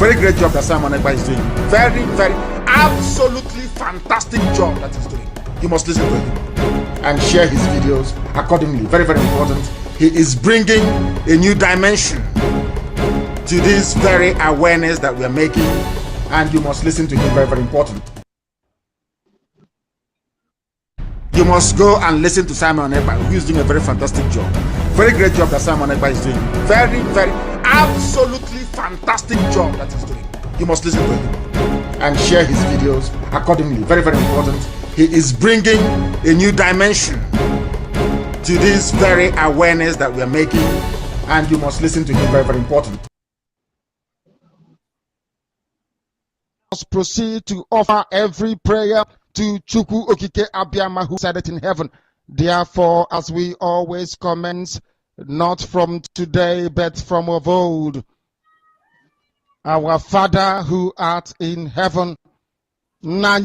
Very great job that Simon Ekpa is doing. Very, very, absolutely fantastic job that he's doing. You must listen to him and share his videos accordingly. Very, very important. He is bringing a new dimension to this very awareness that we are making, and you must listen to him. Very, very important. You must go and listen to Simon Ekpa, who is doing a very fantastic job. Very great job that Simon Ekpa is doing. Very, very, absolutely fantastic job that he's doing. You must listen to him and share his videos accordingly. Very, very important. He is bringing a new dimension to this very awareness that we are making, and you must listen to him. Very, very important. Let's proceed to offer every prayer to Chukwu Okike Abiyama, who said it in heaven. Therefore, as we always commence, not from today, but from of old, our Father who art in heaven, that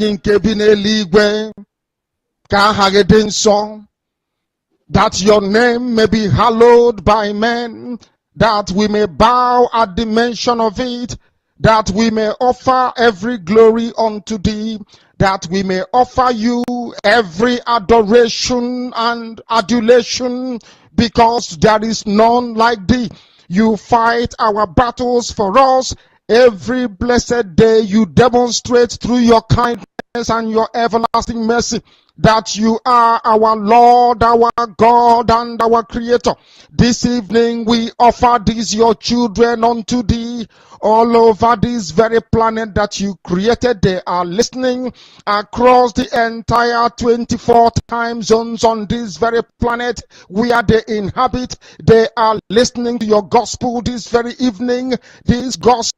your name may be hallowed by men, that we may bow at the mention of it, that we may offer every glory unto thee, that we may offer you every adoration and adulation, because there is none like thee. You fight our battles for us. Every blessed day you demonstrate through your kindness and your everlasting mercy that you are our Lord, our God, and our Creator. This evening we offer these your children unto thee. All over this very planet that you created, they are listening across the entire 24 time zones on this very planet where they inhabit. They are listening to your gospel this very evening. This gospel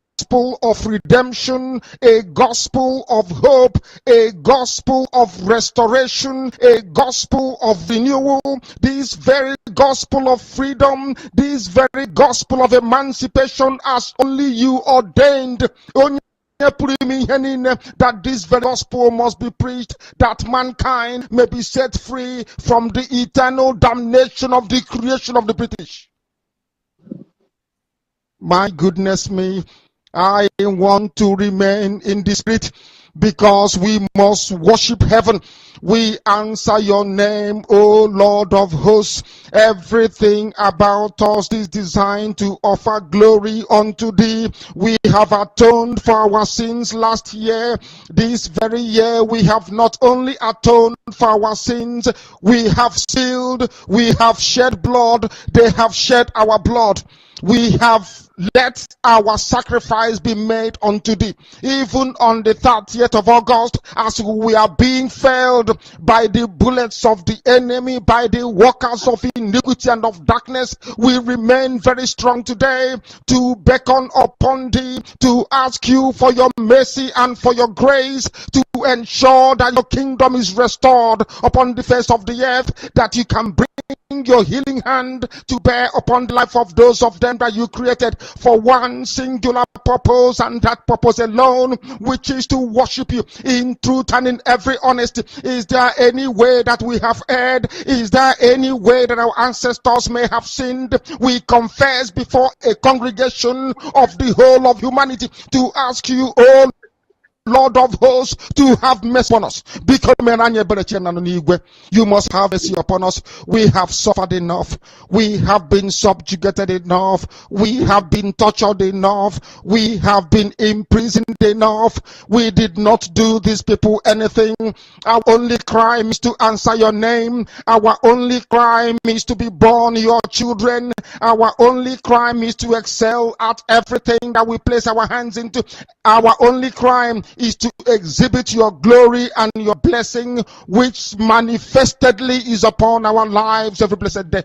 of redemption, a gospel of hope, a gospel of restoration, a gospel of renewal, this very gospel of freedom, this very gospel of emancipation, as only you ordained. That this very gospel must be preached, that mankind may be set free from the eternal damnation of the creation of the British. My goodness me, I want to remain in the spirit, because we must worship heaven. We answer your name, O Lord of hosts. Everything about us is designed to offer glory unto thee. We have atoned for our sins last year. This very year we have not only atoned for our sins, we have sealed, we have shed blood, they have shed our blood. We have let our sacrifice be made unto thee. Even on the 30th of August, as we are being felled by the bullets of the enemy, by the workers of iniquity and of darkness, we remain very strong today to beckon upon thee, to ask you for your mercy and for your grace, to ensure that your kingdom is restored upon the face of the earth, that you can bring your healing hand to bear upon the life of those of them that you created for one singular purpose, and that purpose alone, which is to worship you in truth and in every honesty. Is there any way that we have erred? Is there any way that our ancestors may have sinned? We confess before a congregation of the whole of humanity to ask you, oh Lord of hosts, to have mercy upon us. Because you must have mercy upon us. We have suffered enough. We have been subjugated enough. We have been tortured enough. We have been imprisoned enough. We did not do these people anything. Our only crime is to answer your name. Our only crime is to be born your children. Our only crime is to excel at everything that we place our hands into. Our only crime is to exhibit your glory and your blessing, which manifestedly is upon our lives every blessed day.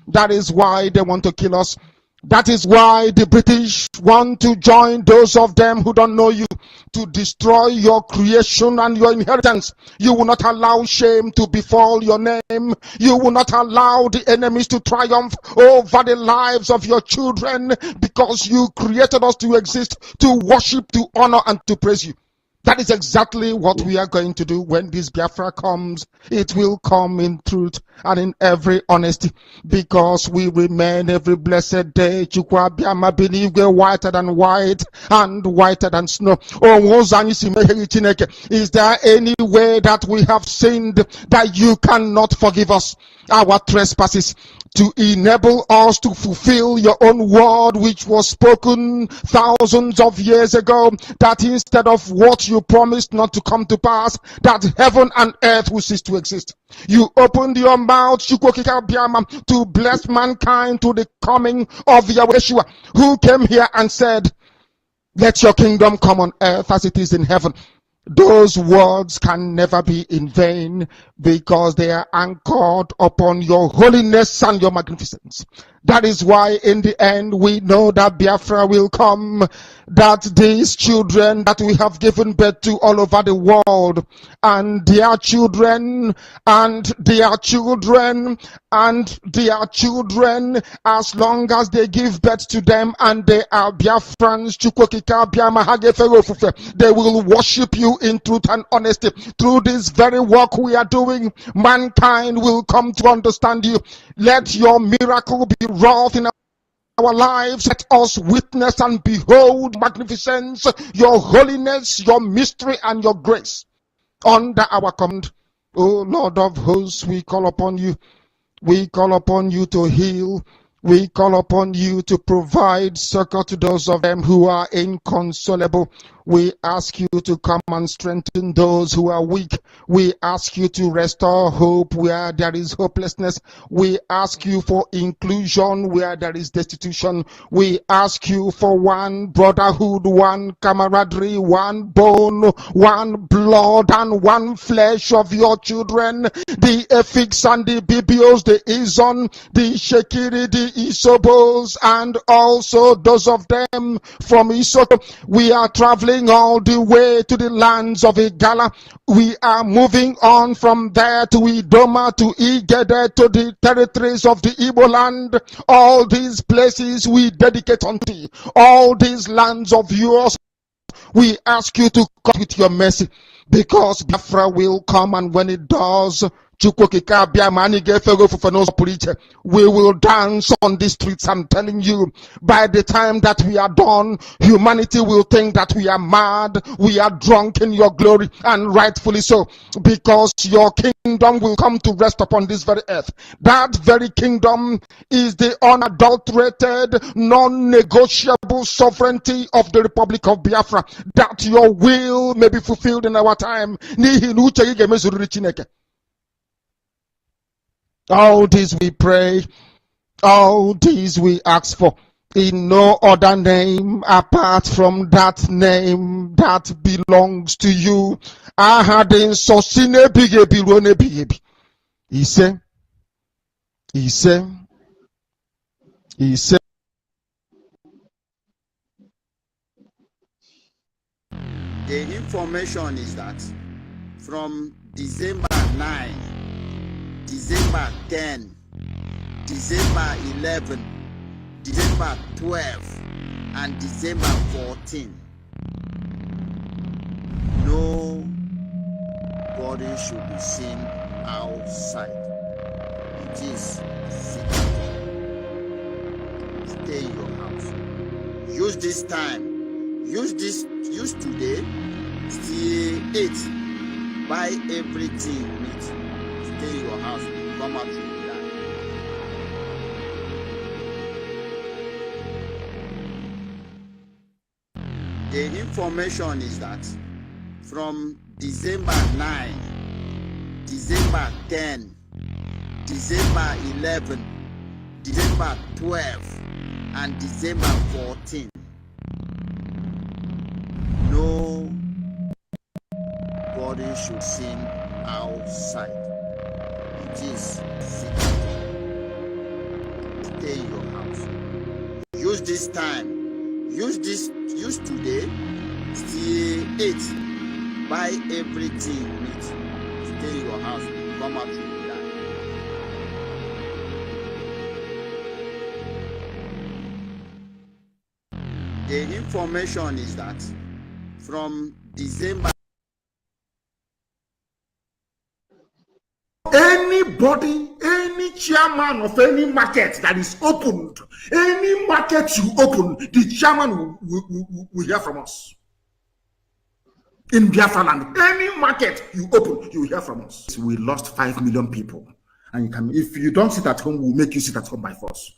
That is why they want to kill us. That is why the British want to join those of them who don't know you to destroy your creation and your inheritance. You will not allow shame to befall your name. You will not allow the enemies to triumph over the lives of your children, because you created us to exist, to worship, to honor, and to praise you. That is exactly what we are going to do when this Biafra comes. It will come in truth and in every honesty, because we remain every blessed day. Chukwa Biama Benigwe, whiter than white and whiter than snow. Is there any way that we have sinned that you cannot forgive us our trespasses, to enable us to fulfill your own word, which was spoken thousands of years ago, that instead of what you promised not to come to pass, that heaven and earth will cease to exist? You opened your mouth to bless mankind to the coming of Yeshua, who came here and said, let your kingdom come on earth as it is in heaven. Those words can never be in vain, because they are anchored upon your holiness and your magnificence. That is why in the end we know that Biafra will come, that these children that we have given birth to all over the world, and their children, and their children, and their children, as long as they give birth to them and they are Biafrans, they will worship you in truth and honesty. Through this very work we are doing, mankind will come to understand you. Let your miracle be wrought in our lives. Let us witness and behold magnificence, your holiness, your mystery, and your grace under our command. O Lord of hosts, we call upon you. We call upon you to heal. We call upon you to provide succor to those of them who are inconsolable. We ask you to come and strengthen those who are weak. We ask you to restore hope where there is hopelessness. We ask you for inclusion where there is destitution. We ask you for one brotherhood, one camaraderie, one bone, one blood, and one flesh of your children. The Efiks and the Bibios, the Izon, the Shekiri, the Isobos, and also those of them from Isoko. We are traveling all the way to the lands of Igala. We are moving on from there to Idoma, to Igede, to the territories of the Igbo land. All these places we dedicate unto thee. All these lands of yours, we ask you to come with your mercy, because Biafra will come, and when it does, we will dance on the streets. I'm telling you, by the time that we are done, humanity will think that we are mad, we are drunk in your glory, and rightfully so, because your kingdom will come to rest upon this very earth. That very kingdom is the unadulterated, non-negotiable sovereignty of the Republic of Biafra, that your will may be fulfilled in our time. All this we pray, all these we ask for, in no other name apart from that name that belongs to you. He said, the information is that from December 9, December 10, December 11, December 12, and December 14, nobody should be seen outside. It is secret. Stay in your house. Use this time. Use today. Stay 8. Buy everything you need. Stay in your house. Come out to the land. The information is that from December 9, December 10, December 11, December 12, and December 14, nobody should sing outside. It is secret. Stay in your house. Use this time. Use today. Stay 8. Buy everything you need. Stay in your house. Come out to the land. The information is that from December Anybody, any chairman of any market that is opened, any market you open, the chairman will hear from us. In Biafra land, any market you open, you will hear from us. We lost 5 million people. And you can, if you don't sit at home, we'll make you sit at home by force.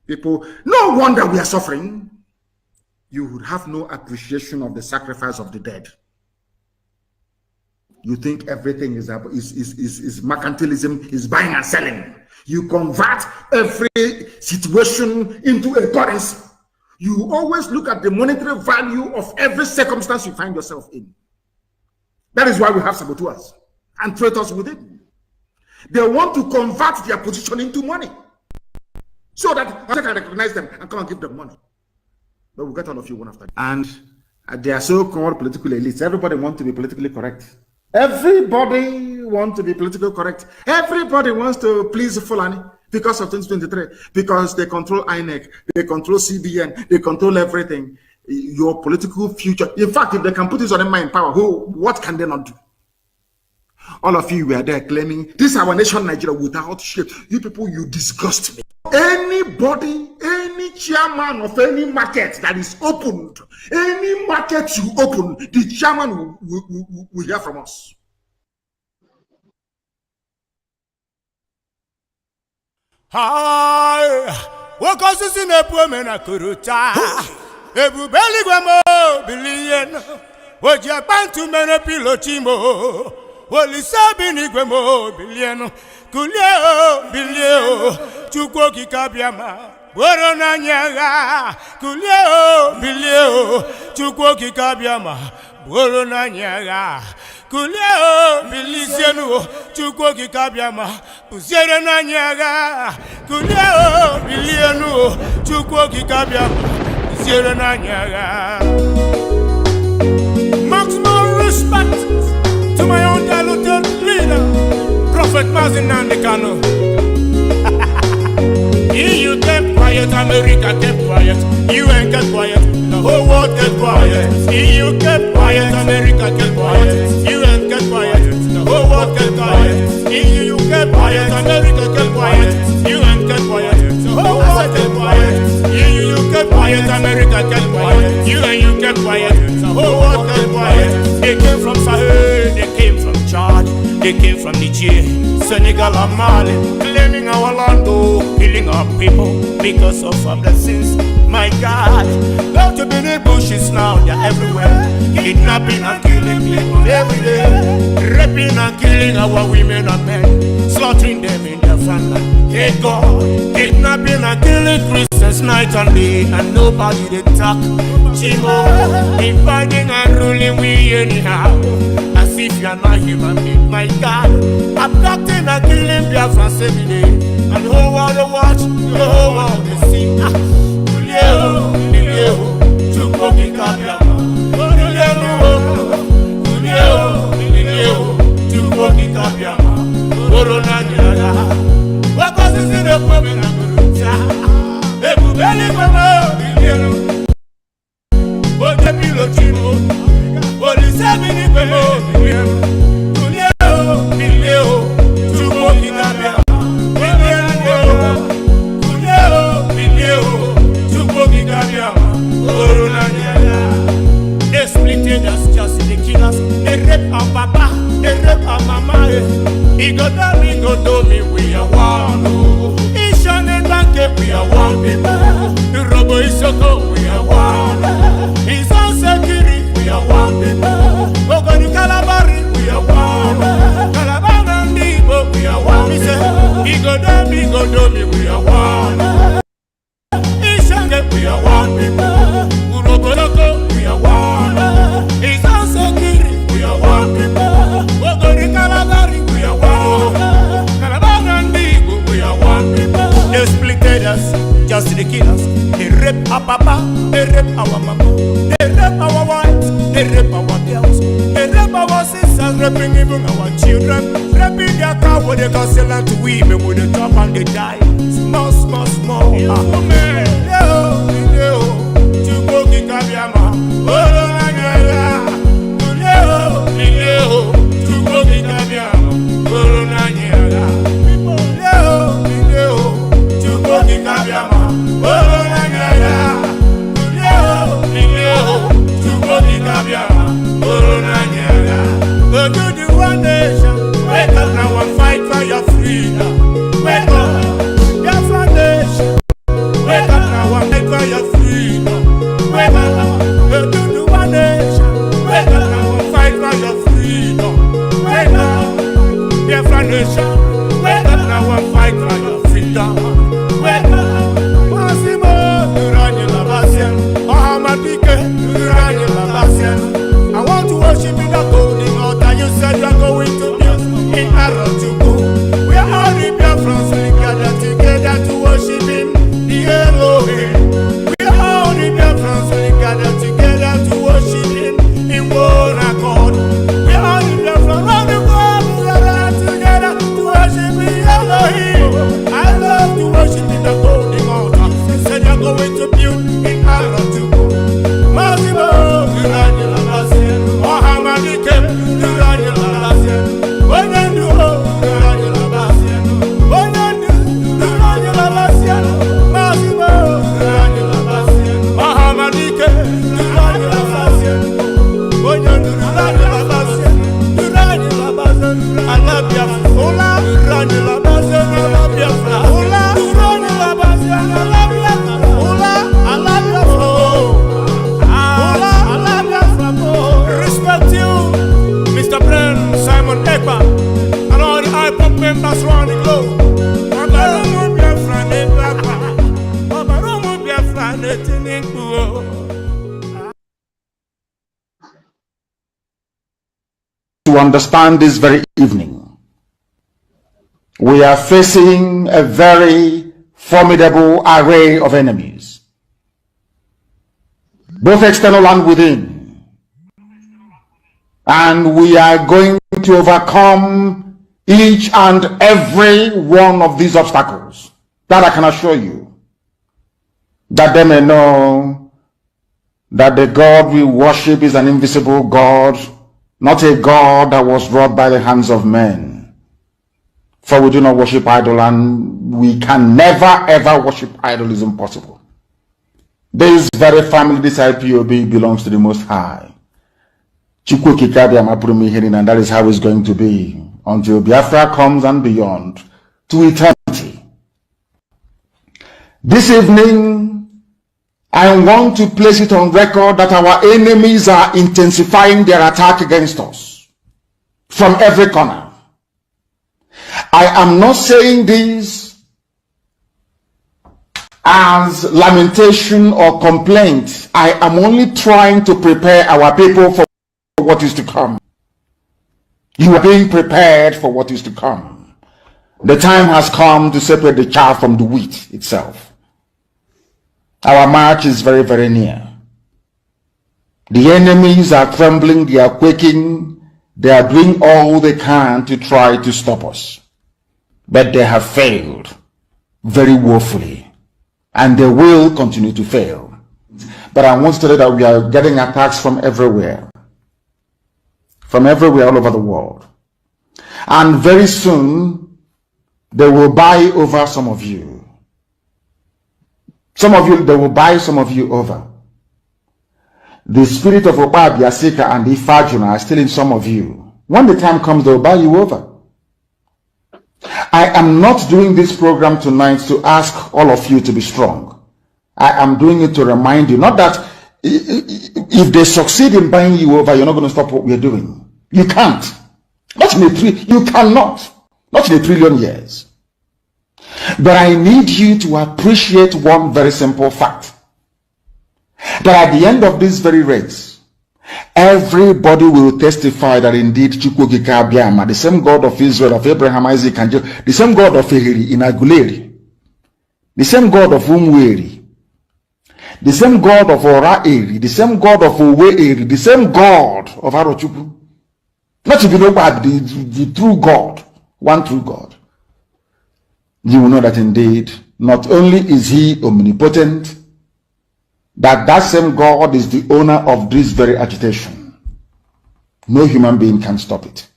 People, no wonder we are suffering. You would have no appreciation of the sacrifice of the dead. You think everything is mercantilism, is buying and selling. You convert every situation into a currency. You always look at the monetary value of every circumstance you find yourself in. That is why we have saboteurs and traitors within. They want to convert their position into money so that they can recognize them and come and give them money. But we'll get all of you one after. And they are so-called political elites. Everybody wants to be politically correct. Everybody wants to be politically correct. Everybody wants to please Fulani because of 2023. Because they control INEC, they control CBN, they control everything. Your political future. In fact, if they can put this on in power, what can they not do? All of you were there claiming, this is our nation, Nigeria, without shit. You people, you disgust me. Anybody, any chairman of any market that is opened, any market you open, the chairman will hear from us. Hi, what causes in a woman a kuruta? Ebu Beligwamo, billion, what Japan to many pilotimo, what is Sabinigwamo, billion, Kulio, billion, Chukoki Kabiama, Boronanya, Kulio, billion, Chukoki Kabiama, Boronanya. Kuleo bilisienu chukoki kabiama pusiere na nyaga kuleo bilienu chukoki kabiama pusiere na nyaga. Maximum respect to my own diluted leader, Prophet Mazin Nandekano. You kept quiet, America kept quiet. You ain't kept quiet, the whole world kept quiet. You kept quiet, America kept quiet. You ain't kept quiet, the whole world kept quiet. You kept quiet, America kept quiet. You ain't kept quiet, the whole world kept quiet. You kept quiet, America kept quiet. You kept quiet, the whole world kept quiet. They came from Sahel, they came from Chad, they came from Niger, Senegal and Mali, claiming our land, killing our people because of our blessings. My God, go to the bushes now, they're everywhere, kidnapping and killing people every day, raping and killing our women and men, slaughtering them in their family. Hey God, kidnapping and killing Christians night and day, and nobody they talk. Chimo, dividing and ruling we anyhow, as if you are not human being. My God, abducting and killing Biafrans every day, and the whole world they watch, the whole world they see. Kuleo, Chukoki Kabiama, Kuleo, Chukoki Kabiama, Boronanya. What causes in the women and Guruta? Ebu Beligwamo, billion. What the pilotimo, what is happening? Kuleo, Chukoki Kabiama. They splitted us just the killers. They rape our papa, they rape our mama. He go do me, we are one. He shone and bank, we are one people. The robo is so cold, we are one. He's on security, we are one people. Ogoni Kalabari, we are one. Kalabari and Nibo, we are one. He said, he go do me, we are one. We are one people. Uroboroko, we are one. It's also Kiri, we are one people. Ogori Kalabari, we are one. Kalabari and Nibo, we are one people. They splitted us, just the killers. They rape our papa, they rape our mama. They rape our wives, they rape our girls. They rape our sisters, raping even our children. Raping their car with the gospel and to women with the top and they die. Small. Chukoki Kabiama, Chukoki Kabiama. Respect you, Mr. Brand, Simon Ekpa, and all the IPOB members around the globe. To understand this very evening, we are facing a very formidable array of enemies, both external and within, and we are going to overcome each and every one of these obstacles. That I can assure you, that they may know that the God we worship is an invisible God, not a God that was wrought by the hands of men. For we do not worship idol, and we can never ever worship idol. Is impossible. This very family, this IPOB, belongs to the Most High. And that is how it's going to be until Biafra comes and beyond to eternity. This evening, I want to place it on record that our enemies are intensifying their attack against us from every corner. I am not saying this as lamentation or complaint. I am only trying to prepare our people for what is to come. You are being prepared for what is to come. The time has come to separate the chaff from the wheat itself. Our march is very, very near. The enemies are trembling, they are quaking, they are doing all they can to try to stop us. But they have failed very woefully, and they will continue to fail. But I want to tell you that we are getting attacks from everywhere all over the world. And very soon, they will buy over some of you. Some of you, they will buy some of you over. The spirit of Oba, Biasika, and Ifajuna are still in some of you. When the time comes, they will buy you over. I am not doing this program tonight to ask all of you to be strong. I am doing it to remind you, not that if they succeed in buying you over, you're not going to stop what we're doing. You can't. You cannot. Not in a trillion years. But I need you to appreciate one very simple fact. That at the end of this very race, everybody will testify that indeed Chukwukika Abiyama, the same God of Israel, of Abraham, Isaac, and Jacob, the same God of Ehiri in Aguleri, the same God of Umweri, the same God of Ora Eri, the same God of Owe Eri, the same God of Arochukwu. Not to be no bad, the true God, one true God. You will know that indeed, not only is he omnipotent, that same God is the owner of this very agitation. No human being can stop it.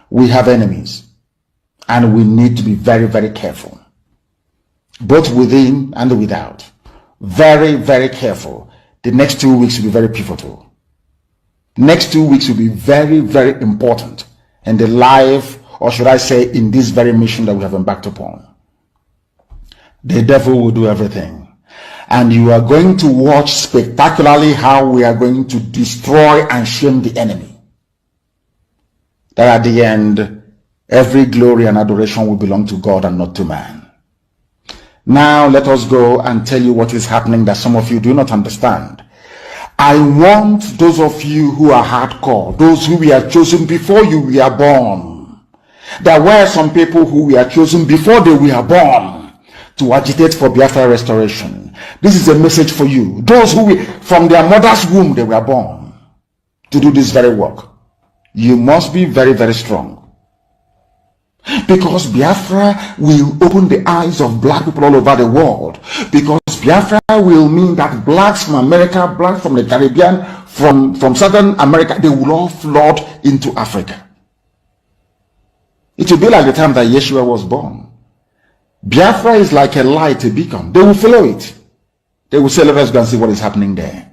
We have enemies, and we need to be very, very careful, both within and without. Very, very careful. The next 2 weeks will be very pivotal. Next 2 weeks will be very, very important in the life, or should I say, in this very mission that we have embarked upon. The devil will do everything. And you are going to watch spectacularly how we are going to destroy and shame the enemy. That at the end, every glory and adoration will belong to God and not to man. Now let us go and tell you what is happening that some of you do not understand. I want those of you who are hardcore, those who were chosen before you were born. There were some people who were chosen before they were born to agitate for Biafra restoration. This is a message for you. Those who from their mother's womb they were born to do this very work. You must be very, very strong. Because Biafra will open the eyes of black people all over the world. Because Biafra will mean that blacks from America, blacks from the Caribbean, from Southern America, they will all flood into Africa. It will be like the time that Yeshua was born. Biafra is like a light, a beacon. They will follow it. They will say, let us go and see what is happening there.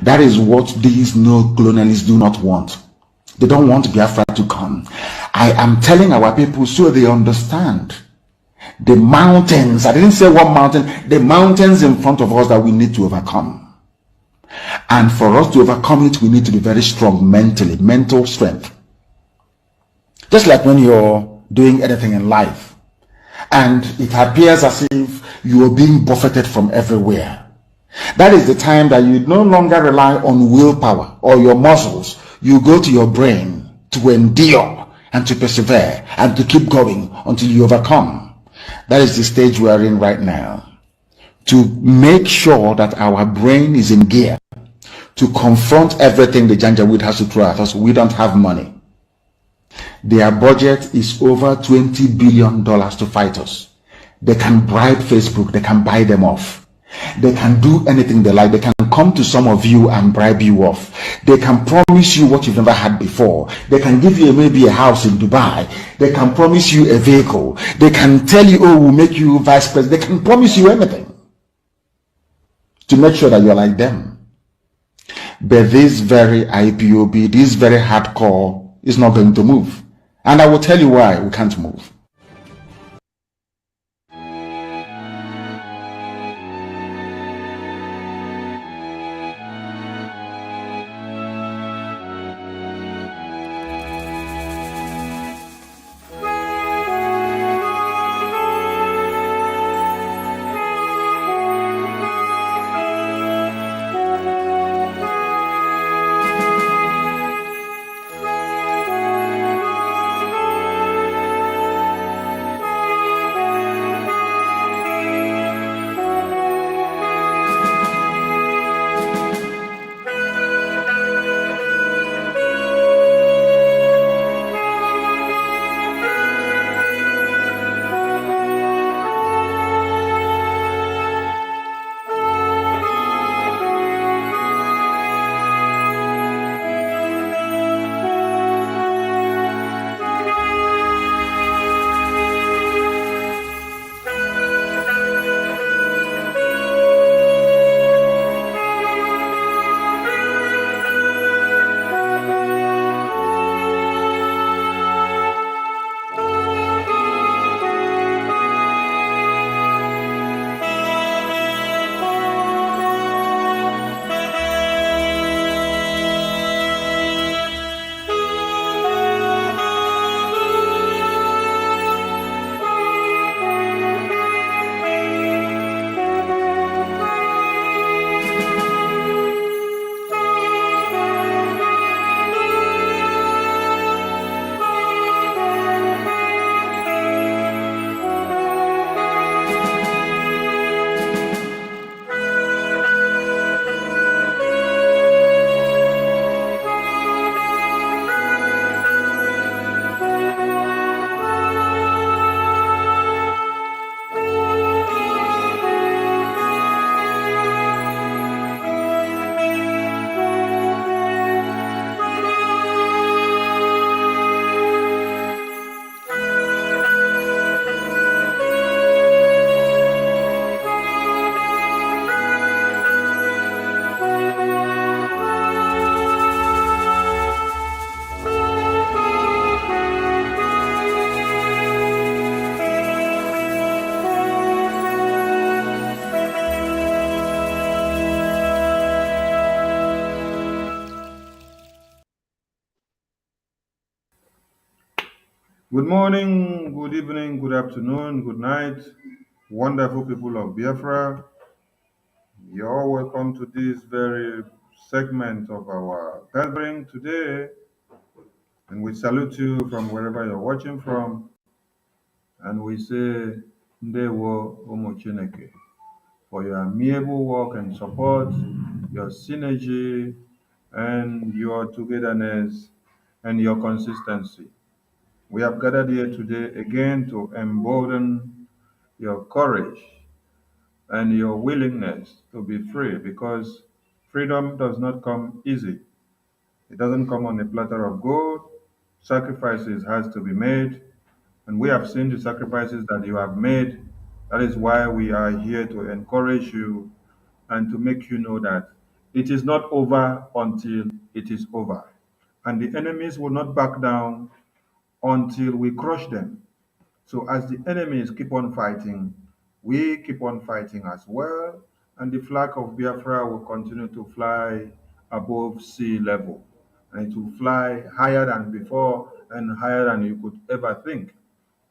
That is what these neo-colonialists do not want. They don't want Biafra to come. I am telling our people so they understand the mountains. I didn't say one mountain, the mountains in front of us that we need to overcome. And for us to overcome it, we need to be very strong mentally, mental strength. Just like when you're doing anything in life and it appears as if you are being buffeted from everywhere. That is the time that you no longer rely on willpower or your muscles. You go to your brain to endure and to persevere and to keep going until you overcome. That is the stage we are in right now. To make sure that our brain is in gear to confront everything the Janjaweed has to throw at us. We don't have money. Their budget is over $20 billion to fight us. They can bribe Facebook. They can buy them off. They can do anything they like. They can come to some of you and bribe you off. They can promise you what you've never had before. They can give you maybe a house in Dubai. They can promise you a vehicle. They can tell you, oh, we'll make you vice president. They can promise you anything to make sure that you're like them. But this very IPOB, this very hardcore is not going to move. And I will tell you why we can't move. Good morning, good evening, good afternoon, good night, wonderful people of Biafra. You're welcome to this very segment of our gathering today. And we salute you from wherever you're watching from. And we say, Ndewo Omo Chineke, for your amiable work and support, your synergy, and your togetherness, and your consistency. We have gathered here today again to embolden your courage and your willingness to be free, because freedom does not come easy. It doesn't come on a platter of gold. Sacrifices has to be made, and we have seen the sacrifices that you have made. That is why we are here to encourage you and to make you know that It is not over until it is over. And the enemies will not back down until we crush them. So as the enemies keep on fighting, we keep on fighting as well, and the flag of Biafra will continue to fly above sea level, and it will fly higher than before and higher than you could ever think.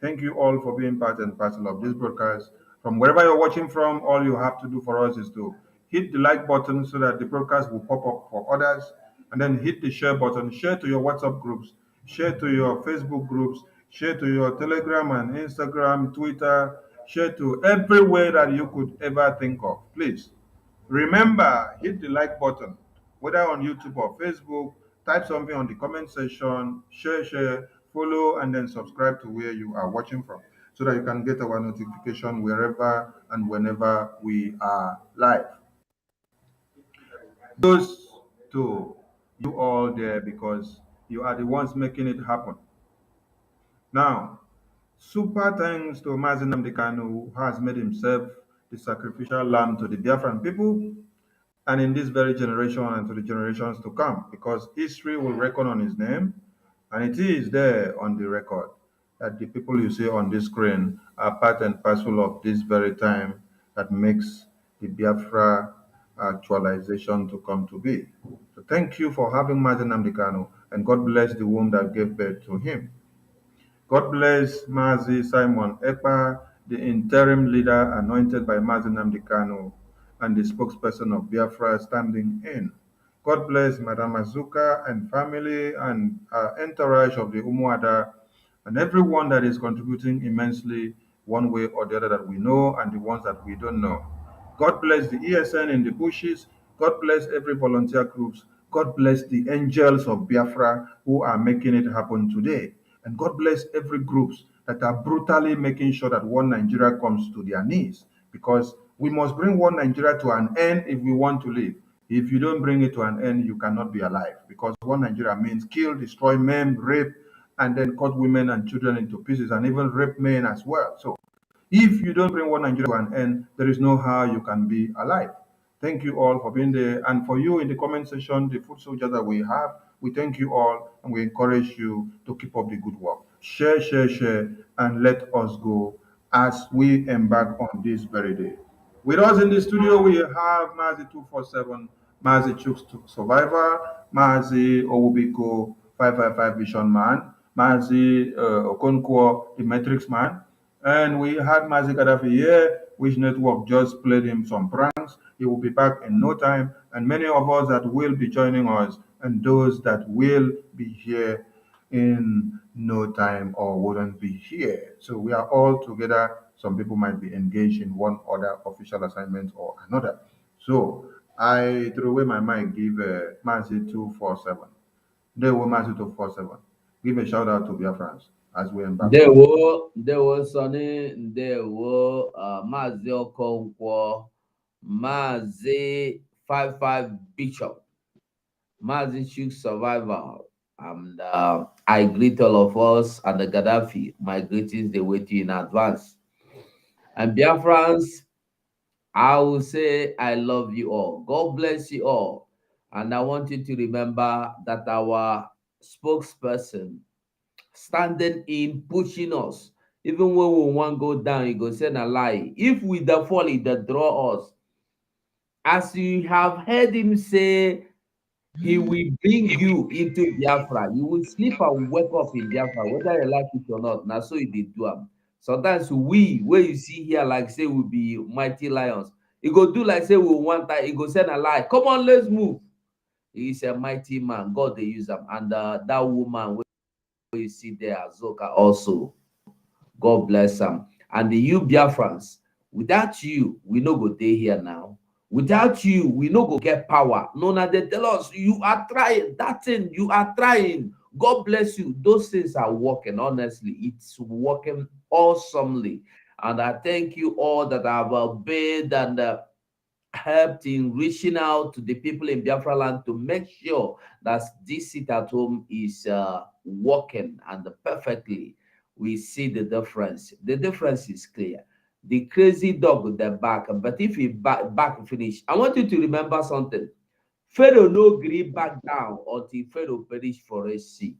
Thank you all for being part and parcel of this broadcast. From wherever you're watching from, all you have to do for us is to hit the like button so that the broadcast will pop up for others, and then hit the share button. Share to your WhatsApp groups, share to your Facebook groups, share to your Telegram and Instagram, Twitter, share to everywhere that you could ever think of. Please remember, hit the like button, whether on YouTube or Facebook. Type something on the comment section, share, follow, and then subscribe to where you are watching from so that you can get our notification wherever and whenever we are live. Those to you all there because you are the ones making it happen. Now, super thanks to Mazi Nnamdi Kanu, who has made himself the sacrificial lamb to the Biafran people and in this very generation and to the generations to come, because history will reckon on his name, and it is there on the record that the people you see on this screen are part and parcel of this very time that makes the Biafra actualization to come to be. So thank you for having Mazi Nnamdi Kanu, and God bless the womb that gave birth to him. God bless Mazi Simon Ekpa, the interim leader anointed by Mazi Nnamdi Kanu and the spokesperson of Biafra standing in. God bless Madam Azuka and family and entourage of the Umuada and everyone that is contributing immensely one way or the other that we know and the ones that we don't know. God bless the ESN in the bushes. God bless every volunteer groups. God bless the angels of Biafra who are making it happen today. And God bless every groups that are brutally making sure that one Nigeria comes to their knees, because we must bring one Nigeria to an end if we want to live. If you don't bring it to an end, you cannot be alive, because one Nigeria means kill, destroy, maim, rape, and then cut women and children into pieces, and even rape men as well. So if you don't bring one Nigeria to an end, there is no how you can be alive. Thank you all for being there. And for you in the comment section, the foot soldiers that we have, we thank you all and we encourage you to keep up the good work. Share, and let us go as we embark on this very day. With us in the studio, we have Mazi 247, Mazi Chooks Survivor, Mazi Owubiko 555 Vision Man, Mazi Okonkwo, the Matrix Man, and we had Mazi Gaddafi here, which network just played him some pranks. He will be back in no time, and many of us that will be joining us, and those that will be here in no time or wouldn't be here. So we are all together. Some people might be engaged in one other official assignment or another. So I threw away my mic, give Mazi 247. There were Mazi 247. Give a shout out to Biafrans as we embark. There were Sonny, there were Mazi Okonkwo, Mazi 55 Bishop, Mazi Chooks Survivor, and I greet all of us and the Gaddafi. My greetings, they wait you in advance. And Biafrans, I will say I love you all. God bless you all. And I want you to remember that our spokesperson standing in, pushing us. Even when we want to go down, he go send a lie. If we the fall, he the draw us. As you have heard him say, he will bring you into Biafra. You will sleep and wake up in Biafra, whether you like it or not. Now, so he did do them. Sometimes we, where you see here, like say we be mighty lions. He go do like say we want that. He go send a lie. Come on, let's move. He's a mighty man. God they use him. And that woman where you see there, Azoka also. God bless him. And the you Biafrans, without you, we no go day here now. Without you, we no go get power. No, now they tell us you are trying that thing. You are trying. God bless you. Those things are working. Honestly, it's working awesomely. And I thank you all that have obeyed and helped in reaching out to the people in Biafra land to make sure that this sit at home is working and perfectly. We see the difference. The difference is clear. The crazy dog with the back, but if he back finish, I want you to remember something. Pharaoh no agree back down until Pharaoh perish for a sea.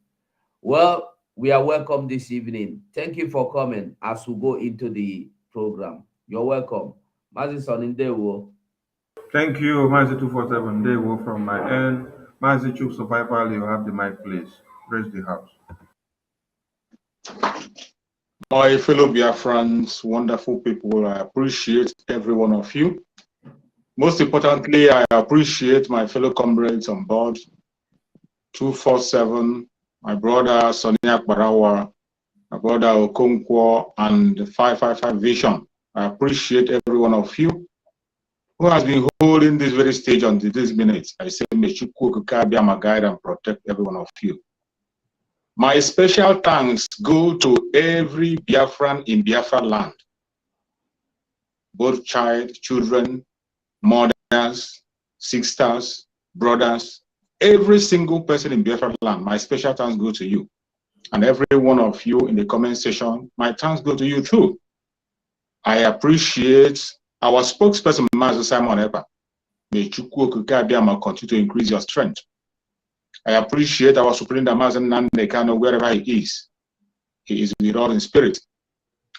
Well, we are welcome this evening. Thank you for coming as we go into the program. You're welcome. Mazi Sonindewo. Thank you, Mazi 247. They were from my end. Mazi Chuk Survival, you have the mic, please. Praise the house. My fellow Biafrans, wonderful people, I appreciate every one of you. Most importantly, I appreciate my fellow comrades on board, 247, my brother Sonia Barawa, my brother Okonkwo, and the 555 Vision. I appreciate every one of you who has been holding this very stage until this minute. I say, may Chukwu be my guide and protect every one of you. My special thanks go to every Biafran in Biafra land, both children, mothers, sisters, brothers, every single person in Biafra land. My special thanks go to you. And every one of you in the comment section, my thanks go to you too. I appreciate our spokesperson, Master Simon Epa. May Chukwu Okike continue to increase your strength. I appreciate our Supreme Damazen Nandekano wherever he is. He is with us in spirit.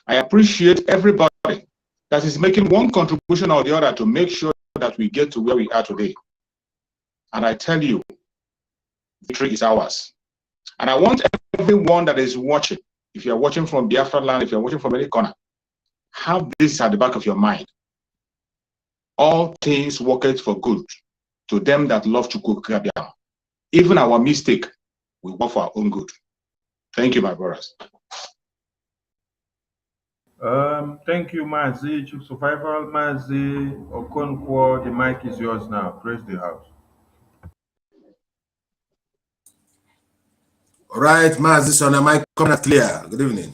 I appreciate everybody that is making one contribution or the other to make sure that we get to where we are today. And I tell you, victory is ours. And I want everyone that is watching, if you're watching from Biafra land, if you're watching from any corner, have this at the back of your mind. All things work for good to them that love Chukwu Okike. Even our mistake will work for our own good. Thank you, my brothers. Thank you, Mazi Chuk Survival. Mazi Okonkwo, the mic is yours now. Praise the house. All right, Mazi, so am I coming out clear? Good evening.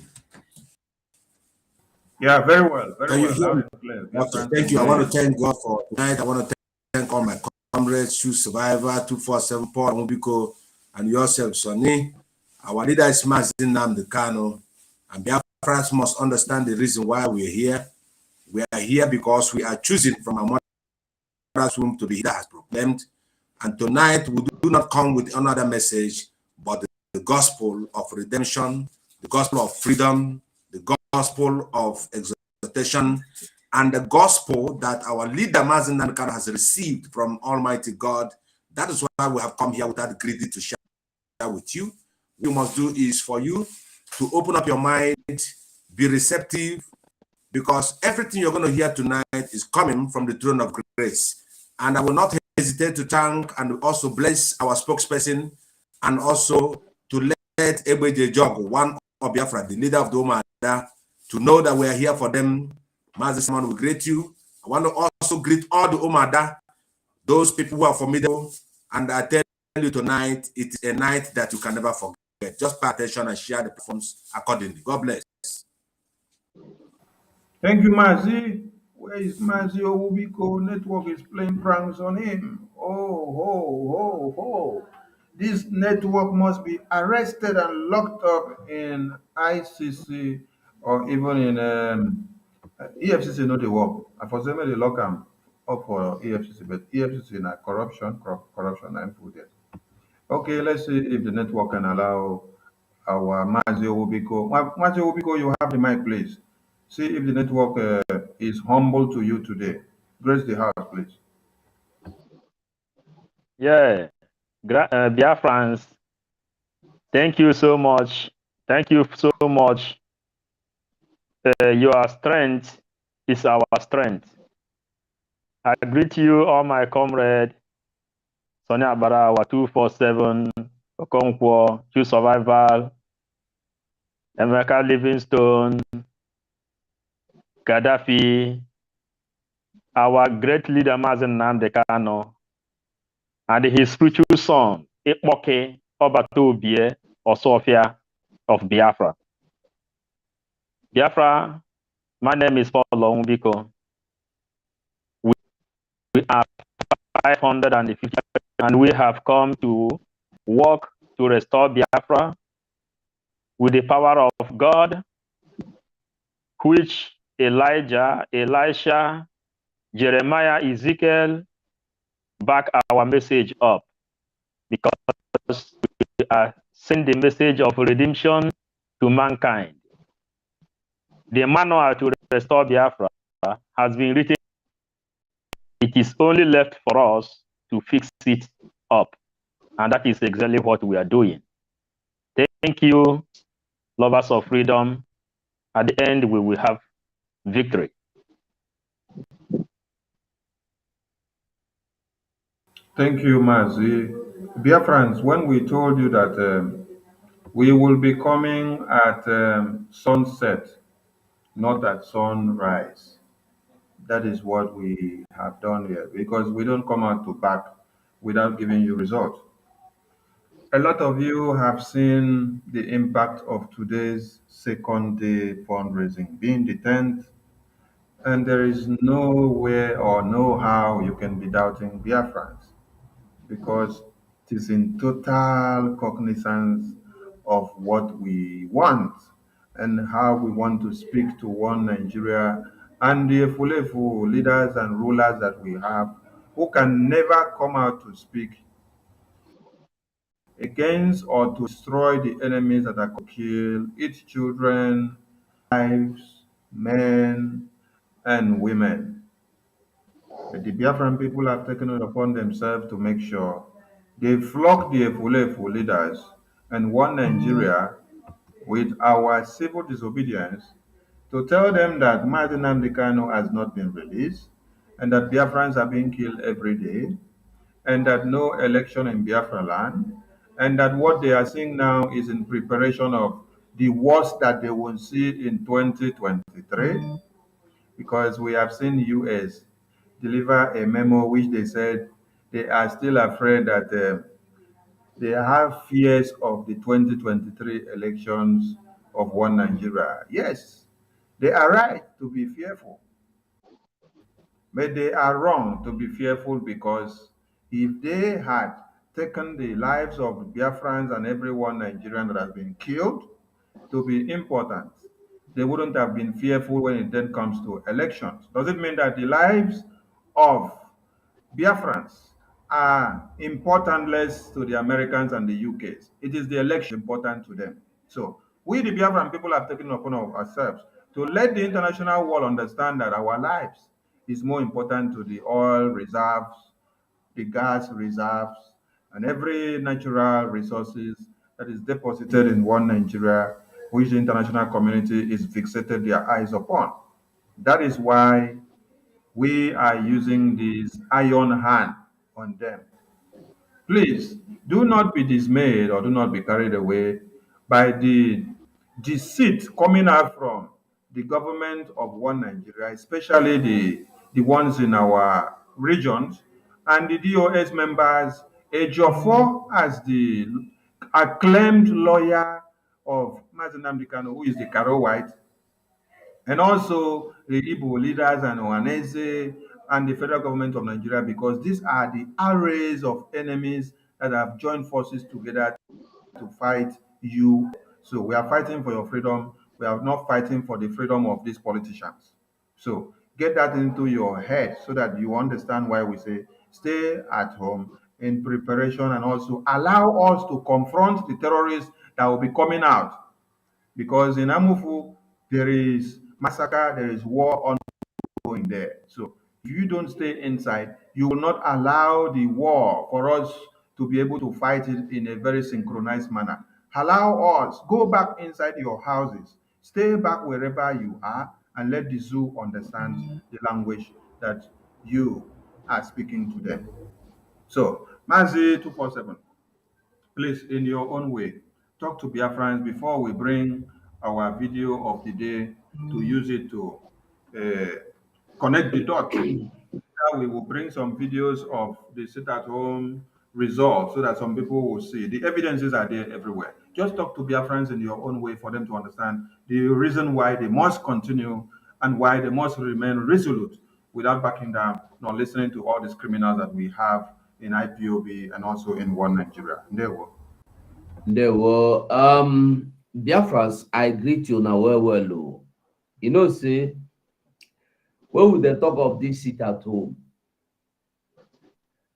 Yeah, very well. Very well. Loud and clear. Okay, thank you. I want to thank God for tonight. I want to thank all my comrades, True Survivor, 247, Paul Mubiko, and yourself, Sonny. Our leader is Mazin Namdekano, and Biafrans must understand the reason why we are here. We are here because we are choosing from our mother's womb to be here as proclaimed. And tonight we do not come with another message, but the gospel of redemption, the gospel of freedom, the gospel of exaltation, and the gospel that our leader Mazin Namdekano has received from Almighty God. That is why we have come here without greedy to share with you. What you must do is for you to open up your mind, be receptive, because everything you're going to hear tonight is coming from the throne of grace. And I will not hesitate to thank and also bless our spokesperson, and also to let Ebeje Jog, one of Biafra, the leader of the Omada, to know that we are here for them. Master Simon will greet you. I want to also greet all the Omada, those people who are formidable, and I tell you tonight, it is a night that you can never forget. Just pay attention and share the performance accordingly. God bless. Thank you, Mazi. Where is Mazi Owubiko? Network is playing pranks on him. Oh. This network must be arrested and locked up in ICC or even in EFCC. No, they work. I for them they lock them up for EFCC, but EFCC na corruption, I'm put there. Okay, let's see if the network can allow our Mazi Owubiko. Mazi Owubiko, you have the mic, please. See if the network is humble to you today. Grace the house, please. Yeah, Biafrans, thank you so much. Thank you so much. Your strength is our strength. I greet you, all my comrades, Sonia Barawa, 247, Okonkwo, True Survival, Emeka Livingstone, Gaddafi, our great leader, Mazen Namdekano, and his spiritual son, Ikpoke Obatobie, or Sophia of Biafra. Biafra, my name is Paul Ombiko. We are 550, and we have come to work to restore Biafra with the power of God, which Elijah, Elisha, Jeremiah, Ezekiel, back our message up, because we are sending the message of redemption to mankind. The manual to restore Biafra has been written. It is only left for us to fix it up. And that is exactly what we are doing. Thank you, lovers of freedom. At the end, we will have victory. Thank you, Mazi. Biafrans, when we told you that we will be coming at sunset, not at sunrise, that is what we have done here, because we don't come out to back without giving you results. A lot of you have seen the impact of today's second day fundraising, being the 10th, and there is no way or no how you can be doubting Biafrans, because it is in total cognizance of what we want and how we want to speak to one Nigeria and the Efulefu leaders and rulers that we have, who can never come out to speak against or to destroy the enemies that are kill, eat children, wives, men, and women. But the Biafran people have taken it upon themselves to make sure they flock the Efulefu leaders and one Nigeria with our civil disobedience to tell them that Mazi Nnamdi Kanu has not been released and that Biafrans are being killed every day and that no election in Biafra land, and that what they are seeing now is in preparation of the worst that they will see in 2023, because we have seen US deliver a memo which they said they are still afraid that they have fears of the 2023 elections of one Nigeria. Yes, they are right to be fearful, but they are wrong to be fearful, because if they had taken the lives of Biafrans and everyone Nigerian that has been killed to be important, they wouldn't have been fearful when it then comes to elections. Does it mean that the lives of Biafrans are important less to the Americans and the UKs? It is the election important to them. So we, the Biafran people, have taken upon ourselves to let the international world understand that our lives is more important to the oil reserves, the gas reserves, and every natural resources that is deposited in one Nigeria, which the international community is fixated their eyes upon. That is why we are using this iron hand on them. Please do not be dismayed or do not be carried away by the deceit coming out from the government of one Nigeria, especially the ones in our regions, and the DOS members, Ejiofor, as the acclaimed lawyer of Mazi Nnamdi Kanu, who is the Karo White, and also the Igbo leaders and Ohanese and the federal government of Nigeria, because these are the arrays of enemies that have joined forces together to fight you. So we are fighting for your freedom. We are not fighting for the freedom of these politicians. So get that into your head so that you understand why we say stay at home in preparation, and also allow us to confront the terrorists that will be coming out. Because in Amufu, there is massacre, there is war ongoing there. So if you don't stay inside, you will not allow the war for us to be able to fight it in a very synchronized manner. Allow us, go back inside your houses, stay back wherever you are, and let the zoo understand the language that you are speaking to them. So, Mazi 247. Please, in your own way, talk to Biafrans before we bring our video of the day to use it to uh, connect the dots. We will bring some videos of the sit-at-home results so that some people will see. The evidences are there everywhere. Just talk to Biafrans in your own way for them to understand the reason why they must continue and why they must remain resolute without backing down, nor listening to all these criminals that we have in IPOB and also in one Nigeria. There we go. Biafras, I greet you now well. Oh. You know, say, when we dey talk of this sit at home,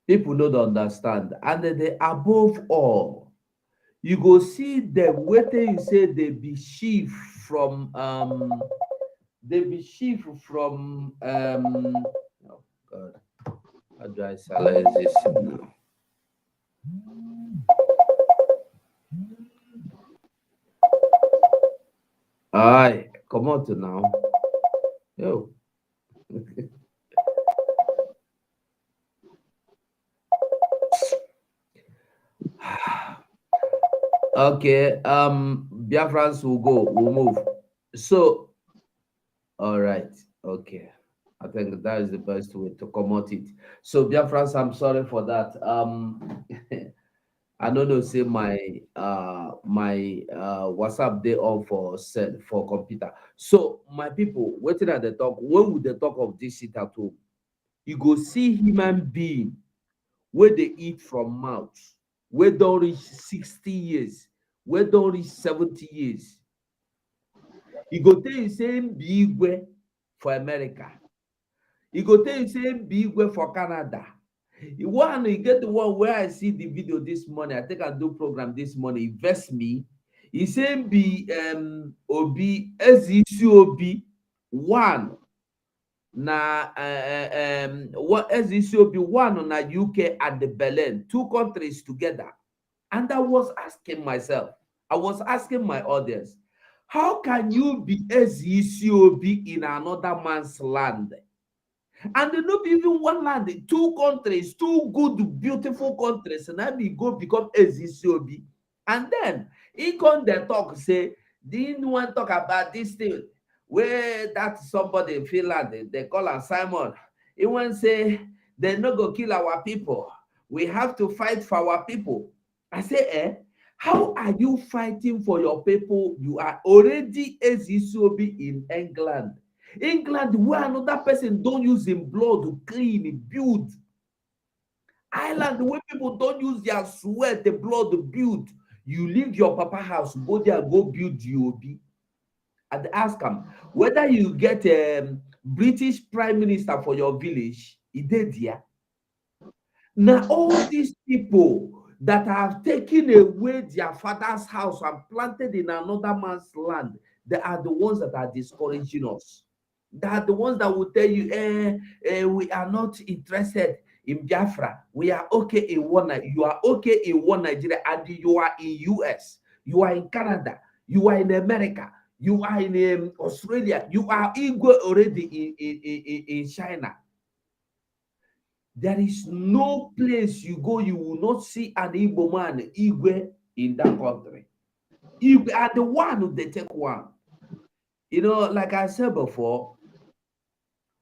People don't understand. And then above all, you go see them waiting. You say they be chief from oh God, how do I silence this now? Aye, come on to now. Yo. Okay, Biafrans will go, we'll move. So, all right, okay. I think that is the best way to promote it. So, Biafrans, I'm sorry for that. I don't know, say my WhatsApp day on for said for computer. So, my people, waiting at the talk, when would they talk of this shit at home? You go see human being where they eat from mouth, where don't reach 60 years, where don't reach 70 years. You go tell you same big way for America. You go tell you same big way for Canada. You get the one where I see the video this morning. I think I do program this morning. Invest me. He same be Obi SECOB one. Na what SECOB one na UK at the Berlin, 2 countries together. And I was asking myself, I was asking my audience, how can you be SECOB in another man's land? And they not even one land, 2 countries, 2 good, beautiful countries, and then we go become SECOB. And then he come there talk, say, didn't want to talk about this thing where that somebody in Finland, they call him Simon. He want say, they not go kill our people. We have to fight for our people. I say, how are you fighting for your people? You are already SECOB in England. England, where another person don't use him blood to clean, build. Ireland, where people don't use their sweat, the blood to build. You leave your papa house, go there, go build UOB. And ask him whether you get a British Prime Minister for your village. He did there. Now, all these people that have taken away their father's house and planted in another man's land, they are the ones that are discouraging us. They are the ones that will tell you, we are not interested in Biafra. We are okay in one. You are okay in one Nigeria, and you are in US. You are in Canada. You are in America. You are in Australia. You are Igwe already in China. There is no place you go, you will not see an Igbo man, Igwe, in that country. Igwe are the one who they take one. You know, like I said before,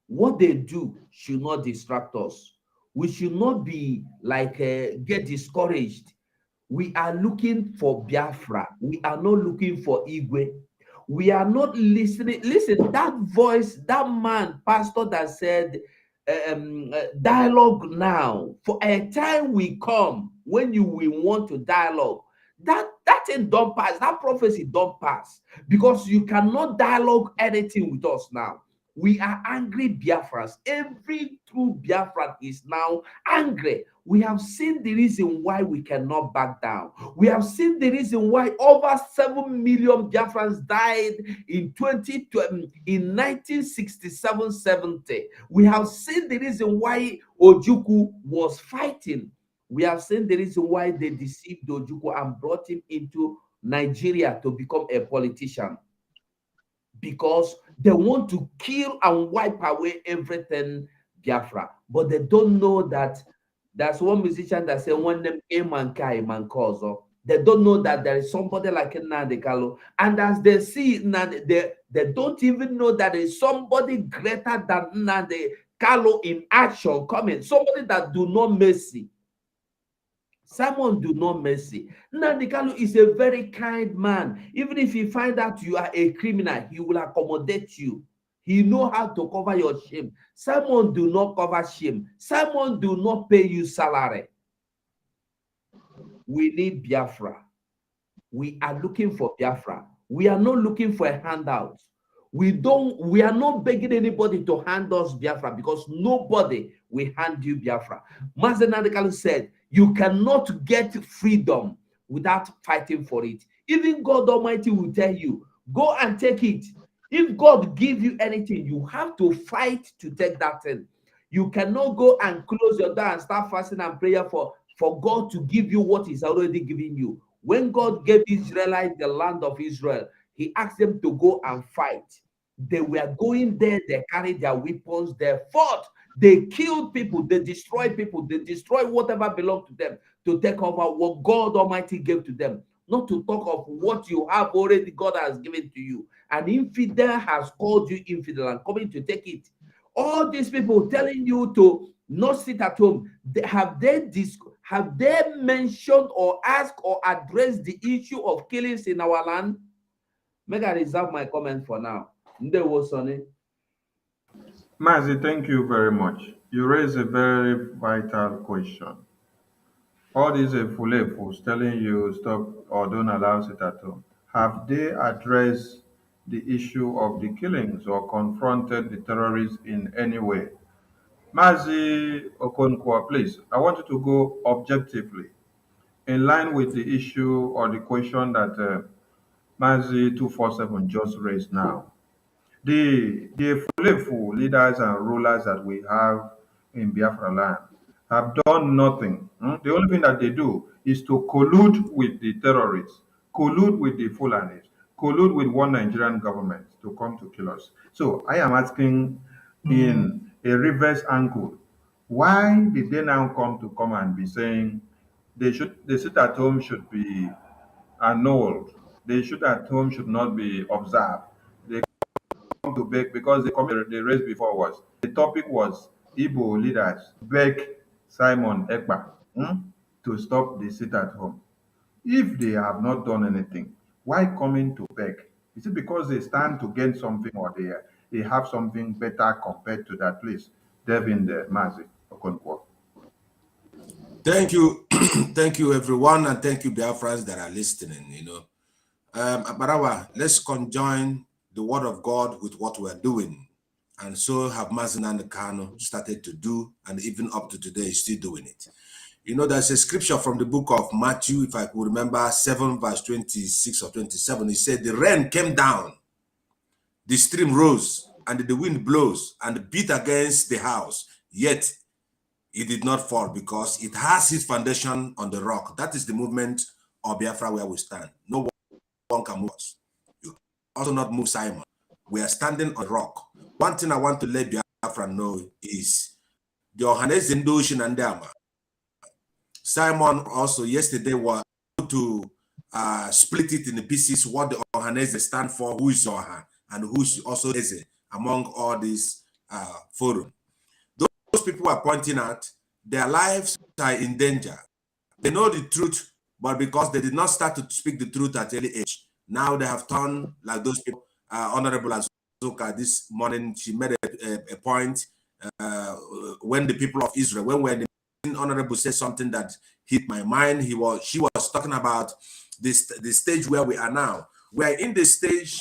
what they do should not distract us. We should not be like, get discouraged. We are looking for Biafra. We are not looking for Igwe. We are not listening. Listen, that voice, that man, pastor that said, dialogue now. For a time we come when you will want to dialogue. That thing don't pass. That prophecy don't pass. Because you cannot dialogue anything with us now. We are angry Biafrans. Every true Biafran is now angry. We have seen the reason why we cannot back down. We have seen the reason why over 7 million Biafrans died in 1967-70. We have seen the reason why Ojukwu was fighting. We have seen the reason why they deceived Ojukwu and brought him into Nigeria to become a politician. Because they want to kill and wipe away everything Biafra. But they don't know that there's one musician that said, one name Mankozo. They don't know that there is somebody like Nnamdi Kanu. And as they see, they don't even know that there is somebody greater than Nnamdi Kanu in action coming. Somebody that do not mercy. Someone do not mercy. Nnamdi Kanu is a very kind man. Even if he find out you are a criminal, he will accommodate you. He know how to cover your shame. Someone do not cover shame. Someone do not pay you salary. We need Biafra. We are looking for Biafra. We are not looking for a handout. We are not begging anybody to hand us Biafra, because nobody will hand you Biafra. Master Nadekalo said, you cannot get freedom without fighting for it. Even God Almighty will tell you, go and take it. If God give you anything, you have to fight to take that thing. You cannot go and close your door and start fasting and prayer for God to give you what He's already given you. When God gave Israelites the land of Israel, He asked them to go and fight. They were going there, they carried their weapons, they fought, they killed people, they destroyed people, they destroyed whatever belonged to them to take over what God Almighty gave to them. Not to talk of what you have already, God has given to you. An infidel has called you infidel and coming to take it. All these people telling you to not sit at home, have they mentioned or asked or addressed the issue of killings in our land? Make I reserve my comment for now. Ndewo, Sonny. Mazi, thank you very much. You raise a very vital question. All these Fulefus telling you stop or don't allow it at home, have they addressed the issue of the killings or confronted the terrorists in any way? Mazi Okonkwo, please, I want you to go objectively in line with the issue or the question that Mazi 247 just raised now. The Fuleful leaders and rulers that we have in Biafra land have done nothing. The only thing that they do is to collude with the terrorists, collude with the Fulanis, collude with one Nigerian government to come to kill us. So I am asking in a reverse angle, why did they now come and be saying the sit at home should be annulled, the sit at home should not be observed? They to beg because the comment they raised before was the topic was Igbo leaders beg Simon Ekpa to stop the sit at home. If they have not done anything, why coming to beg? Is it because they stand to gain something or they have something better compared to that place? Devin the Mazi Okonkwo. Thank you. Thank you, everyone, and thank you, Biafrans that are listening. Barawa, let's conjoin the word of God with what we're doing. And so have Mazen and Kano started to do, and even up to today, still doing it. There's a scripture from the book of Matthew, if I could remember, 7 verse 26 or 27. It said, the rain came down, the stream rose, and the wind blows and beat against the house, yet it did not fall because it has its foundation on the rock. That is the movement of Biafra where we stand. No one can move us. You also not move Simon. We are standing on rock. One thing I want to let Biafra know is the Ohanese in the ocean and Dama. Simon also yesterday was able to split it in the pieces, what the Ohanese stand for, who is Oha, and who is also Eze among all these forums. Those people are pointing out their lives are in danger. They know the truth, but because they did not start to speak the truth at early age, now they have turned like those people. Honorable Azuka this morning, she made a point when the people of Israel, when the Honorable said something that hit my mind. She was talking about the stage where we are now. We are in the stage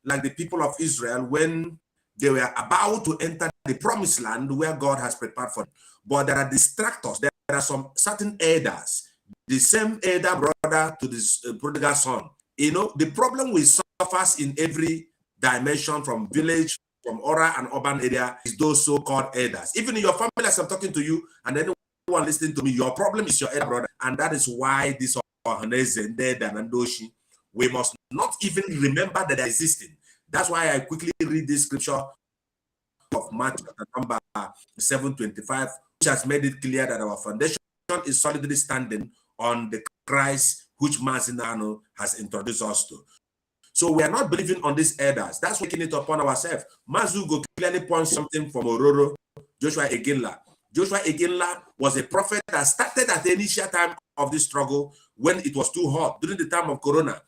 like the people of Israel when they were about to enter the promised land where God has prepared for them. But there are distractors. There are some certain elders. The same elder brother to this prodigal son. The problem we suffer in every dimension, from village, from oral and urban area, is those so-called elders. Even in your family, as I'm talking to you, and anyone listening to me, your problem is your elder brother. And that is why this Ohanese and Nandoshi, we must not even remember that they're existing. That's why I quickly read this scripture of Matthew number 7:25, which has made it clear that our foundation is solidly standing on the Christ which Mazinano has introduced us to. So we are not believing on these elders. That's taking it upon ourselves. Mazugo clearly points something from Ororo, Joshua Eginla. Joshua Eginla was a prophet that started at the initial time of this struggle when it was too hot, during the time of Corona.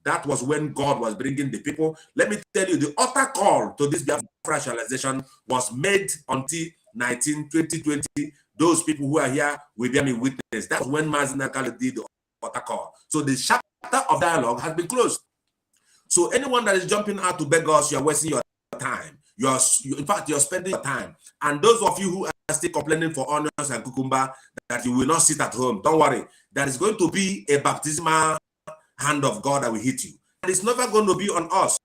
That was when God was bringing the people. Let me tell you, the utter call to this rationalization was made until 2020. Those people who are here will bear me witness. That's when Mazinakala did the utter call. So the chapter of dialogue has been closed. So anyone that is jumping out to beg us, you're wasting your time. In fact, you're spending your time. And those of you who are still complaining for onions and cucumber that you will not sit at home, don't worry. There is going to be a baptismal hand of God that will hit you. And it's never going to be on us,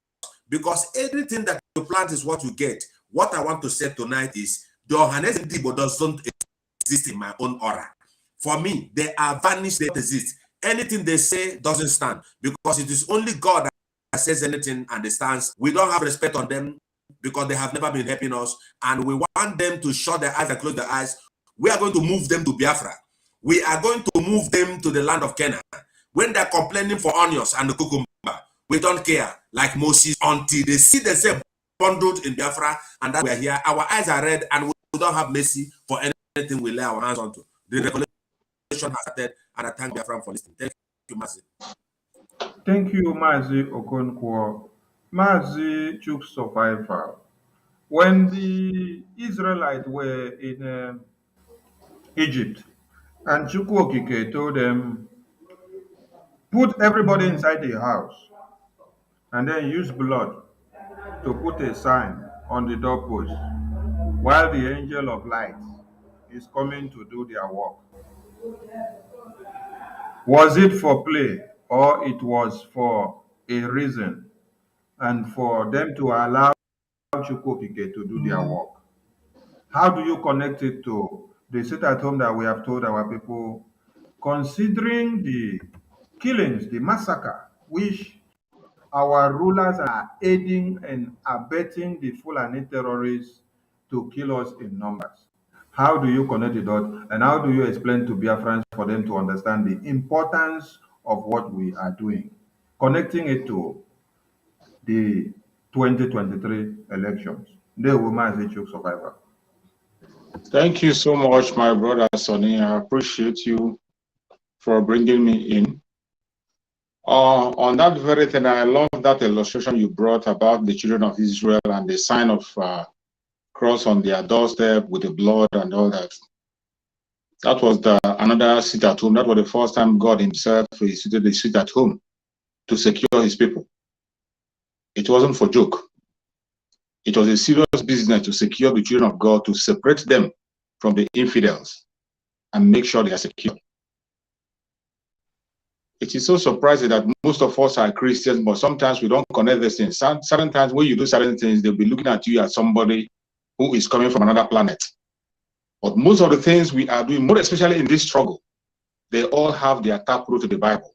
because everything that you plant is what you get. What I want to say tonight is the Ohanes Ndibo doesn't exist in my own aura. For me, they are vanished, they don't exist. Anything they say doesn't stand, because it is only God that says anything and they stands. We don't have respect on them because they have never been helping us, and we want them to shut their eyes and close their eyes. We are going to move them to Biafra. We are going to move them to the land of Canaan. When they're complaining for onions and the cucumber, we don't care, like Moses, until they see themselves bundled in Biafra, and that we are here. Our eyes are red, and we don't have mercy for anything we lay our hands onto. The revelation has started, and I thank Biafra for listening. Thank you, Mazi. Thank you, Mazi Okonkwo. Mazi Chuk Survivor. When the Israelites were in Egypt, and Chukwokike told them, put everybody inside the house, and then use blood to put a sign on the doorpost, while the angel of light is coming to do their work. Was it for play, or it was for a reason, and for them to allow Chukwokike to do their work? How do you connect it to the sit at home that we have told our people, considering the killings, the massacre, which our rulers are aiding and abetting the Fulani terrorists to kill us in numbers? How do you connect the dots, and how do you explain to Biafrans for them to understand the importance of what we are doing, connecting it to the 2023 elections? The woman is a survivor. Thank you so much, my brother Sonny. I appreciate you for bringing me in. On that very thing, I love that illustration you brought about the children of Israel and the sign of cross on their doorstep with the blood and all that. That was another sit at home. That was the first time God himself instituted the sit at home to secure his people. It wasn't for joke. It was a serious business to secure the children of God, to separate them from the infidels and make sure they are secure. It is so surprising that most of us are Christians, but sometimes we don't connect these things. Certain times when you do certain things, they'll be looking at you as somebody who is coming from another planet. But most of the things we are doing, more especially in this struggle, they all have their taproot to the Bible.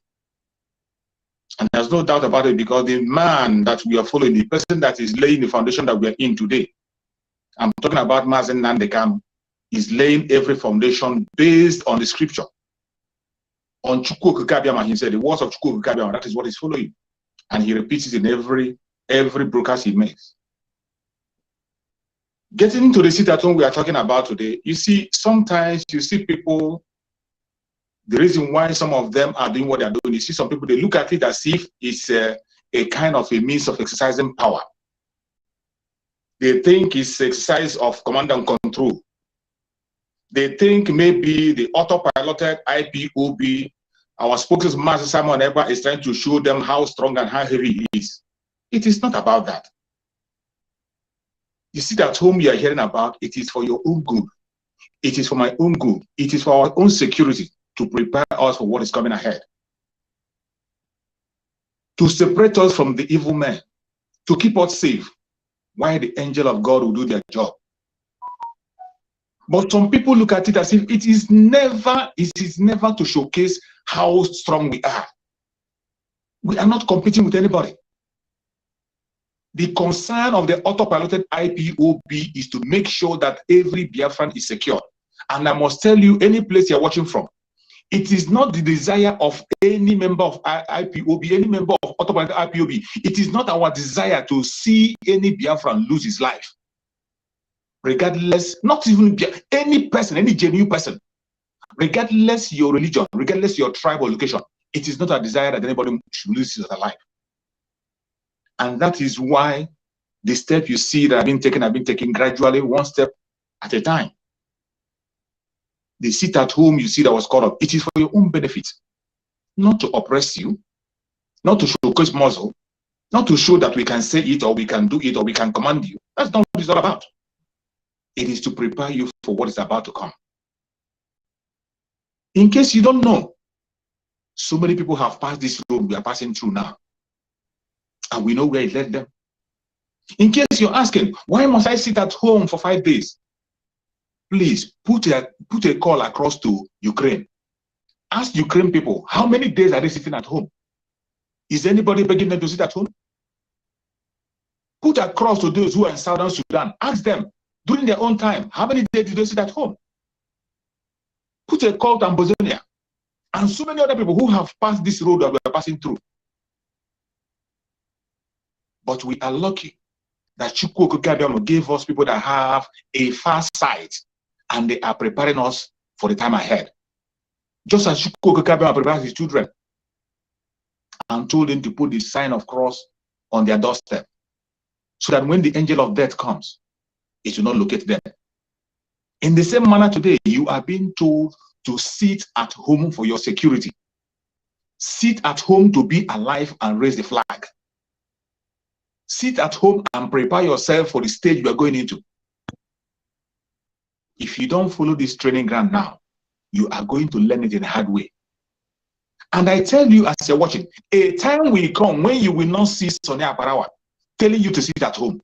And there's no doubt about it, because the man that we are following, the person that is laying the foundation that we are in today, I'm talking about Mazen Nandekam, is laying every foundation based on the scripture. On Chukwu Kabiama, he said, the words of Chukwu Kabiama, that is what he's following. And he repeats it in every broadcast he makes. Getting into the sit at home we are talking about today, you see, sometimes you see people, the reason why some of them are doing what they are doing, you see some people, they look at it as if it's a kind of a means of exercising power. They think it's exercise of command and control. They think maybe the autopiloted IPOB, our spokesman, Master Simon Eba, is trying to show them how strong and how heavy he is. It is not about that. You see that whom you are hearing about, it is for your own good. It is for my own good. It is for our own security, to prepare us for what is coming ahead. To separate us from the evil men, to keep us safe, while the angel of God will do their job. But some people look at it as if it is never to showcase how strong we are. We are not competing with anybody. The concern of the autopiloted IPOB is to make sure that every Biafran is secure. And I must tell you, any place you're watching from, it is not the desire of any member of IPOB, any member of autopiloted IPOB. It is not our desire to see any Biafran lose his life. Regardless, not even any person, any genuine person, regardless your religion, regardless your tribe or location, it is not a desire that anybody should lose his life. And that is why the step you see that have been taken gradually, one step at a time. The sit at home you see that was called up, it is for your own benefit, not to oppress you, not to showcase muscle, Not to show that we can say it or we can do it or we can command you. That's not what it's all about. It is to prepare you for what is about to come. In case you don't know, so many people have passed this road we are passing through now, and we know where it led them. In case you're asking, why must I sit at home for 5 days? Please put a call across to Ukraine. Ask Ukraine people, how many days are they sitting at home? Is anybody begging them to sit at home? Put across to those who are in Southern Sudan. Ask them, during their own time, how many days did they sit at home? Put a call to Ambazonia and so many other people who have passed this road that we are passing through. But we are lucky that Chukwu gave us people that have a far sight and they are preparing us for the time ahead. Just as Chukwu prepared his children and told them to put the sign of cross on their doorstep, so that when the angel of death comes, it will not locate them. In the same manner today, you are being told to sit at home for your security. Sit at home to be alive and raise the flag. Sit at home and prepare yourself for the stage you are going into. If you don't follow this training ground now, you are going to learn it in a hard way. And I tell you as you're watching, a time will come when you will not see Sonia Aparawa telling you to sit at home.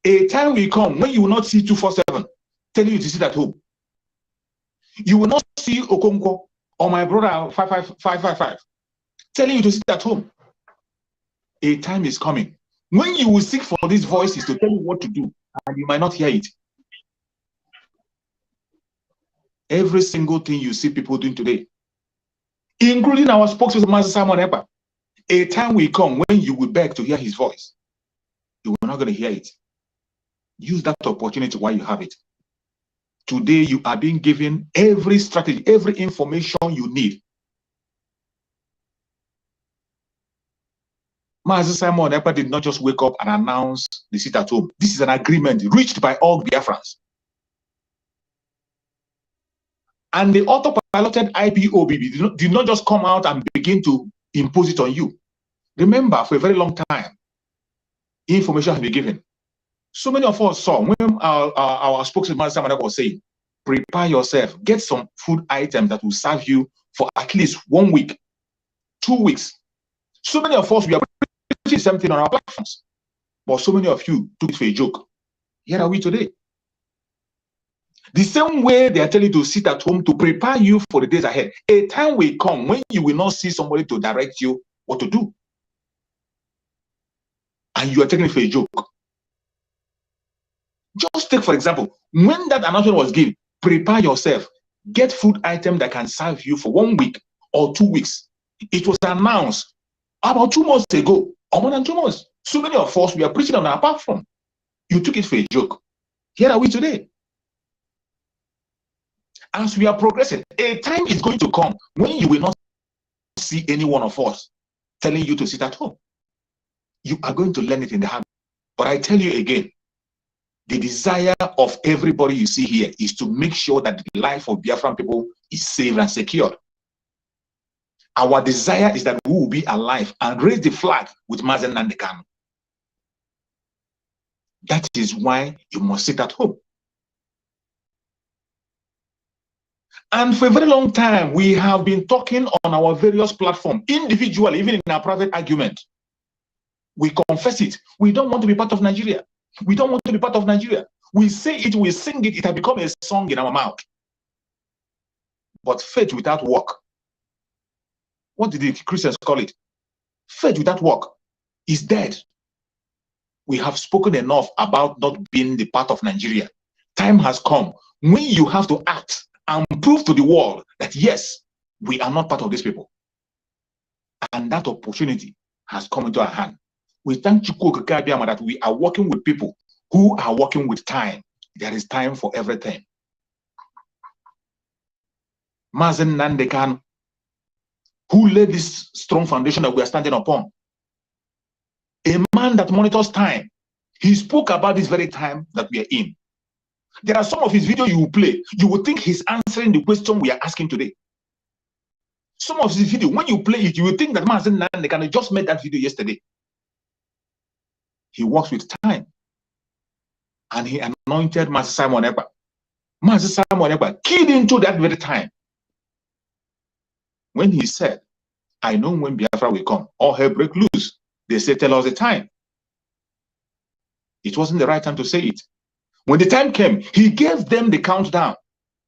A time will come when you will not see 247 telling you to sit at home. You will not see Okonkwo or my brother 555 telling you to sit at home. A time is coming when you will seek for these voices to tell you what to do, and you might not hear it. Every single thing you see people doing today, including our spokesperson, Master Simon Epa, a time will come when you will beg to hear his voice. You are not going to hear it. Use that opportunity while you have it. Today, you are being given every strategy, every information you need. Master Simon Epa did not just wake up and announce the sit at home. This is an agreement reached by all Biafrans. And the auto-piloted IPOB did not just come out and begin to impose it on you. Remember, for a very long time, information has been given. So many of us saw when our spokesman Simon was saying, prepare yourself, get some food items that will serve you for at least 1 week, 2 weeks. So many of us, we are preaching something on our platforms, but so many of you took it for a joke. Here are we today. The same way they are telling you to sit at home to prepare you for the days ahead. A time will come when you will not see somebody to direct you what to do. And you are taking it for a joke. Just take, for example, when that announcement was given, prepare yourself. Get food items that can serve you for 1 week or 2 weeks. It was announced about 2 months ago, or more than 2 months. So many of us, we are preaching on our platform. You took it for a joke. Here are we today. As we are progressing, a time is going to come when you will not see any one of us telling you to sit at home. You are going to learn it in the habit. But I tell you again, the desire of everybody you see here is to make sure that the life of Biafran people is safe and secured. Our desire is that we will be alive and raise the flag with Mazen Nandekano. That is why you must sit at home. And for a very long time, we have been talking on our various platforms, individually, even in our private argument. We confess it. We don't want to be part of Nigeria. We don't want to be part of Nigeria. We say it, we sing it, it has become a song in our mouth. But faith without work, what did the Christians call it? Faith without work is dead. We have spoken enough about not being the part of Nigeria. Time has come when you have to act and prove to the world that yes, we are not part of these people. And that opportunity has come into our hand. We thank Chukwu Abiyama that we are working with people who are working with time. There is time for everything. Mazen Nandekano, who laid this strong foundation that we are standing upon. A man that monitors time. He spoke about this very time that we are in. There are some of his videos you will play. You will think he's answering the question we are asking today. Some of the video, when you play it, you will think that Mazen Nandekano just made that video yesterday. He works with time. And he anointed Master Simon Ekpa. Master Simon Ekpa keyed into that very time. When he said, I know when Biafra will come, all hell break loose. They say, tell us the time. It wasn't the right time to say it. When the time came, he gave them the countdown.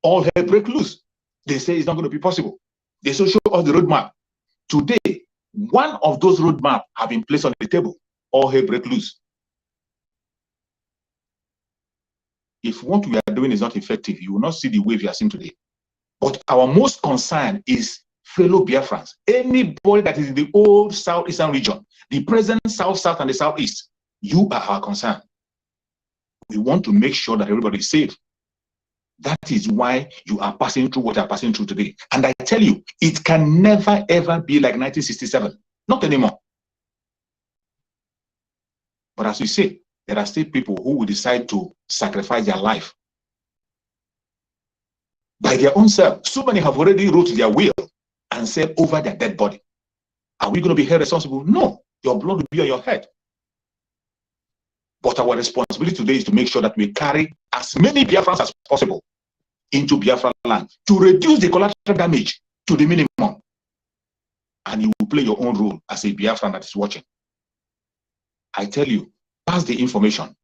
All hell break loose. They say it's not going to be possible. They show us the roadmap. Today, one of those roadmaps have been placed on the table. All hell break loose. If what we are doing is not effective, you will not see the wave you are seeing today. But our most concern is fellow Biafrans. Anybody that is in the old southeastern region, the present south, and the southeast, you are our concern. We want to make sure that everybody is safe. That is why you are passing through what you are passing through today. And I tell you, it can never, ever be like 1967. Not anymore. But as we say, there are still people who will decide to sacrifice their life by their own self. So many have already wrote their will and said over their dead body. Are we going to be held responsible? No. Your blood will be on your head. But our responsibility today is to make sure that we carry as many Biafrans as possible into Biafra land to reduce the collateral damage to the minimum. And you will play your own role as a Biafran that is watching. I tell you, pass the information.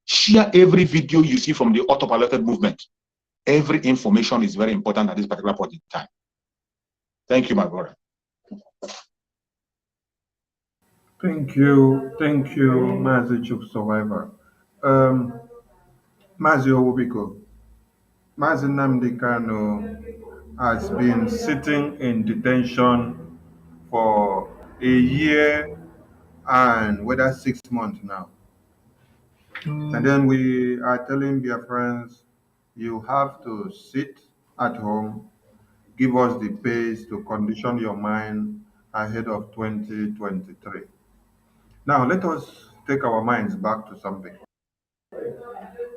Share every video you see from the autopiloted movement. Every information is very important at this particular point in time. Thank you, my brother. Thank you, Mazi Chuk Survivor. Mazi Owubiko, Mazi Nnamdi Kanu has been sitting in detention for a year and whether 6 months now. And then we are telling their friends, you have to sit at home, give us the pace to condition your mind ahead of 2023. Now, let us take our minds back to something.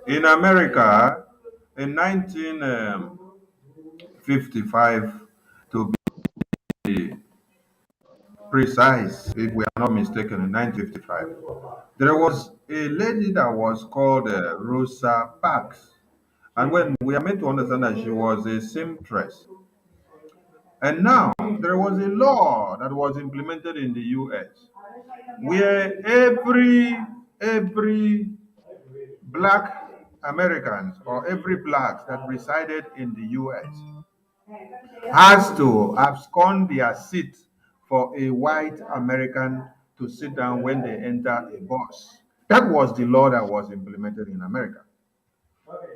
In America, in 1955, to be precise, if we are not mistaken, in 1955, there was a lady that was called Rosa Parks. And when we are made to understand that she was a seamstress. And now, there was a law that was implemented in the US where every black Americans or every black that resided in the US has to abscond their seat for a white American to sit down when they enter a bus. That was the law that was implemented in America.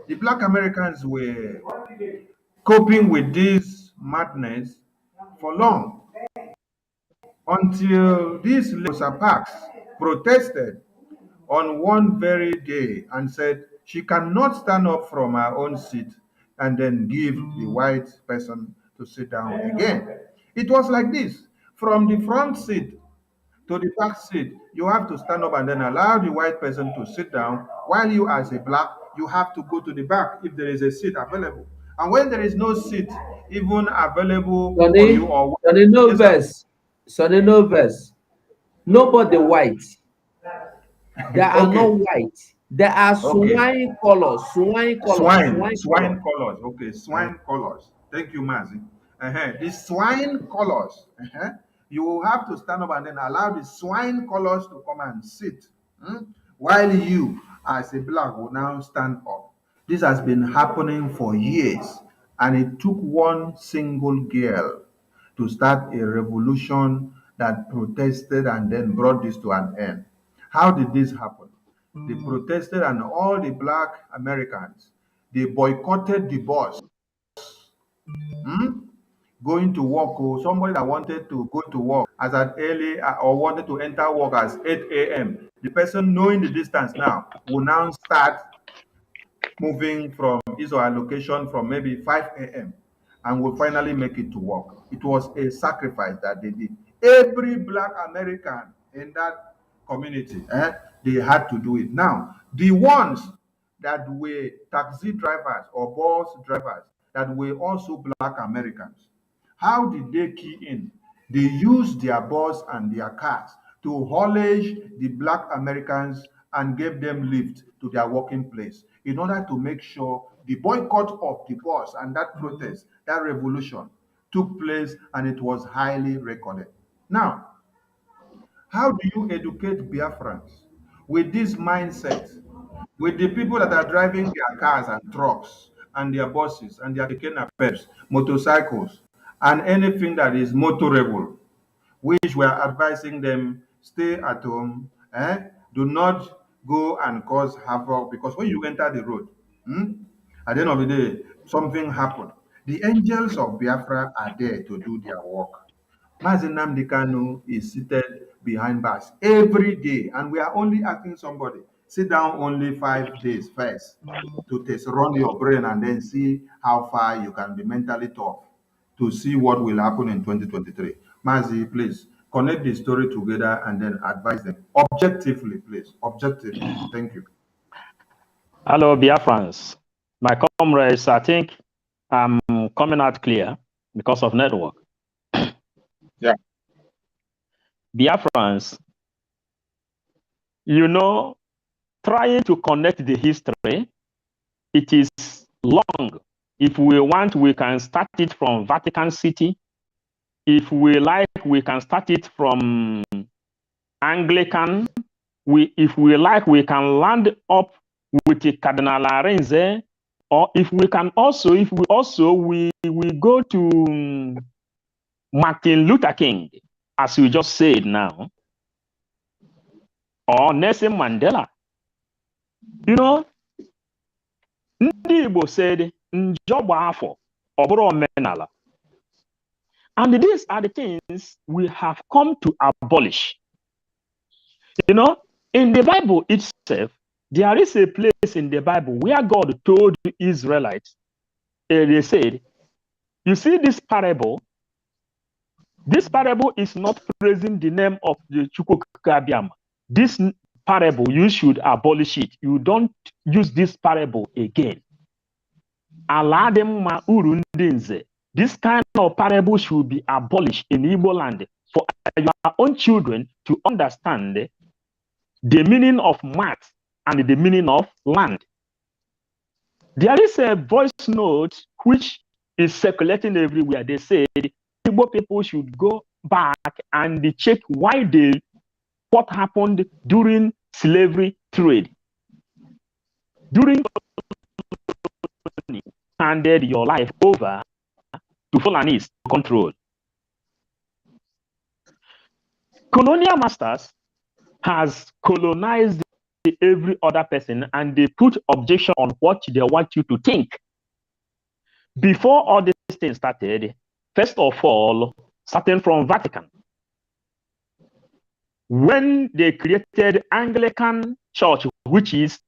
The black Americans were coping with this madness for long until these Rosa Parks protested on one very day and said she cannot stand up from her own seat and then give the white person to sit down again. It was like this. From the front seat to the back seat, you have to stand up and then allow the white person to sit down, while you as a black, you have to go to the back if there is a seat available. And when there is no seat even available for you or Sonny, no verse. Sonny, no verse. Nobody white. There are no white. There are swine colors. Swine colors. Swine colors. Okay, swine colors. Thank you, Mazi. The swine colors. You will have to stand up and then allow the swine colors to come and sit, while you, as a black, will now stand up. This has been happening for years, and it took one single girl to start a revolution that protested and then brought this to an end. How did this happen? They protested, and all the black Americans, they boycotted the bus. Going to work, or somebody that wanted to go to work as at early or wanted to enter work as 8 a.m. The person knowing the distance now will now start moving from his or her location from maybe 5 a.m. and will finally make it to work. It was a sacrifice that they did. Every black American in that community, they had to do it. Now, the ones that were taxi drivers or bus drivers that were also black Americans, How did they key in? They used their bus and their cars to haulage the black Americans and gave them lift to their working place in order to make sure the boycott of the bus and that protest, that revolution took place, and it was highly recorded. Now, how do you educate Biafrans with this mindset, with the people that are driving their cars and trucks and their buses and their keke napep, motorcycles, and anything that is motorable, which we are advising them stay at home, do not go and cause havoc, because when you enter the road, at the end of the day, something happened. The angels of Biafra are there to do their work. Mazi Nnamdi Kanu is seated behind bars every day, and we are only asking somebody, sit down only 5 days first to test run your brain and then see how far you can be mentally tough to see what will happen in 2023. Mazi, please connect the story together and then advise them objectively, please. Objectively. Thank you. Hello, Biafrans. My comrades, I think I'm coming out clear because of network. Yeah. Biafrans, you know, trying to connect the history, it is long. If we want, we can start it from Vatican City. If we like, we can start it from Anglican. If we like, we can land up with the Cardinal Arenze, or if we go to Martin Luther King, as we just said now, or Nelson Mandela. You know, ndị Igbo said, "Njọgba afọ, ọ bụrụ omenala." And these are the things we have come to abolish. You know, in the Bible itself, there is a place in the Bible where God told the Israelites, they said, you see this parable is not praising the name of the Chukwukabiam. This parable, you should abolish it. You don't use this parable again. This kind of parable should be abolished in Igbo land for your own children to understand the meaning of math and the meaning of land. There is a voice note which is circulating everywhere. They say Igbo people should go back and check what happened during slavery trade. During handed your life over to Fulanese control. Colonial masters has colonized every other person, and they put objection on what they want you to think. Before all these things started, first of all, starting from Vatican, when they created Anglican Church, which is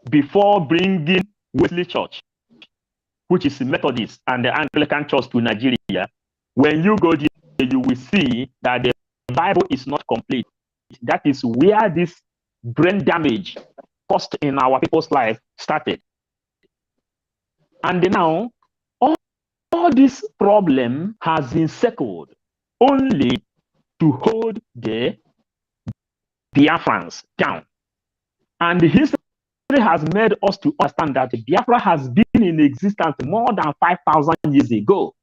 before bringing Wesley Church, which is Methodist, and the Anglican Church to Nigeria, when you go there, you will see that the Bible is not complete. That is where this brain damage caused in our people's life started. And now, all this problem has been circled only to hold the Biafrans down. And history has made us to understand that Biafra has been in existence more than 5,000 years ago.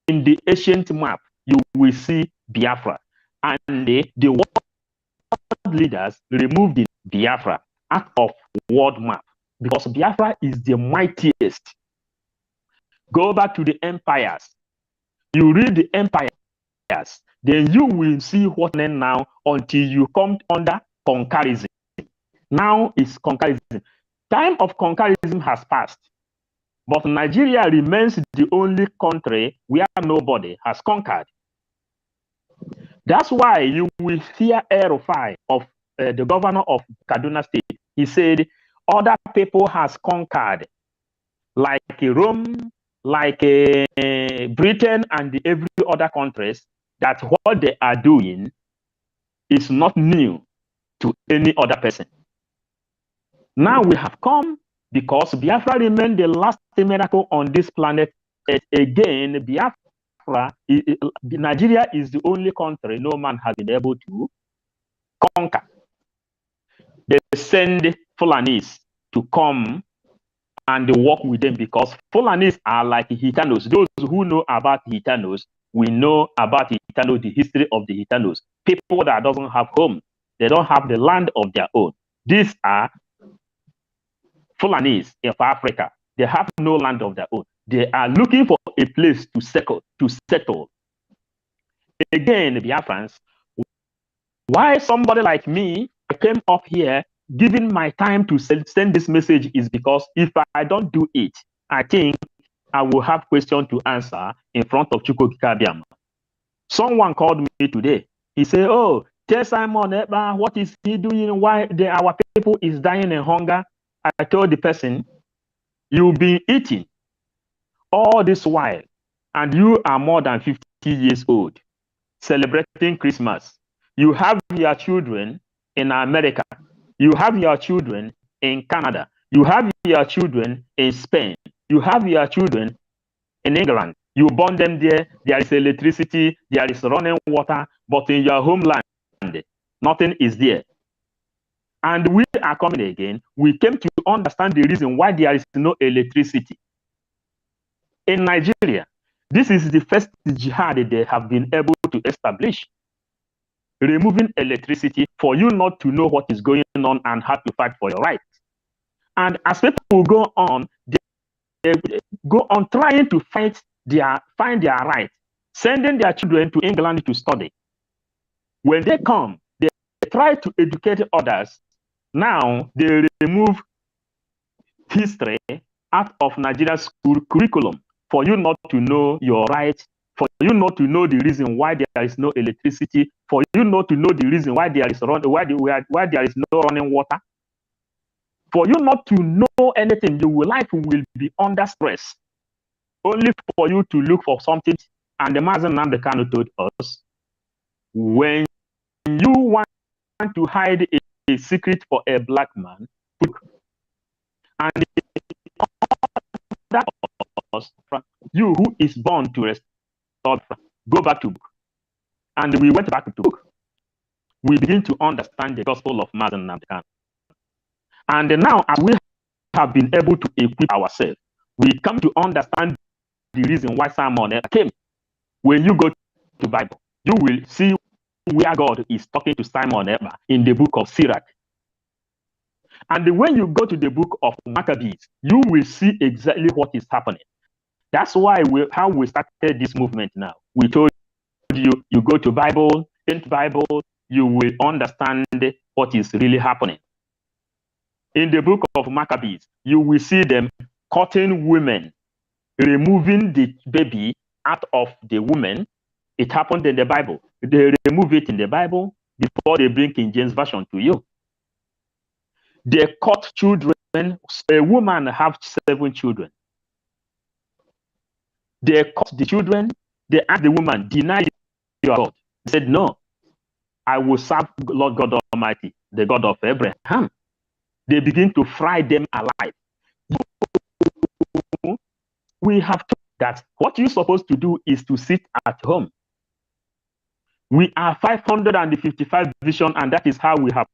In the ancient map, you will see Biafra. And the world leaders removed the Biafra out of world map because Biafra is the mightiest. Go back to the empires. You read the empires, then you will see what now until you come under conquerism. Now is conquerism. Time of conquerism has passed, but Nigeria remains the only country where nobody has conquered. That's why you will hear El-Rufai of the governor of Kaduna State. He said other people has conquered, like Rome, like Britain and every other countries, that what they are doing is not new to any other person. Now we have come because Biafra remained the last miracle on this planet. Again, Biafra, Nigeria is the only country no man has been able to conquer. They send Fulanis to come and work with them because Fulanis are like Gitanos. Those who know about Gitanos, we know about Gitanos, the history of the Gitanos. People that doesn't have home, they don't have the land of their own. These are Fulanis of Africa. They have no land of their own. They are looking for a place to settle. Again, Biafrans, why somebody like me, I came up here giving my time to send this message is because if I don't do it, I think I will have questions to answer in front of Chukwu Kabiam. Someone called me today. He said, oh, tell Simon, what is he doing? Why our people is dying in hunger? I told the person, you've been eating all this while, and you are more than 50 years old, celebrating Christmas. You have your children in America. You have your children in Canada. You have your children in Spain. You have your children in England. You born them there. There is electricity. There is running water. But in your homeland, nothing is there. And we are coming again. We came to understand the reason why there is no electricity. In Nigeria, this is the first jihad they have been able to establish. Removing electricity for you not to know what is going on and how to fight for your rights. And as people go on, they go on trying to find their rights, sending their children to England to study. When they come, they try to educate others. Now they remove history out of Nigeria's school curriculum for you not to know your rights, for you not to know the reason why there is no electricity, for you not to know the reason why there is why there is no running water, for you not to know anything. Your life will be under stress, only for you to look for something. And the Mazen Namdekano told us, when you want to hide a secret for a black man, and that us, you who is born to restore, go back to book. And we went back to book. We begin to understand the gospel of Mazen Namdekan. And now, as we have been able to equip ourselves, we come to understand the reason why Simon came. When you go to the Bible, you will see where God is talking to Simon in the book of Sirach. And when you go to the book of Maccabees, you will see exactly what is happening. That's why how we started this movement now. We told you go to Bible, in Bible, you will understand what is really happening. In the book of Maccabees, you will see them cutting women, removing the baby out of the woman. It happened in the Bible. They remove it in the Bible before they bring King James Version to you. They cut children. A woman have 7 children. They cut the children. They asked the woman, deny your God. He said, no, I will serve Lord God Almighty, the God of Abraham. They begin to fry them alive. We have to that what you're supposed to do is to sit at home. We are 555 vision, and that is how we have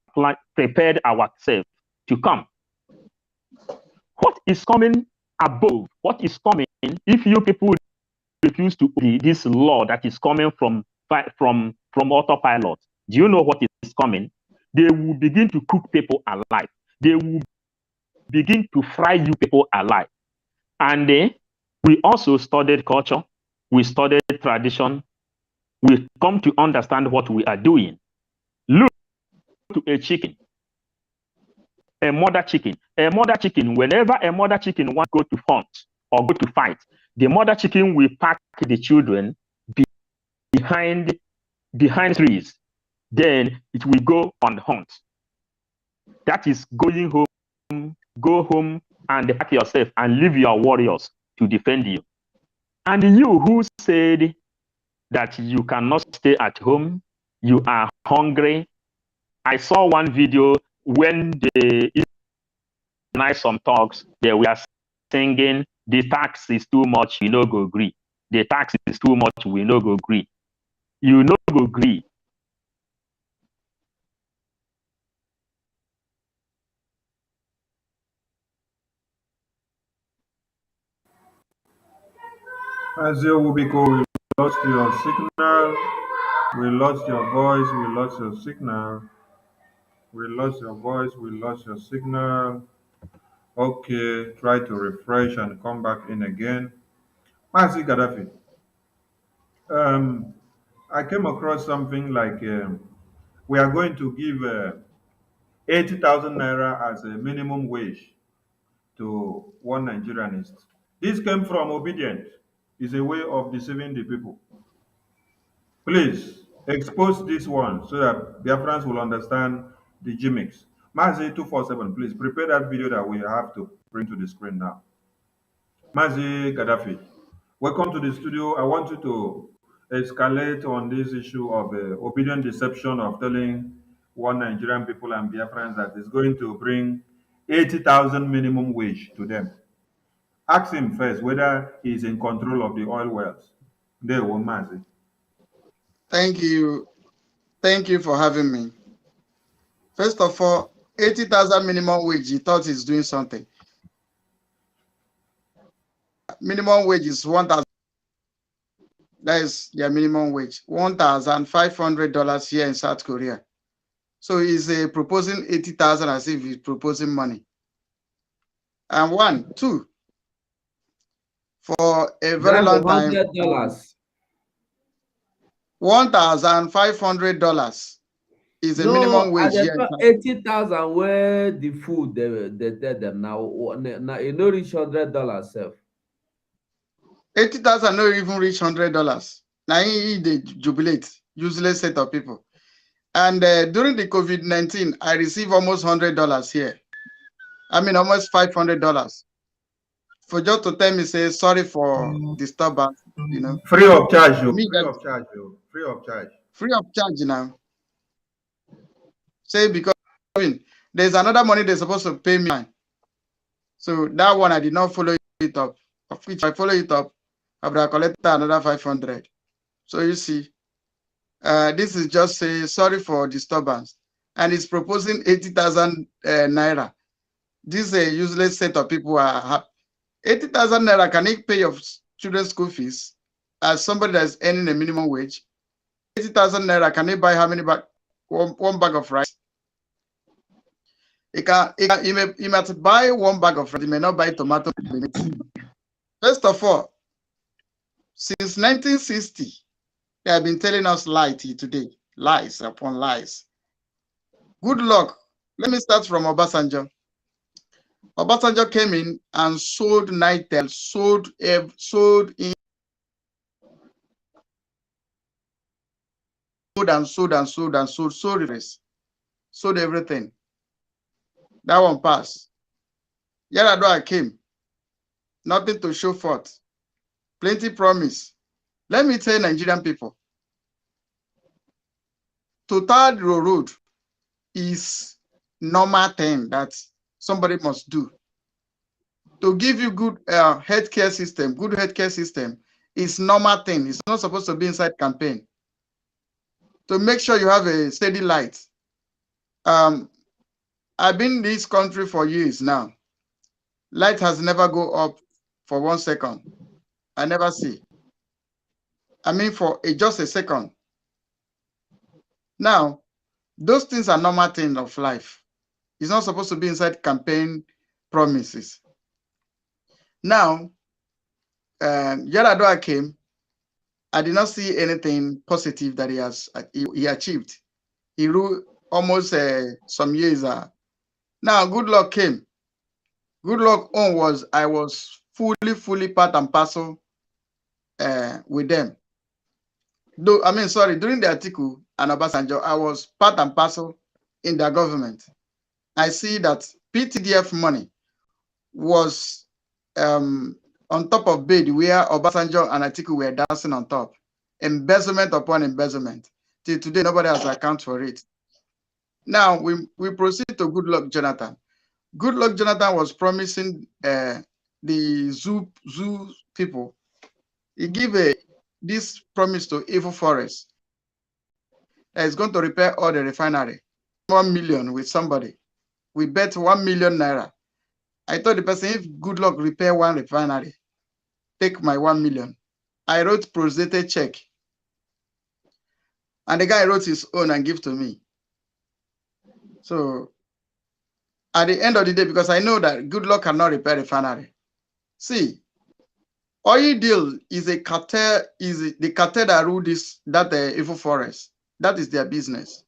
prepared ourselves to come. What is coming above? What is coming if you people refuse to obey this law that is coming from autopilot? Do you know what is coming? They will begin to cook people alive. They will begin to fry you people alive. And we also studied culture. We studied tradition. We come to understand what we are doing. Look to a chicken. A mother chicken. A mother chicken, whenever a mother chicken wants to go to hunt or go to fight, the mother chicken will pack the children behind trees. Then it will go on the hunt. That is going home, go home and pack yourself and leave your warriors to defend you. And you who said that you cannot stay at home, you are hungry. I saw one video when the organize some talks. They were singing, the tax is too much, we no go agree. The tax is too much, we no go agree. You no go agree. Azio Wubiko, we lost your signal. We lost your voice. We lost your signal. We lost your voice. We lost your signal. Okay, try to refresh and come back in again. Mazi Gaddafi, I came across something like we are going to give 80,000 naira as a minimum wage to one Nigerianist. This came from Obedient. It's a way of deceiving the people. Please expose this one so that Biafrans will understand the gimmicks. Mazi 247, please prepare that video that we have to bring to the screen now. Mazi Gaddafi, welcome to the studio. I want you to escalate on this issue of obedient deception of telling one Nigerian people and Biafrans that is going to bring 80,000 minimum wage to them. Ask him first whether he is in control of the oil wells. There, Mazi. Thank you. Thank you for having me. First of all, 80,000 minimum wage, he thought he's doing something. Minimum wage is 1,000. That is their minimum wage. $1,500 here in South Korea. So he's proposing 80,000 as if he's proposing money. And one, two, for a very long time, $1,500 is a minimum wage. No, 80,000 where the food they tell them now you know reach $100 self. 80,000 no even reach $100. Now they jubilate, useless set of people. And during the COVID-19, I received almost $100 here. I mean, almost $500 for just to tell me, say sorry for disturbance. You know, free of charge, free of charge, free of charge, free of charge now. Say because I mean, there's another money they're supposed to pay me, so that one I did not follow it up. Of which I follow it up, I would have collected another 500. So you see, this is just say sorry for disturbance, and it's proposing 80,000 naira. This is a useless set of people are 80,000 naira. Can it pay your children's school fees as somebody that's earning a minimum wage? 80,000 naira, can it buy how many bag? One bag of rice? He might buy one bag of rice. He may not buy tomato. First of all, since 1960, they have been telling us lies today, lies upon lies. Good luck. Let me start from Obasanjo. Obasanjo came in and sold Nitel, sold everything. That one passed. Yaradua came, nothing to show forth, plenty promise. Let me tell Nigerian people, to tar the road is normal thing that somebody must do. To give you good healthcare system is normal thing. It's not supposed to be inside campaign. To make sure you have a steady light. I've been in this country for years now. Light has never go up for 1 second. I never see. I mean for just a second. Now, those things are normal things of life. It's not supposed to be inside campaign promises. Now, Yaradua came. I did not see anything positive that he achieved. He ruled almost some years. Now, good luck came. Good luck on was I was fully part and parcel with them. Though I mean, sorry, during the article and Obasanjo, I was part and parcel in their government. I see that PTDF money was on top of bed where Obasanjo and Atiku were dancing on top. Embezzlement upon embezzlement. Till today, nobody has account for it. Now we proceed to Goodluck Jonathan. Goodluck Jonathan was promising the zoo people. He gave this promise to Evil Forest that is going to repair all the refinery. 1 million with somebody. We bet 1 million naira. I told the person, if Goodluck repair one refinery, take my 1 million. I wrote prostate check. And the guy wrote his own and give to me. So at the end of the day, because I know that Goodluck cannot repair refinery. See, oil deal is a cartel, the cartel that rule that Evil Forest. That is their business.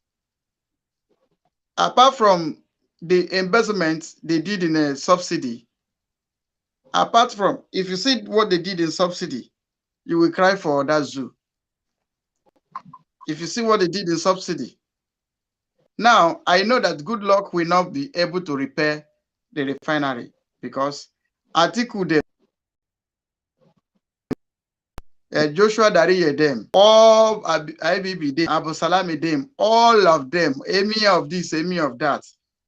Apart from the embezzlement they did in a subsidy, apart from, if you see what they did in subsidy, you will cry for that zoo. If you see what they did in subsidy. Now, I know that Goodluck will not be able to repair the refinery because Atiku Joshua Dariye them, all IBB them, Abu Salami them, all of them, emir of this, emir of that,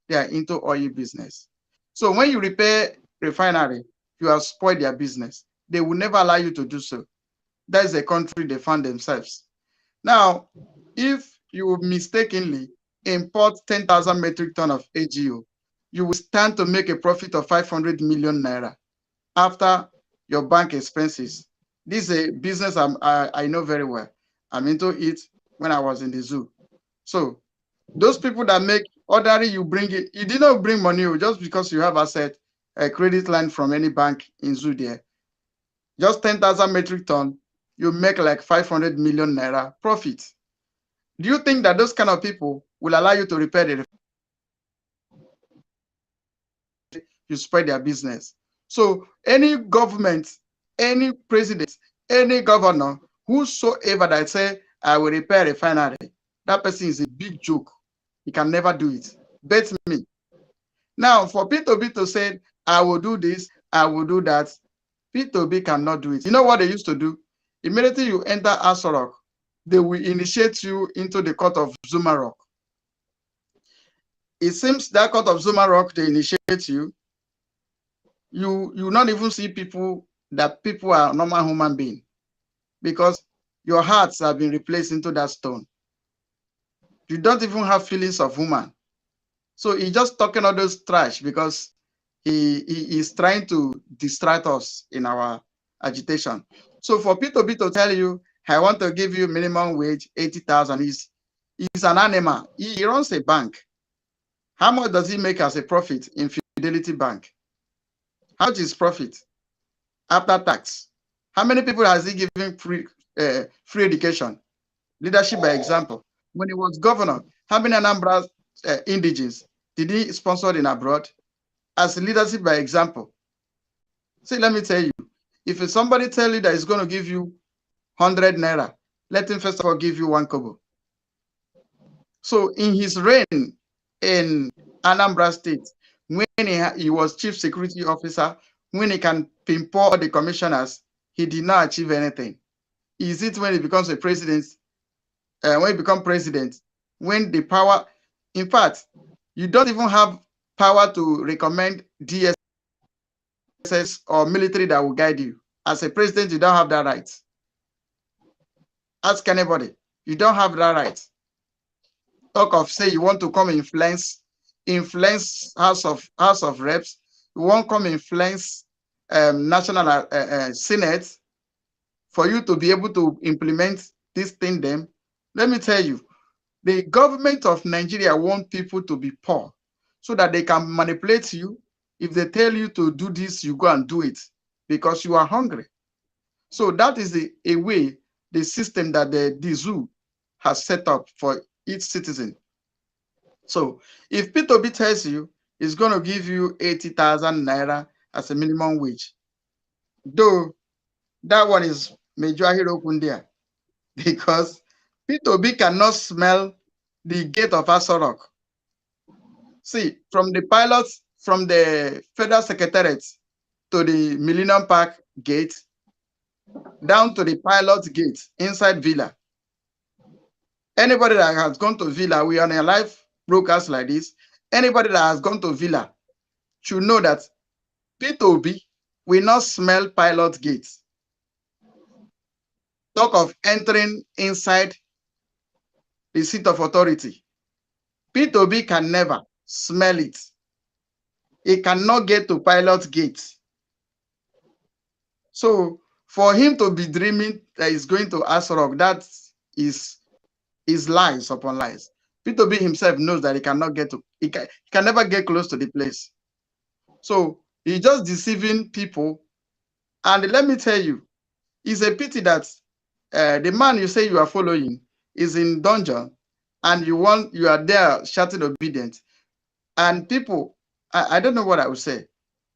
they are into oil business. So when you repair refinery, you have spoiled their business. They will never allow you to do so. That is a country they found themselves. Now, if you mistakenly import 10,000 metric ton of AGO, you will stand to make a profit of 500 million naira after your bank expenses. This is a business I know very well. I'm into it when I was in the zoo. So those people that make ordinary, you bring it, you did not bring money just because you have asset, a credit line from any bank in zoo there. Just 10,000 metric ton, you make like 500 million naira profit. Do you think that those kind of people will allow you to repair the you spread their business? So any government, any president, any governor, whosoever that say, I will repair a refinery, that person is a big joke. He can never do it. Bet me. Now, for P2B to say, I will do this, I will do that, P2B cannot do it. You know what they used to do? Immediately you enter Asorok, they will initiate you into the court of Zumarok. It seems that court of Zumarok, they initiate you. You not even see people that people are normal human being because your hearts have been replaced into that stone. You don't even have feelings of human. So he's just talking all those trash because he is trying to distract us in our agitation. So for P2B to tell you, I want to give you minimum wage 80,000, he's an animal. He runs a bank. How much does he make as a profit in Fidelity Bank? How much is profit after tax? How many people has he given free education? Leadership by example. When he was governor, how many Anambra indigenes did he sponsor in abroad? As leadership by example. See, let me tell you, if somebody tell you that he's going to give you 100 naira, let him first of all give you 1 kobo. So in his reign in Anambra State, when he was chief security officer, when he can pinpoint the commissioners, he did not achieve anything. Is it when he becomes a president, when he becomes president, when the power, in fact, you don't even have power to recommend DSS or military that will guide you. As a president, you don't have that right. Ask anybody. You don't have that right. Talk of say you want to come influence House of Reps. You won't come influence National Senate for you to be able to implement this thing. Then let me tell you, the government of Nigeria want people to be poor so that they can manipulate you. If they tell you to do this, you go and do it because you are hungry. So that is a way, the system that the zoo has set up for each citizen. So if P2B tells you it's going to give you 80,000 naira as a minimum wage, though that one is Major Hero Kundia, because P2B cannot smell the gate of Asorok. See, from the pilots, from the Federal Secretariat to the Millennium Park gate, down to the pilot gate inside Villa. Anybody that has gone to Villa, we are on a live broadcast like this. Anybody that has gone to Villa, should know that P2B will not smell pilot gates. Talk of entering inside the seat of authority. P2B can never smell it. It cannot get to pilot gate. So for him to be dreaming that he's going to Aso Rock, that is lies upon lies. P2B himself knows that he cannot get to, he can never get close to the place. So he's just deceiving people. And let me tell you, it's a pity that the man you say you are following is in dungeon, and you are there shouting obedience. And people, I don't know what I would say,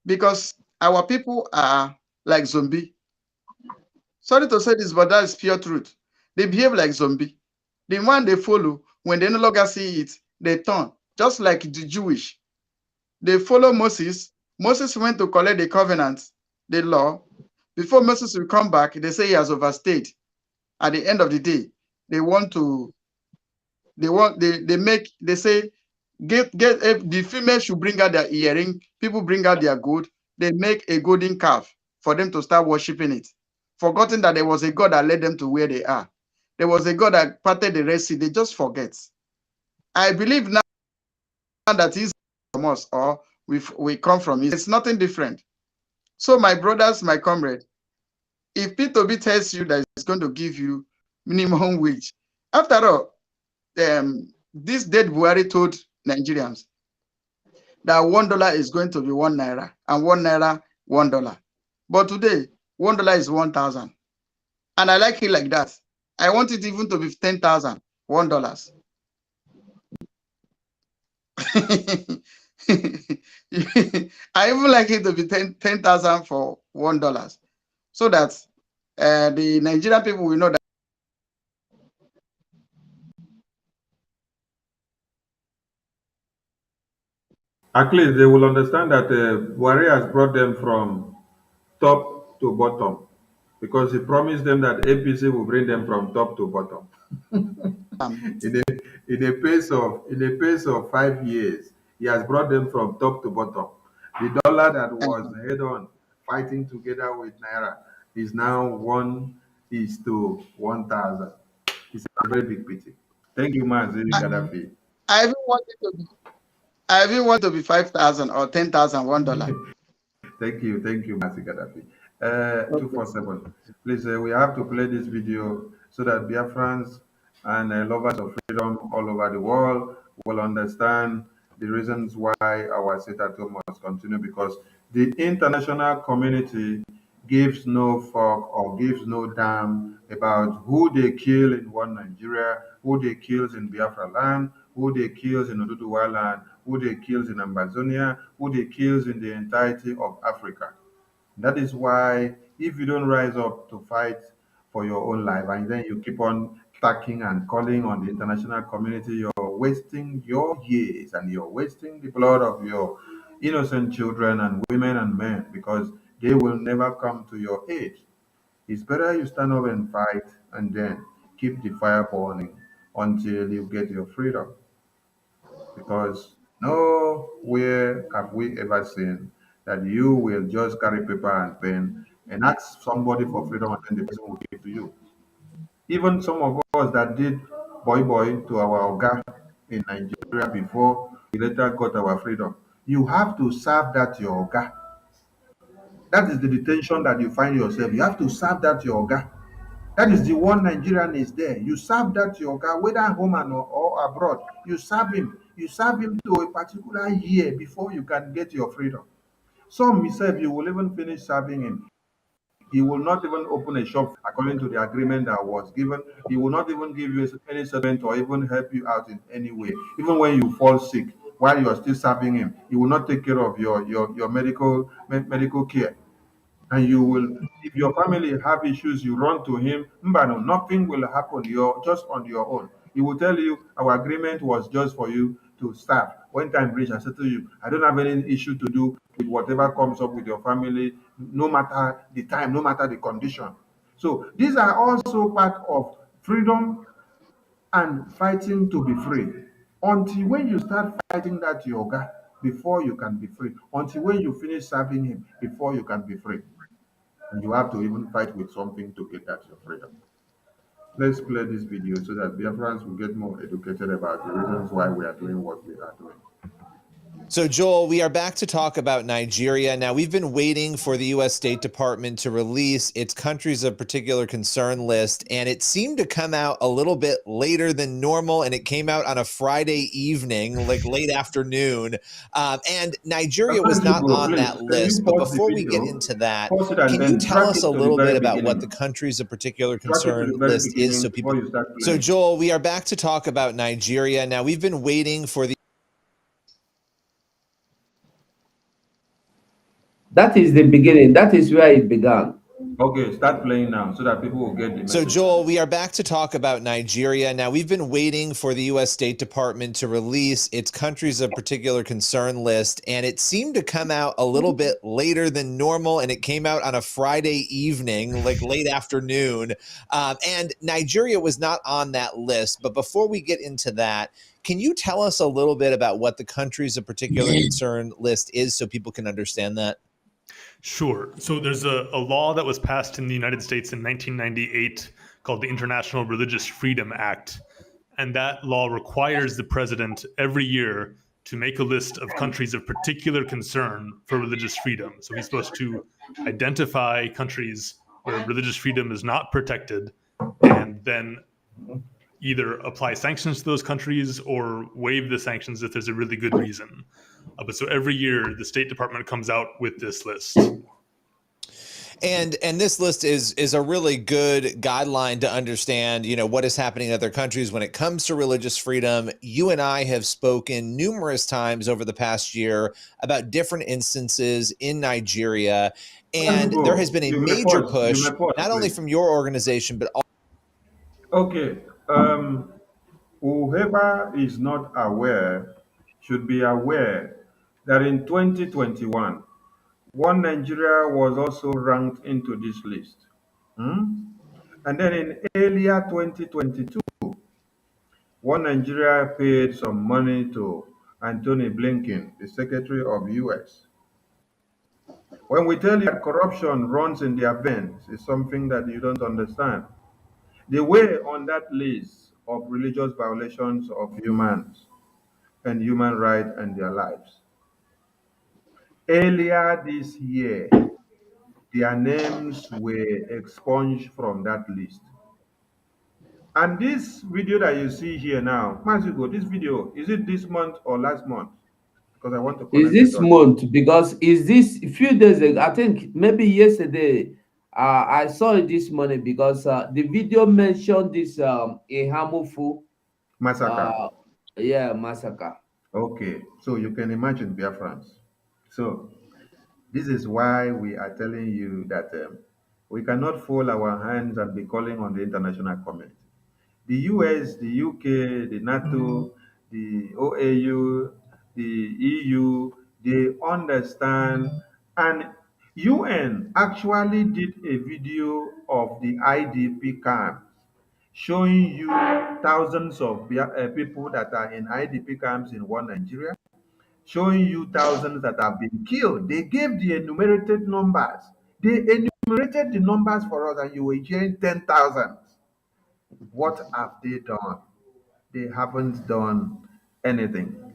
because our people are like zombie. Sorry to say this, but that is pure truth. They behave like zombie. The one they follow, when they no longer see it, they turn. Just like the Jewish. They follow Moses. Moses went to collect the covenant, the law. Before Moses will come back, they say he has overstayed. At the end of the day, they say the female should bring out their earring, people bring out their gold, they make a golden calf for them to start worshiping it, forgetting that there was a God that led them to where they are. There was a God that parted the Red Sea. They just forget. I believe now that he's from us, or we come from it. It's nothing different. So my brothers, my comrade, if P2B tells you that it's going to give you minimum wage, after all, this dead Buhari told Nigerians that $1 is going to be 1 naira, and 1 naira $1. But today, $1 is 1,000, and I like it like that. I want it even to be 10,000 $1. I even like it to be 10,000 for $1, so that the Nigerian people will know that. At least they will understand that Buhari has brought them from top to bottom, because he promised them that APC will bring them from top to bottom. In a pace of 5 years, he has brought them from top to bottom. The dollar that was head on fighting together with Naira is now 1:1,000. It's a very big pity. Thank you, Mazi Gaddafi. I even want to be 5,000 or 10,000 $1. Thank you, Mazi Gaddafi. 247. Please, we have to play this video so that Biafrans and lovers of freedom all over the world will understand the reasons why our sit at home must continue, because the international community gives no fuck or gives no damn about who they kill in one Nigeria, who they kill in Biafra land, who they kill in Oduduwa land, who they kill in Amazonia, who they kill in the entirety of Africa. That is why if you don't rise up to fight for your own life, and then you keep on tacking and calling on the international community, you're wasting your years and you're wasting the blood of your innocent children and women and men, because they will never come to your aid. It's better you stand up and fight and then keep the fire burning until you get your freedom, because nowhere have we ever seen that you will just carry paper and pen and ask somebody for freedom and then the person will give to you. Even some of us that did boy to our Oga in Nigeria before we later got our freedom, you have to serve that your Oga. That is the detention that you find yourself. You have to serve that your Oga. That is the one Nigerian is there. You serve that your guy, whether home or abroad. You serve him. You serve him to a particular year before you can get your freedom. Some himself, you will even finish serving him. He will not even open a shop according to the agreement that was given. He will not even give you any settlement or even help you out in any way. Even when you fall sick, while you are still serving him, he will not take care of your medical care. And you will, if your family have issues, you run to him. Mbano, nothing will happen. You're just on your own. He will tell you, our agreement was just for you to serve. When time reach, I said to you, I don't have any issue to do with whatever comes up with your family, no matter the time, no matter the condition. So these are also part of freedom and fighting to be free. Until when you start fighting that yoga, before you can be free. Until when you finish serving him, before you can be free. And you have to even fight with something to get that your freedom. Let's play this video so that Biafrans will get more educated about the reasons why we are doing what we are doing. So, Joel, we are back to talk about Nigeria. Now, we've been waiting for the U.S. State Department to release its countries of particular concern list, and it seemed to come out a little bit later than normal, and it came out on a Friday evening, like late afternoon. And Nigeria was not on that list. But before we get into that, can you tell us a little bit about what the countries of particular concern list is? So, Joel, we are back to talk about Nigeria. Now, we've been waiting for the That is the beginning. That is where it began. Okay, start playing now so that people will get the message. So, Joel, we are back to talk about Nigeria. Now, we've been waiting for the U.S. State Department to release its countries of particular concern list, and it seemed to come out a little bit later than normal, and it came out on a Friday evening, like late afternoon. And Nigeria was not on that list. But before we get into that, can you tell us a little bit about what the countries of particular concern list is so people can understand that? Sure. So there's a law that was passed in the United States in 1998 called the International Religious Freedom Act. And that law requires the president every year to make a list of countries of particular concern for religious freedom. So he's supposed to identify countries where religious freedom is not protected and then either apply sanctions to those countries or waive the sanctions if there's a really good reason. But so every year, the State Department comes out with this list. And this list is a really good guideline to understand, what is happening in other countries when it comes to religious freedom. You and I have spoken numerous times over the past year about different instances in Nigeria, and there has been a major push, not only from your organization, but also. Okay. Whoever is not aware should be aware that in 2021, one Nigeria was also ranked into this list. And then in earlier 2022, one Nigeria paid some money to Anthony Blinken, the Secretary of US. When we tell you that corruption runs in their veins, it's something that you don't understand. They were on that list of religious violations of humans and human rights and their lives. Earlier this year, their names were expunged from that list. And this video that you see here now, Mazigo, this video, is it this month or last month? Because I want to connect Is this month? Because is this a few days ago? I think maybe yesterday. I saw it this morning because the video mentioned this Ihamufu massacre. Yeah, massacre. Okay, so you can imagine Biafrans. So this is why we are telling you that we cannot fold our hands and be calling on the international community. The US, the UK, the NATO, the OAU, the EU, they understand. And UN actually did a video of the IDP camps showing you thousands of people that are in IDP camps in one Nigeria, showing you thousands that have been killed. They gave the enumerated numbers. They enumerated the numbers for us, and you were hearing 10,000. What have they done? They haven't done anything.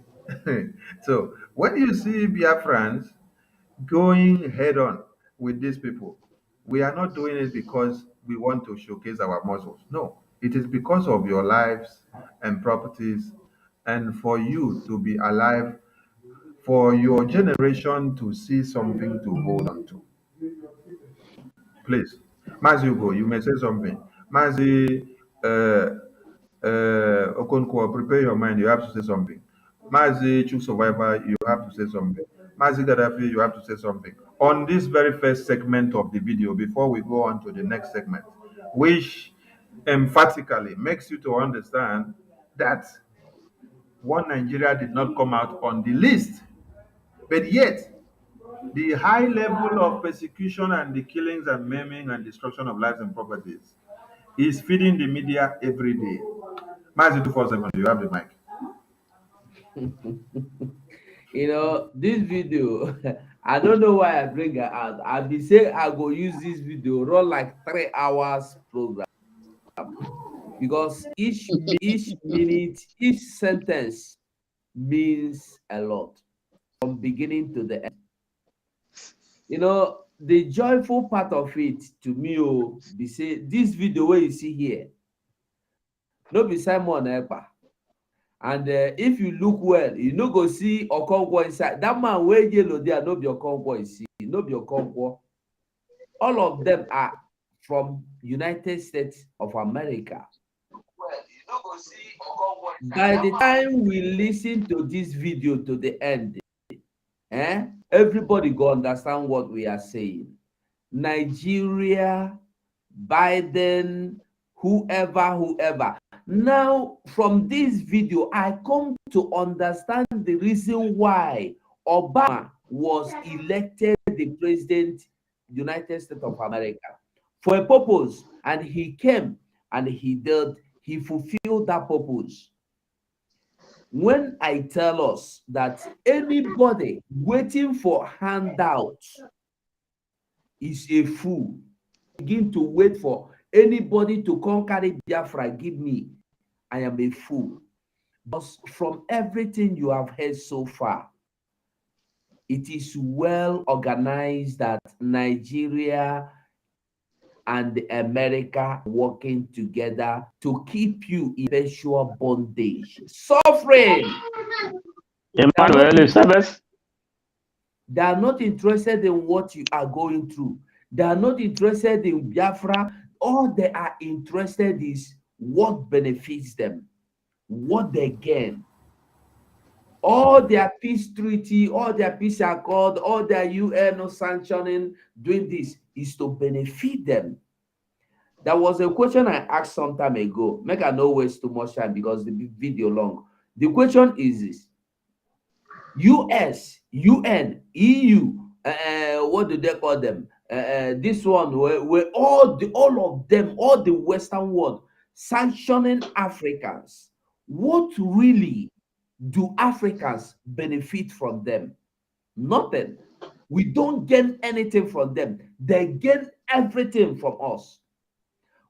So when you see Biafrans going head on with these people, we are not doing it because we want to showcase our muscles. No, it is because of your lives and properties, and for you to be alive, for your generation to see something to hold on to. Please, Mazi Ugo, you may say something. Mazi Okonkwo, prepare your mind. You have to say something. Mazi True Survivor, you have to say something. Mazi Gaddafi, you have to say something. On this very first segment of the video, before we go on to the next segment, which emphatically makes you to understand that one Nigeria did not come out on the list, but yet the high level of persecution and the killings and maiming and destruction of lives and properties is feeding the media every day. Mazi 247, you have the mic. You know, this video, I don't know why I bring it out. I be say I go use this video, run like 3 hours program. Because each minute, each sentence means a lot from beginning to the end. You know, the joyful part of it to me, oh, be say this video where you see here, no be Simon Ekpa. And if you look well, you no go see Okonkwo inside. That man wey yellow there, no be Okonkwo you see, no be Okonkwo. All of them are from United States of America. By the time we listen to this video to the end, everybody go understand what we are saying. Nigeria, Biden, whoever. Now, from this video, I come to understand the reason why Obama was elected the president, United States of America, for a purpose, and he came and he fulfilled that purpose. When I tell us that anybody waiting for handouts is a fool, begin to wait for anybody to come carry Biafra, give me, I am a fool. But from everything you have heard so far, it is well organized that Nigeria and America working together to keep you in perpetual bondage, suffering. They are not interested in what you are going through. They are not interested in Biafra. All they are interested is what benefits them, what they gain. All their peace treaty, all their peace accord, all their UN sanctioning, doing this is to benefit them. There was a question I asked some time ago. Make I not waste too much time because the video long. The question is this: US, UN, EU, what do they call them? This one where all of them, all the Western world sanctioning Africans. What really do Africans benefit from them? Nothing. We don't gain anything from them. They gain everything from us.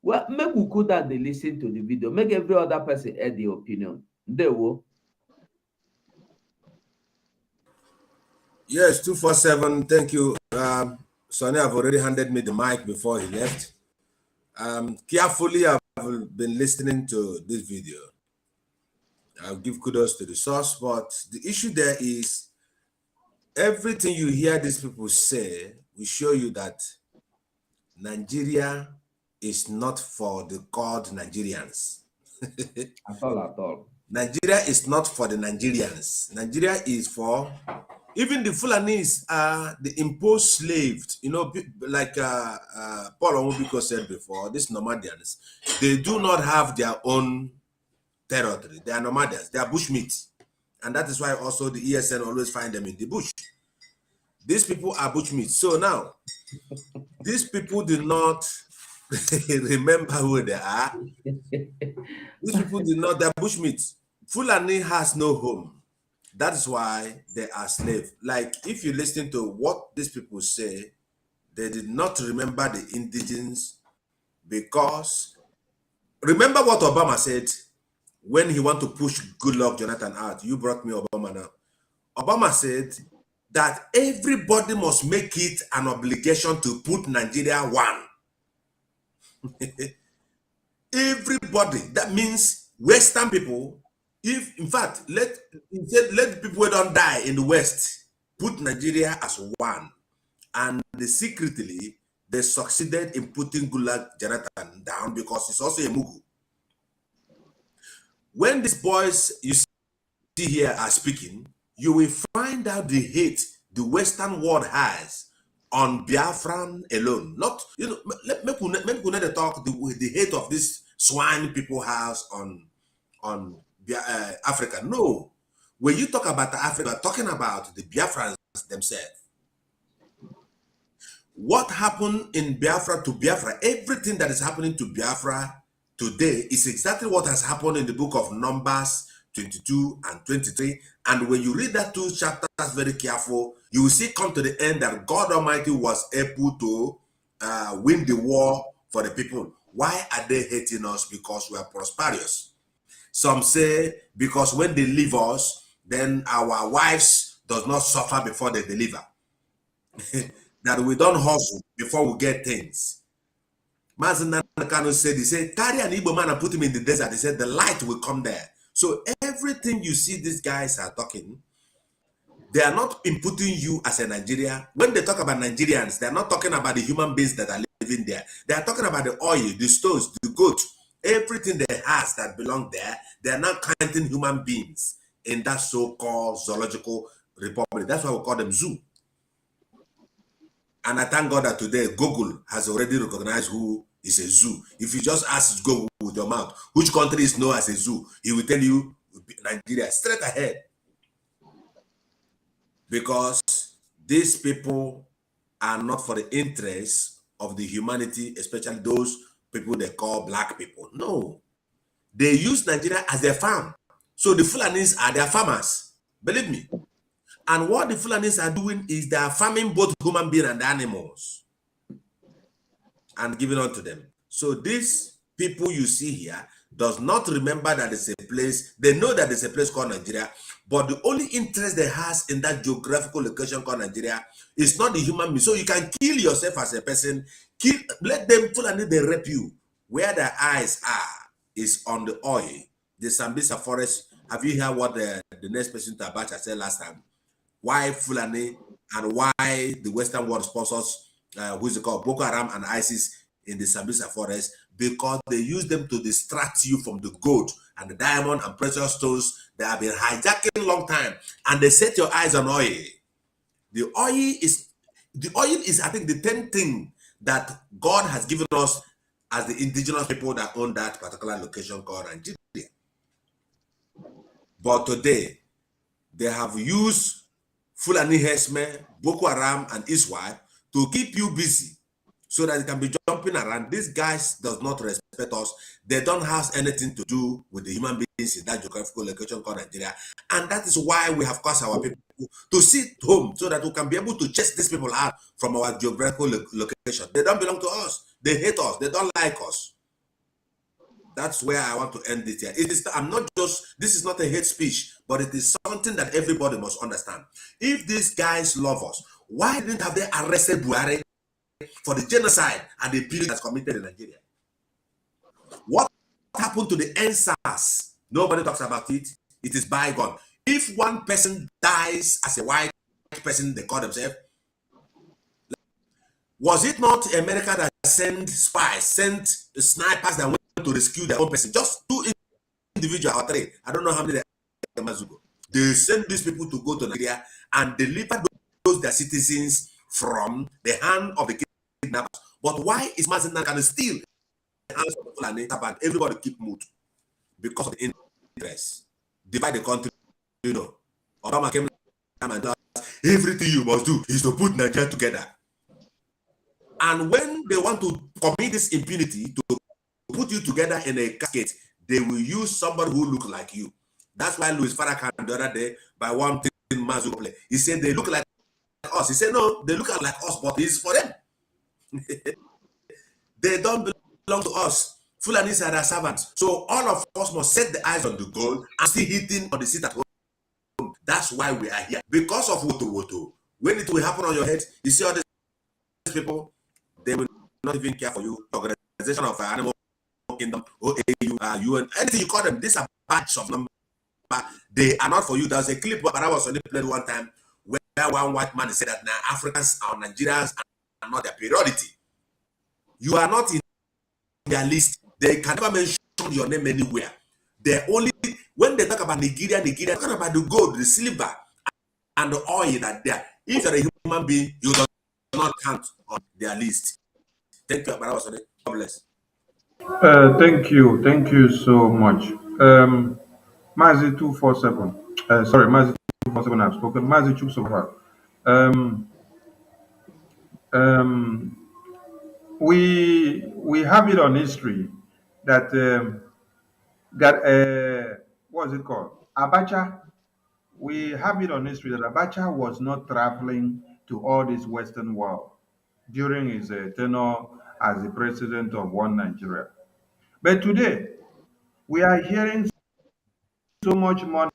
Well, make we go down and listen to the video. Make every other person add the opinion. They will. Yes, 247. Thank you. Sonny, I've already handed me the mic before he left. Carefully, I've been listening to this video. I'll give kudos to the source, but the issue there is everything you hear these people say will show you that Nigeria is not for the called Nigerians. At all. Nigeria is not for the Nigerians. Nigeria is for, even the Fulanis are the imposed slaves, you know, like Paul Onwubiko said before, these nomadians, they do not have their own territory. They are nomadians, they are bushmeat. And that is why also the ESN always find them in the bush. These people are bushmeat. So now, these people do not remember who they are. These people do not, they're bushmeat. Fulani has no home. That is why they are slaves. Like, if you listen to what these people say, they did not remember the indigenes because, remember what Obama said when he wanted to push Goodluck Jonathan out. You brought me Obama now. Obama said that everybody must make it an obligation to put Nigeria one. Everybody. That means Western people. If, in fact, let the people who don't die in the West put Nigeria as one. And secretly, they succeeded in putting Goodluck Jonathan down because it's also a Mugu. When these boys you see here are speaking, you will find out the hate the Western world has on Biafran alone. Not, you know, let me talk the hate of this swine people has on Africa. No, when you talk about Africa, talking about the Biafrans themselves. What happened in Biafra to Biafra, everything that is happening to Biafra today is exactly what has happened in the book of Numbers 22 and 23. And when you read that two chapters very careful, you will see come to the end that God Almighty was able to win the war for the people. Why are they hating us? Because we are prosperous. Some say because when they leave us, then our wives does not suffer before they deliver. That we don't hustle before we get things. Mazin Nakano said, he said, carry an Igbo man and put him in the desert. He said, the light will come there. So everything you see these guys are talking, they are not inputting you as a Nigerian. When they talk about Nigerians, they are not talking about the human beings that are living there. They are talking about the oil, the stones, the goat, everything they has that belong there. They are not counting human beings in that so-called zoological republic. That's why we call them zoo. And I thank God that today Google has already recognized who is a zoo. If you just ask Google with your mouth, which country is known as a zoo, he will tell you Nigeria straight ahead. Because these people are not for the interests of the humanity, especially those people they call black people. No. They use Nigeria as their farm. So the Fulanis are their farmers. Believe me. And what the Fulanis are doing is they are farming both human beings and animals and giving on to them. So these people you see here does not remember that there's a place, they know that there's a place called Nigeria, but the only interest they has in that geographical location called Nigeria is not the human being. So you can kill yourself as a person, let them Fulani, they rape you. Where their eyes are is on the oil. The Sambisa forest. Have you heard what the next person to Abacha said last time? Why Fulani and why the Western world sponsors who's it called Boko Haram and ISIS in the Sambisa forest? Because they use them to distract you from the gold and the diamond and precious stones that have been hijacking a long time, and they set your eyes on oil. The oil is I think the 10th thing that God has given us as the indigenous people that own that particular location called Nigeria. But today they have used Fulani Hesme, Boko Haram, and Iswap to keep you busy so that it can be jumping around. These guys does not respect us. They don't have anything to do with the human beings in that geographical location called Nigeria. And that is why we have caused our people to sit home so that we can be able to chase these people out from our geographical location. They don't belong to us. They hate us. They don't like us. That's where I want to end it here. This is not a hate speech, but it is something that everybody must understand. If these guys love us, why didn't have they arrested Buhari for the genocide and the period that's committed in Nigeria? What happened to the NSAS? Nobody talks about it. It is bygone. If one person dies as a white person, they call themselves, was it not America that sent spies, sent snipers that went to rescue their own person? Just 2 individuals or 3. I don't know how many ago. They send these people to go to Nigeria and deliver those their citizens from the hand of the kidnappers. But why is Mazen Nakano still in the hands of the Fulani and everybody keep mood? Because of the interest. Divide the country, you know. Obama came and told us, everything you must do is to put Nigeria together. And when they want to commit this impunity to put you together in a casket, they will use somebody who looks like you. That's why Louis Farrakhan the other day, by one thing Mazu play, he said they look like us. He said no, they look like us, but it's for them. They don't belong to us. Fulanis are their servants. So all of us must set the eyes on the goal and still hitting on the seat at home. That's why we are here. Because of Woto. When it will happen on your head, you see all these people, they will not even care for you. Organization of Animal Kingdom, OAU, UN, anything you call them, these are batch of numbers. They are not for you. There's a clip that I was only played one time where one white man said that now Africans or Nigerians are not their priority. You are not in their list. They can never mention your name anywhere. They only, when they talk about Nigeria, they're talking about the gold, the silver, and the oil that there. If you're a human being, you do not count on their list. Thank you, God bless. Thank you so much. Mazi 247. Sorry, Mazi 247. I've spoken. Mazi Chuk so far. We have it on history that what is it called? Abacha, we have it on history that Abacha was not traveling to all this Western world during his tenure as the president of one Nigeria. But today, we are hearing so much money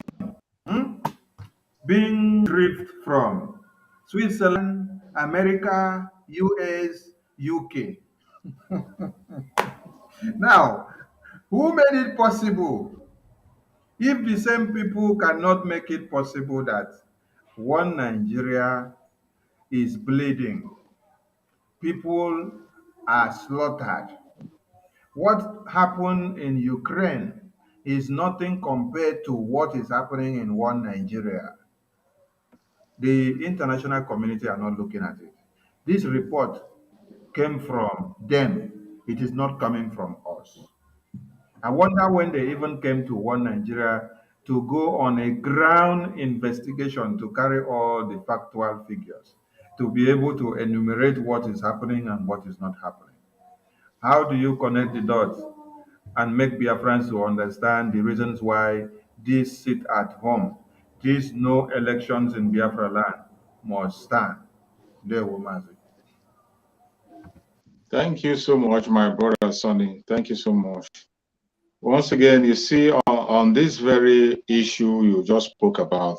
being driven from Switzerland, America, US, UK. Now, who made it possible? If the same people cannot make it possible that one Nigeria is bleeding, people are slaughtered. What happened in Ukraine is nothing compared to what is happening in one Nigeria. The international community are not looking at it. This report came from them. It is not coming from us. I wonder when they even came to one Nigeria to go on a ground investigation to carry all the factual figures, to be able to enumerate what is happening and what is not happening. How do you connect the dots and make Biafrans to understand the reasons why this sit at home, these no elections in Biafra land must stand? There, Womazi. Thank you so much, my brother Sonny. Thank you so much. Once again, you see, on this very issue you just spoke about,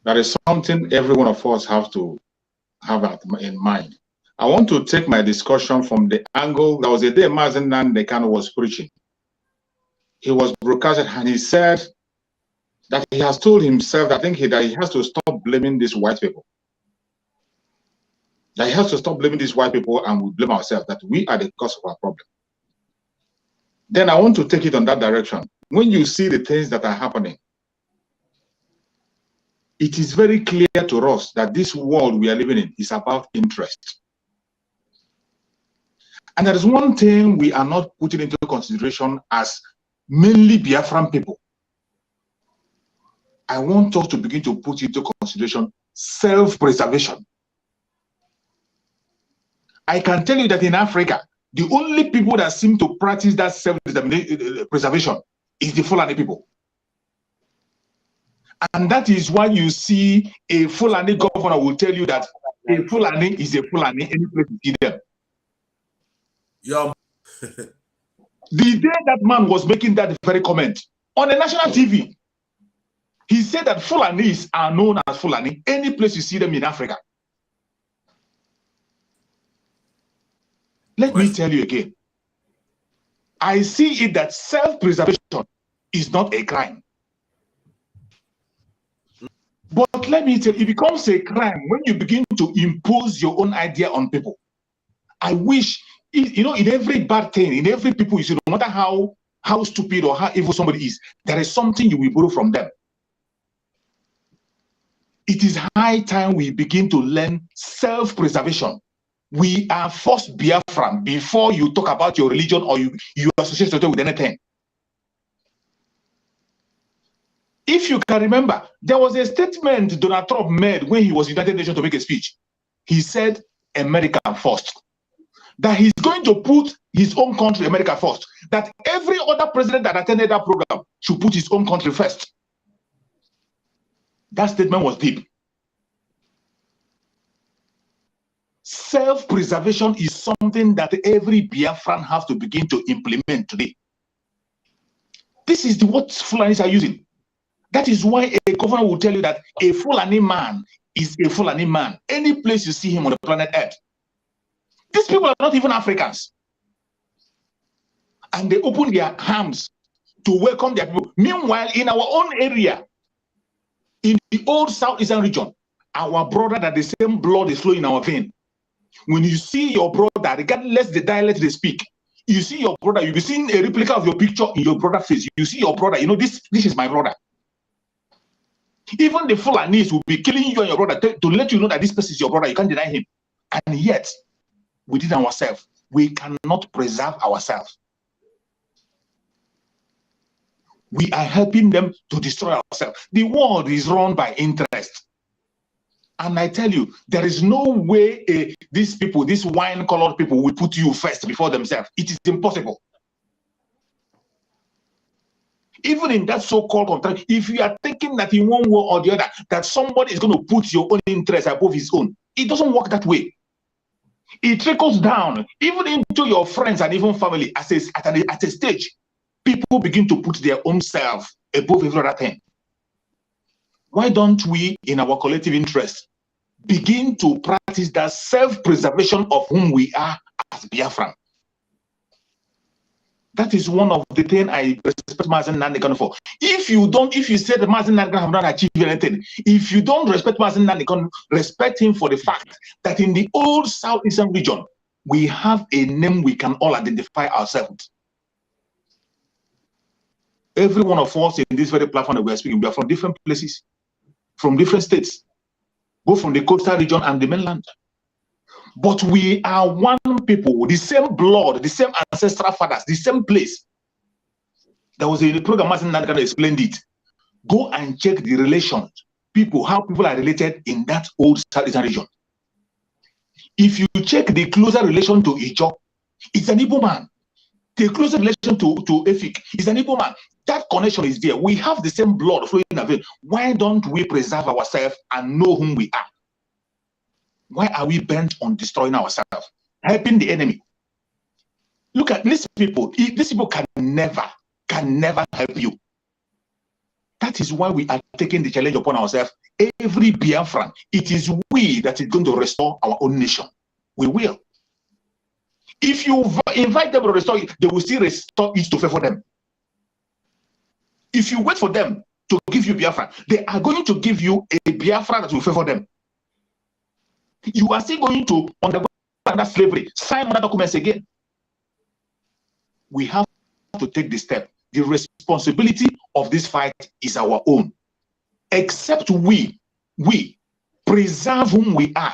that is something every one of us have to have in mind. I want to take my discussion from the angle. There was a day Mazen Nandekano was preaching. He was broadcasted and he said that he has told himself, that he has to stop blaming these white people. That he has to stop blaming these white people and we blame ourselves, that we are the cause of our problem. Then I want to take it on that direction. When you see the things that are happening, it is very clear to us that this world we are living in is about interest. And there is one thing we are not putting into consideration as mainly Biafran people. I want us to begin to put into consideration self-preservation. I can tell you that in Africa, the only people that seem to practice that self-preservation is the Fulani people. And that is why you see a Fulani governor will tell you that a Fulani is a Fulani any place you see them. Yeah. The day that man was making that very comment on a national TV, he said that Fulanis are known as Fulani any place you see them in Africa. Let me tell you again. I see it that self-preservation is not a crime. But let me tell you, it becomes a crime when you begin to impose your own idea on people. I wish, you know, in every bad thing, in every people you see, no matter how stupid or how evil somebody is, there is something you will borrow from them. It is high time we begin to learn self-preservation. We are first Biafran before you talk about your religion or you associate yourself with anything. If you can remember, there was a statement Donald Trump made when he was in the United Nations to make a speech. He said, America first. That he's going to put his own country, America first. That every other president that attended that program should put his own country first. That statement was deep. Self-preservation is something that every Biafran has to begin to implement today. This is what Fulanis are using. That is why a governor will tell you that a Fulani man is a Fulani man. Any place you see him on the planet Earth. These people are not even Africans. And they open their arms to welcome their people. Meanwhile, in our own area, in the old Southeastern region, our brother that the same blood is flowing in our vein. When you see your brother, regardless the dialect they speak, you see your brother, you'll be seeing a replica of your picture in your brother's face. You see your brother, you know, this is my brother. Even the Fulanis will be killing you and your brother to let you know that this person is your brother. You can't deny him. And yet, within ourselves, we cannot preserve ourselves. We are helping them to destroy ourselves. The world is run by interest. And I tell you, there is no way these people, these wine-colored people will put you first before themselves. It is impossible. Even in that so-called contract, if you are thinking that in one way or the other, that somebody is going to put your own interest above his own, it doesn't work that way. It trickles down even into your friends and even family. At a stage, people begin to put their own self above every other thing. Why don't we, in our collective interest, begin to practice that self-preservation of whom we are as Biafran? That is one of the things I respect Mazen Nandekan for. If you say that Mazen Nandekan have not achieved anything, if you don't respect Mazen Nandekan, respect him for the fact that in the old Southeastern region, we have a name we can all identify ourselves. Every one of us in this very platform that we are speaking, we are from different places, from different states, both from the coastal region and the mainland. But we are one people, the same blood, the same ancestral fathers, the same place. There was a program Martin Nandekan explained it. Go and check the relations, how people are related in that old Southeastern region. If you check the closer relation to Ijo, it's an Igbo man. The closer relation to Efik is an Igbo man. That connection is there. We have the same blood flowing in our veins. Why don't we preserve ourselves and know whom we are? Why are we bent on destroying ourselves, helping the enemy? Look at these people. These people can never help you. That is why we are taking the challenge upon ourselves. Every Biafran, it is we that is going to restore our own nation. We will. If you invite them to restore it, they will still restore it to favor them. If you wait for them to give you Biafra, they are going to give you a Biafra that will favor them. You are still going to undergo under slavery, sign other documents again. We have to take the step. The responsibility of this fight is our own. Except we preserve whom we are.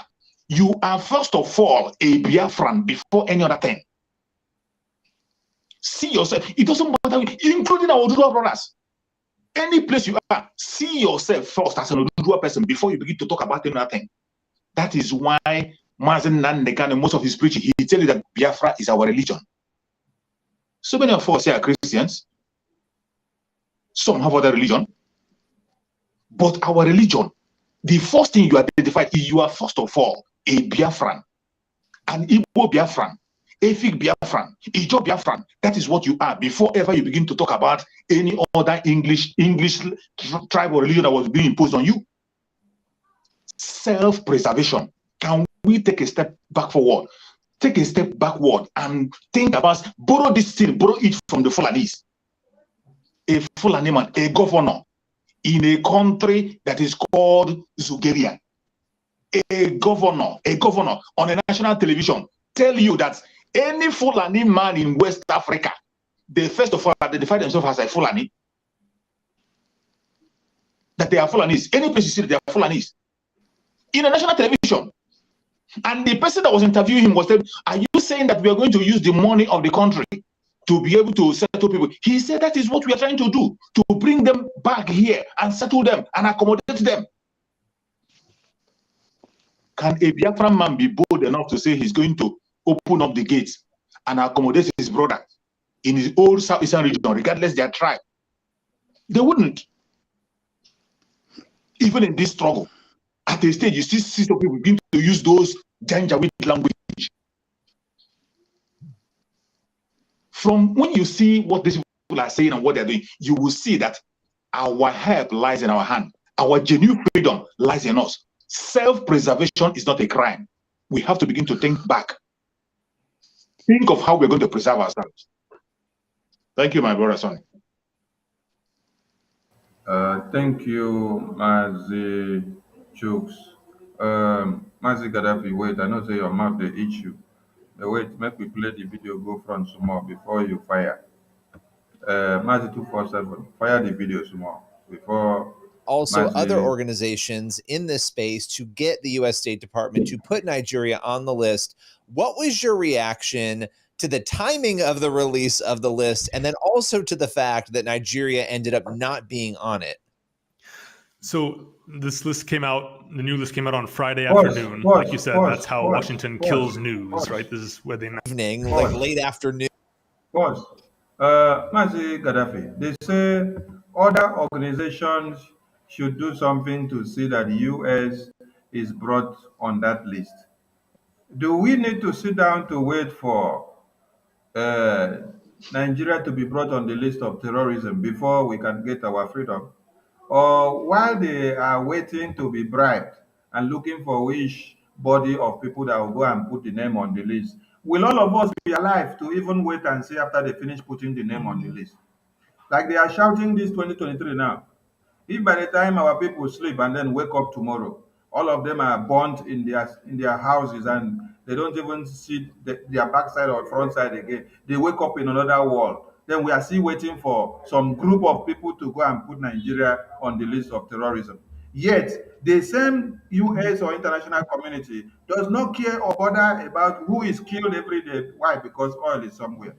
You are first of all a Biafran before any other thing. See yourself. It doesn't matter, including our Oduduwa brothers. Any place you are, see yourself first as an Oduduwa person before you begin to talk about any other thing. That is why Mazen Nandekan, in most of his preaching, he tells you that Biafra is our religion. So many of us here are Christians. Some have other religion. But our religion, the first thing you identify is you are first of all a Biafran, an Igbo Biafran, Efik Biafran, Ijo Biafran. That is what you are before ever you begin to talk about any other English tribe or religion that was being imposed on you. Self-preservation. Can we take a step back forward? Take a step backward and think about, borrow this thing, borrow it from the Fulanis. A Fulani man, a governor in a country that is called Zugeria. A governor on a national television tell you that any Fulani man in West Africa, they first of all identify themselves as a Fulani. That they are Fulanis. Any place you see, they are Fulanis. In a national television. And the person that was interviewing him was saying, are you saying that we are going to use the money of the country to be able to settle people? He said that is what we are trying to do, to bring them back here and settle them and accommodate them. Can a Biafran man be bold enough to say he's going to open up the gates and accommodate his brother in his old Southeastern region, regardless their tribe? They wouldn't. Even in this struggle, at a stage, you still see some people begin to use those Janjaweed language. From when you see what these people are saying and what they're doing, you will see that our help lies in our hand. Our genuine freedom lies in us. Self-preservation is not a crime. We have to begin to think back. Think of how we're going to preserve ourselves. Thank you, my brother Sonny. Thank you, Mazi Chooks. Mazi Gaddafi, wait, I know say your mouth they itch you. But wait, make we play the video go front some more before you fire. Mazi 247, fire the video some more before. Also, Mazi, other organizations in this space to get the U.S. State Department to put Nigeria on the list. What was your reaction to the timing of the release of the list, and then also to the fact that Nigeria ended up not being on it? So this list came out, the new list came out on Friday afternoon. Like you said, that's how Washington kills news, right? This is where they... Evening, like late afternoon. Pause. Mazi Gaddafi, they say other organizations should do something to see that the US is brought on that list. Do we need to sit down to wait for uh, Nigeria to be brought on the list of terrorism before we can get our freedom? Or while they are waiting to be bribed and looking for which body of people that will go and put the name on the list, will all of us be alive to even wait and see after they finish putting the name on the list? Like they are shouting this 2023 now. If by the time our people sleep and then wake up tomorrow, all of them are burnt in their houses and they don't even see their backside or front side again. They wake up in another world. Then we are still waiting for some group of people to go and put Nigeria on the list of terrorism. Yet the same US or international community does not care or bother about who is killed every day. Why? Because oil is somewhere.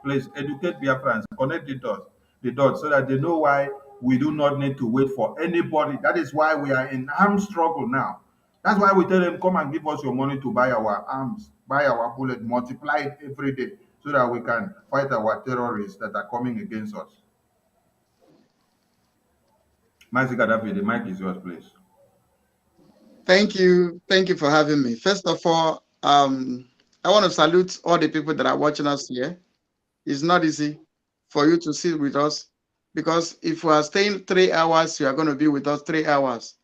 Please educate Biafrans, connect the dots so that they know why we do not need to wait for anybody. That is why we are in armed struggle now. That's why we tell them, come and give us your money to buy our arms, buy our bullet, multiply it every day so that we can fight our terrorists that are coming against us. Mazi Gaddafi, the mic is yours, please. Thank you. Thank you for having me. First of all, I want to salute all the people that are watching us here. It's not easy for you to sit with us because if we are staying 3 hours, you are going to be with us 3 hours.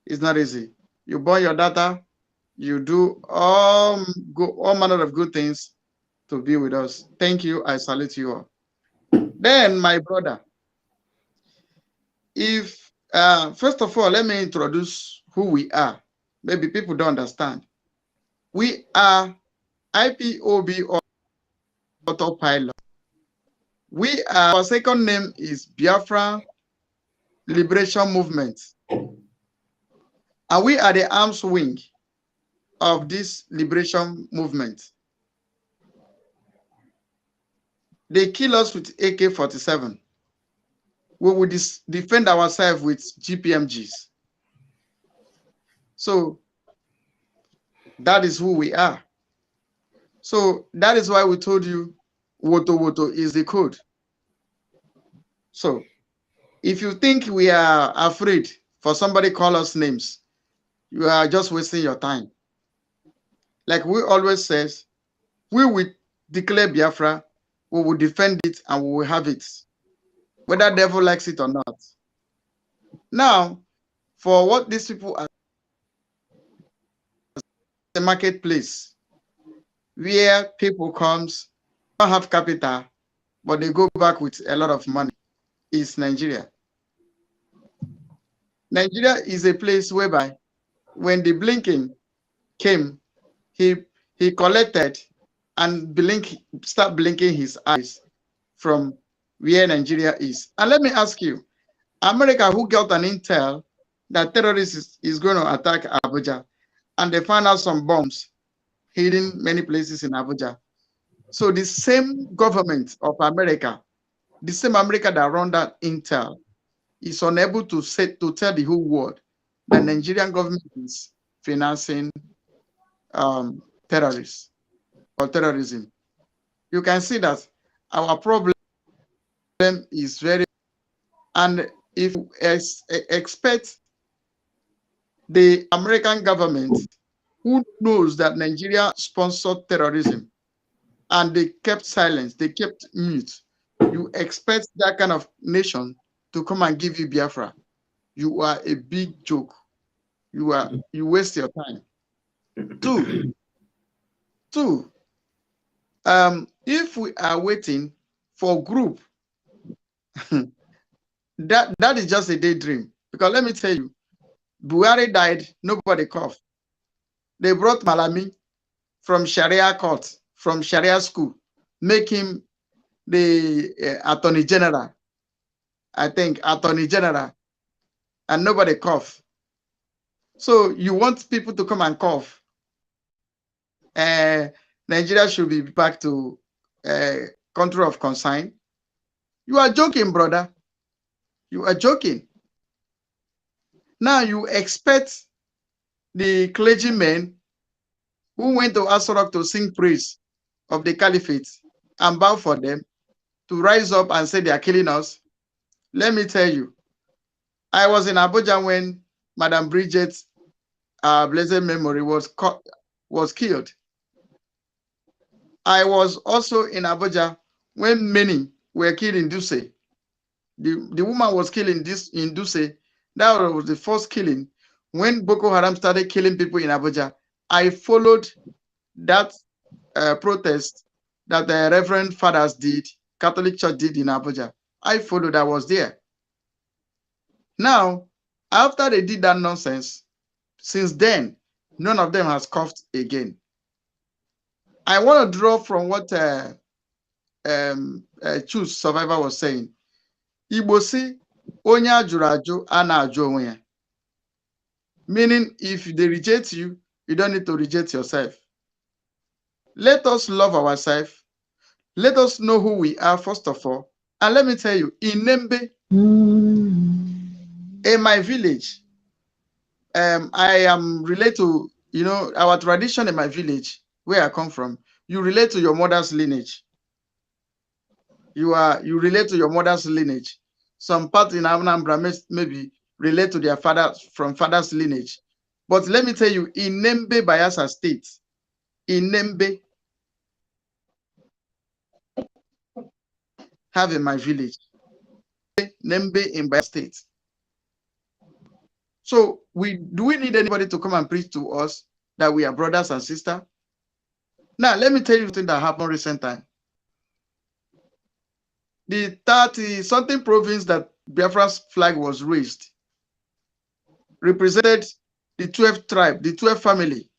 It's not easy. You burn your data, you do all manner of good things to be with us. Thank you. I salute you all. Then, my brother, if first of all, let me introduce who we are. Maybe people don't understand. We are IPOB autopilot. Our second name is Biafra Liberation Movement. And we are the arms wing of this liberation movement. They kill us with AK-47. We will defend ourselves with GPMGs. So that is who we are. So that is why we told you Woto Woto is the code. So if you think we are afraid for somebody call us names, you are just wasting your time. Like we always says, we will declare Biafra, we will defend it, and we will have it, whether devil likes it or not. Now, for what these people are the marketplace, where people comes, don't have capital, but they go back with a lot of money, is Nigeria. Nigeria is a place whereby when the blinking came, he collected and start blinking his eyes from where Nigeria is. And let me ask you, America, who got an intel that terrorists is going to attack Abuja, and they found out some bombs hidden many places in Abuja. So the same government of America, the same America that run that intel, is unable to tell the whole world that Nigerian government is financing terrorists or terrorism. You can see that our problem is very, and if we expect the American government, who knows that Nigeria sponsored terrorism and they kept silence, they kept mute, you expect that kind of nation to come and give you Biafra. You are a big joke. You waste your time. Two, if we are waiting for group, that is just a daydream. Because let me tell you, Buhari died, nobody coughed. They brought Malami from Sharia court, from Sharia school, make him the Attorney General. I think Attorney General, and nobody cough. So you want people to come and cough. Nigeria should be back to country of consign. You are joking, brother. You are joking. Now you expect the clergymen who went to Asorok to sing praise of the caliphate and bow for them. to rise up and say they are killing us. Let me tell you, I was in Abuja when Madam Bridget, blessed memory, was killed. I was also in Abuja when many were killed in Duse. The woman was killed in Duse. That was the first killing. When Boko Haram started killing people in Abuja, I followed that protest that the Reverend Fathers did, Catholic Church did in Abuja. I followed, I was there. Now, after they did that nonsense, since then, none of them has coughed again. I want to draw from what Choose Survivor was saying. Igbo si, onye ajụrụ ajụ a na-ajụ onwe ya. Meaning, if they reject you, you don't need to reject yourself. Let us love ourselves. Let us know who we are, first of all. And let me tell you, in Nembe, in my village, I am related to, our tradition in my village, where I come from. You relate to your mother's lineage. You relate to your mother's lineage. Some part in Anambra maybe relate to their father's lineage. But let me tell you, in Nembe, Bayelsa State, in Nembe, have in my village, Nembe in Bayelsa State. So do we need anybody to come and preach to us that we are brothers and sisters? Now, let me tell you something that happened recent time. The 30-something province that Biafra's flag was raised represented the 12th tribe, the 12th family.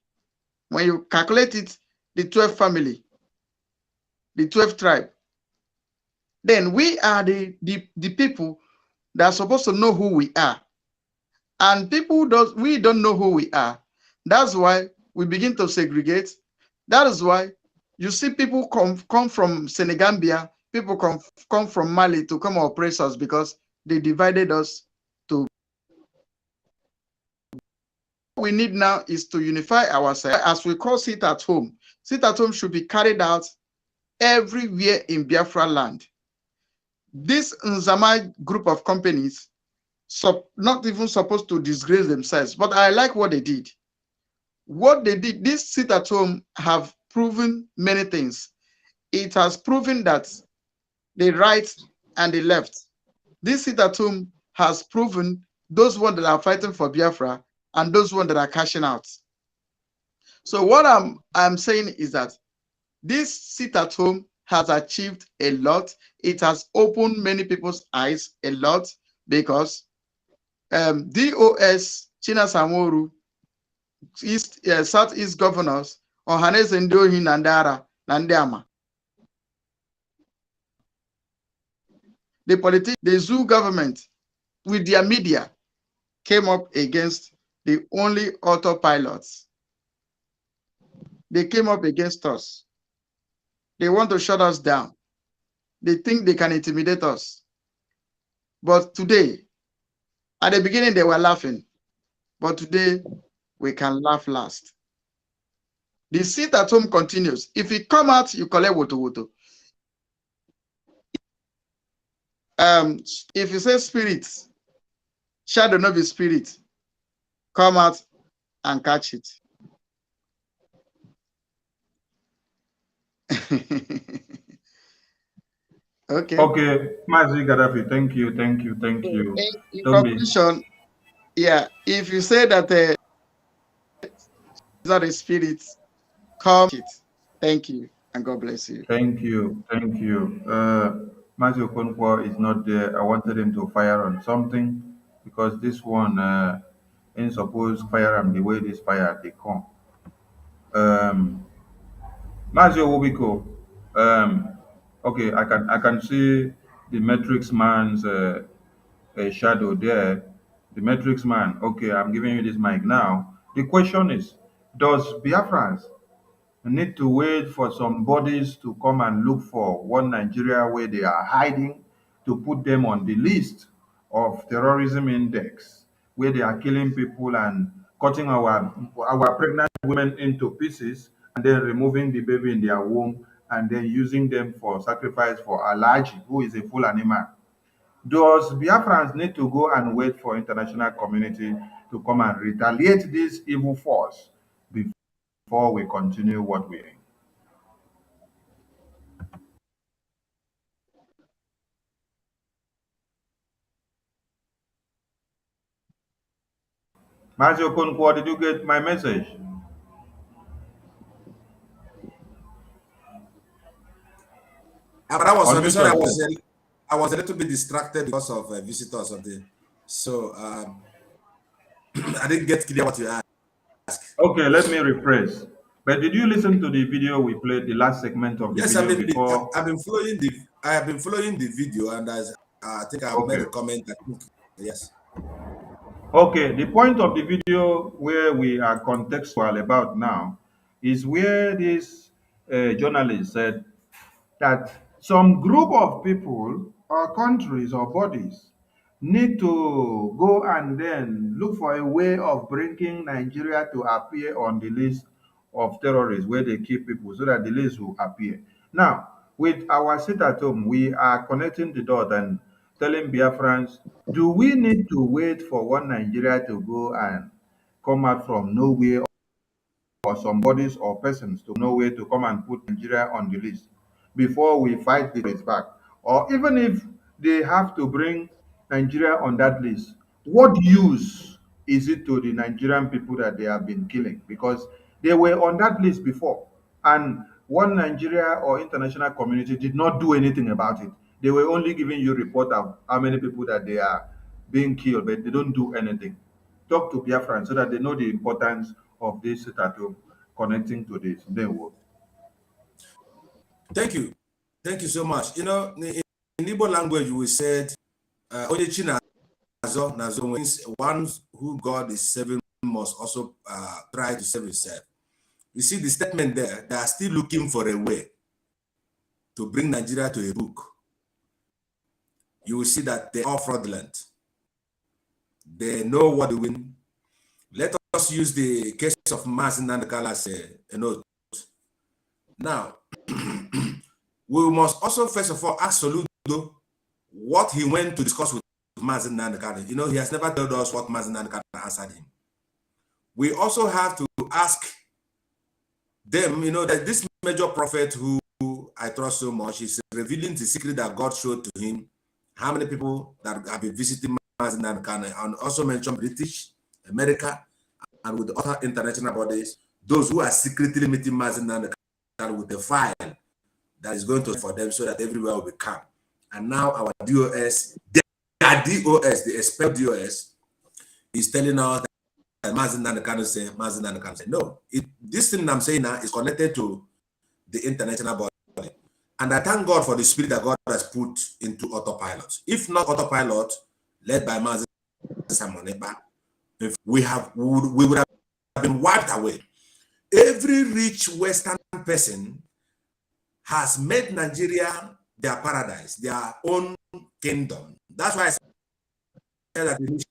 When you calculate it, the 12th family, the 12th tribe. Then we are the people that are supposed to know who we are. And we don't know who we are. That's why we begin to segregate. That is why you see people come from Senegambia, people come from Mali to come oppress us because they divided us to. What we need now is to unify ourselves. As we call sit at home. Sit at home should be carried out everywhere in Biafra land. This Nzama group of companies, not even supposed to disgrace themselves, but I like what they did. What they did, this sit at home have proven many things. It has proven that the right and the left. This sit at home has proven those ones that are fighting for Biafra and those ones that are cashing out. So what I'm saying is that this sit at home has achieved a lot. It has opened many people's eyes a lot because DOS, China Samoru, Southeast governors, Ohaneze Ndohi Nandara, Nandiama. The zoo government with their media came up against the only autopilots. They came up against us. They want to shut us down. They think they can intimidate us. But today, at the beginning, they were laughing. But today, we can laugh last. The sit at home continues. If you come out, you collect woto. If you say spirits, shadow not be spirit, come out and catch it. Okay. Okay, Mazi Gaddafi, thank you. In conclusion, yeah, if you say that is not a spirit, come it. Thank you, and God bless you. Thank you. Mazi Okonkwo is not there. I wanted him to fire on something because this one ain't supposed to fire him the way this fire they come. Mazi Owobiko, okay, I can see the Matrix man's shadow there. The Matrix man. Okay, I'm giving you this mic now. The question is, does Biafrans need to wait for some bodies to come and look for one Nigeria where they are hiding to put them on the list of terrorism index, where they are killing people and cutting our pregnant women into pieces and then removing the baby in their womb and then using them for sacrifice for Alaji, who is a Fulani man. Does Biafrans need to go and wait for international community to come and retaliate this evil force before we continue what we're doing? Mazio Konkwo, did you get my message? But I was Unmute sorry, yourself. I was a little bit distracted because of a visitor or something. So I didn't get clear what you asked. Okay, let me rephrase. But did you listen to the video we played, the last segment of the Yes, video before? I have been following the video, and I think I've made Okay. a comment. I think yes. Okay, the point of the video where we are contextual about now is where this journalist said that some group of people or countries or bodies need to go and then look for a way of bringing Nigeria to appear on the list of terrorists where they keep people so that the list will appear. Now, with our sit at home, we are connecting the dot and telling Biafrans, do we need to wait for one Nigeria to go and come out from nowhere or some bodies or persons to know where to come and put Nigeria on the list before we fight the race back? Or even if they have to bring Nigeria on that list, what use is it to the Nigerian people that they have been killing? Because they were on that list before, and one Nigeria or international community did not do anything about it. They were only giving you report of how many people that they are being killed, but they don't do anything. Talk to Biafran so that they know the importance of this statue connecting to this. They will. Thank you so much. You know, in Igbo language, we said, "Onye China nazo means one who God is saving must also try to save himself." You see the statement there, they are still looking for a way to bring Nigeria to a book. You will see that they are fraudulent. They know what they win. Let us use the case of Mazen Nandekala as a note. Now, we must also first of all ask Soludo what he went to discuss with Mazen Nandekala. You know, he has never told us what Mazen Nandekala answered him. We also have to ask them, you know, that this major prophet who I trust so much is revealing the secret that God showed to him, how many people that have been visiting Mazen Nandekala, and also mentioned British, America, and with other international bodies, those who are secretly meeting Mazen Nandekala with a file that is going to for them so that everywhere will be calm. And now our DOS, their DOS, the expert DOS, is telling us that Mazen Nandekala say, no, this thing I'm saying now is connected to the international body. And I thank God for the spirit that God has put into autopilot. If not autopilot, led by Mazen Samoneba, we would have been wiped away. Every rich Western person has made Nigeria their paradise, their own kingdom. That's why I said that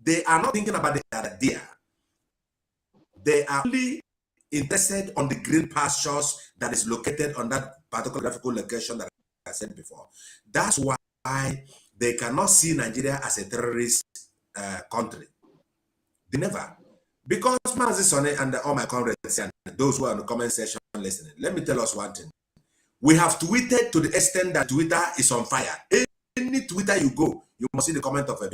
they are not thinking about the idea. They are only interested on the green pastures that is located on that particular geographical location that I said before. That's why they cannot see Nigeria as a terrorist country. They never. Because Mazi Sonny and all my comrades and those who are in the comment section listening, let me tell us one thing. We have tweeted to the extent that Twitter is on fire. Any Twitter you go, you must see the comment of a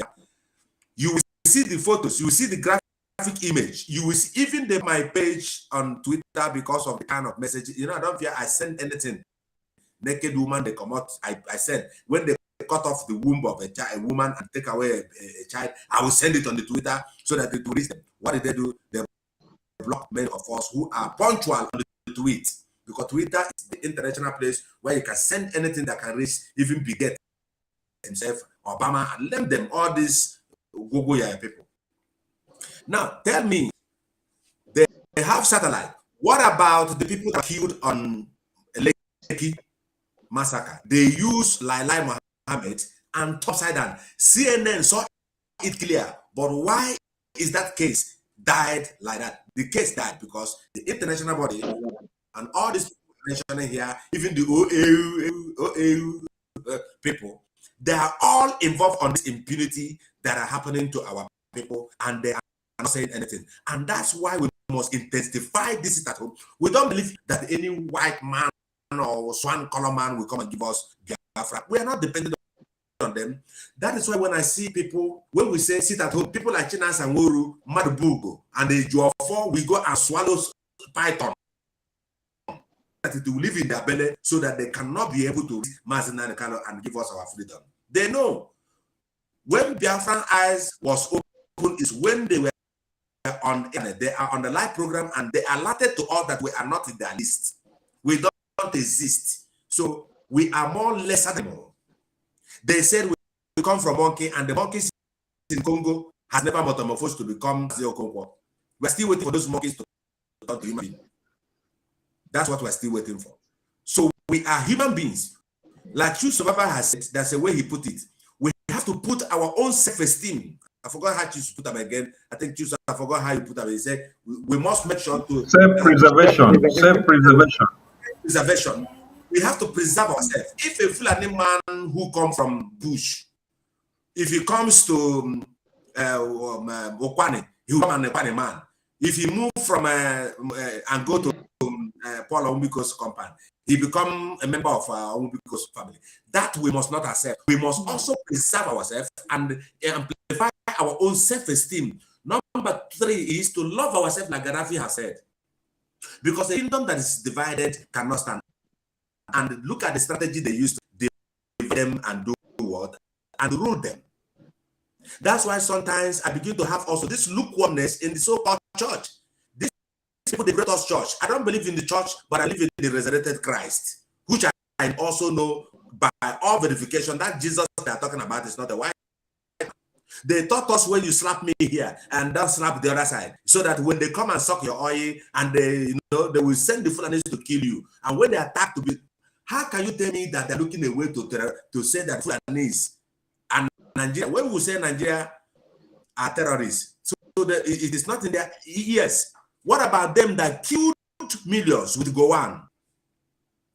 you will see the photos, you will see the graphic image, you will see even my page on Twitter because of the kind of message. You know, I don't fear I send anything. Naked woman, they come out. I said when they cut off the womb of a woman and take away a child, I will send it on the Twitter so that it will reach them. What did they do? They block many of us who are punctual on the tweet. Because Twitter is the international place where you can send anything that can reach even Bigot himself, Obama, and let them, all these Google people. Now, tell me, they have satellite. What about the people that killed on Lekki massacre? They use Lailai Mohammed and topside down. CNN saw it clear. But why is that case died like that? The case died because the international body and all these mentioning here, even the OAU people, they are all involved on this impunity that are happening to our people, and they are not saying anything. And that's why we must intensify this at home. We don't believe that any white man or swan color man will come and give us Biafra. We are not dependent on them. That is why when I see people, when we say sit at home, people like Chinas and Woru, Madubugo, and the Joafo, we go and swallow python. That it will live in their belly so that they cannot be able to and give us our freedom. They know when Biafran eyes was open is when they were on, they are on the live program and they alerted to us that we are not in their list. We don't exist. So we are more lesser than more. They said we come from monkey, and the monkeys in Congo has never metamorphosed to become Zio Congo. We're still waiting for those monkeys to turn to human beings. That's what we're still waiting for. So we are human beings. Like True Survivor has said, that's the way he put it. We have to put our own self-esteem. I forgot how to put them again. I think I forgot how you put them. He said we must make sure to self-preservation. Self-preservation. We have to preserve ourselves. If a Fulani man who comes from bush, if he comes to Okwane, he will become an Okwane man. If he move from and go to Paul Ombiko's compound, he become a member of Ombiko's family. That we must not accept. We must also preserve ourselves and amplify our own self-esteem. Number 3 is to love ourselves, like Gaddafi has said. Because a kingdom that is divided cannot stand. And look at the strategy they used to divide them and do what? And rule them. That's why sometimes I begin to have also this lukewarmness in the so-called church. These people, the greatest church. I don't believe in the church, but I believe in the resurrected Christ, which I also know by all verification that Jesus they are talking about is not a white man. They taught us when you slap me here and don't slap the other side, so that when they come and suck your oil and they they will send the Fulanis to kill you. And when they attack to be, how can you tell me that they're looking a way to say that Fulanis and Nigeria, when we say Nigeria are terrorists, so it is not in there. Yes. What about them that killed millions with Gowon?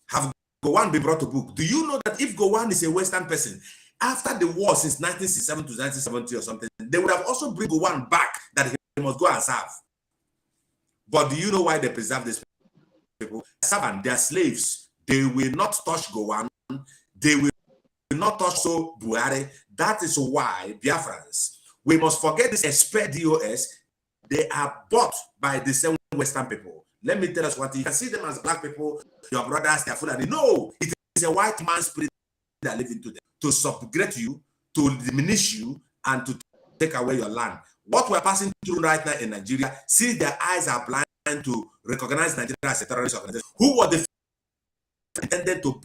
Have Gowon been brought to book? Do you know that if Gowon is a Western person, after the war since 1967 to 1970 or something, they would have also bring Gowon back that he must go and serve? But do you know why they preserve these people? Servant, they are slaves. They will not touch Gowon. They will not touch so Buhari. That is why Biafrans, we must forget this expert DOS. They are bought by the same Western people. Let me tell us what you can see them as black people, your brothers, they're Fulani. No, it is a white man's spirit that lives into them to subjugate you, to diminish you, and to take away your land. What we're passing through right now in Nigeria, see their eyes are blind to recognize Nigeria as a terrorist organization. Who was the intended to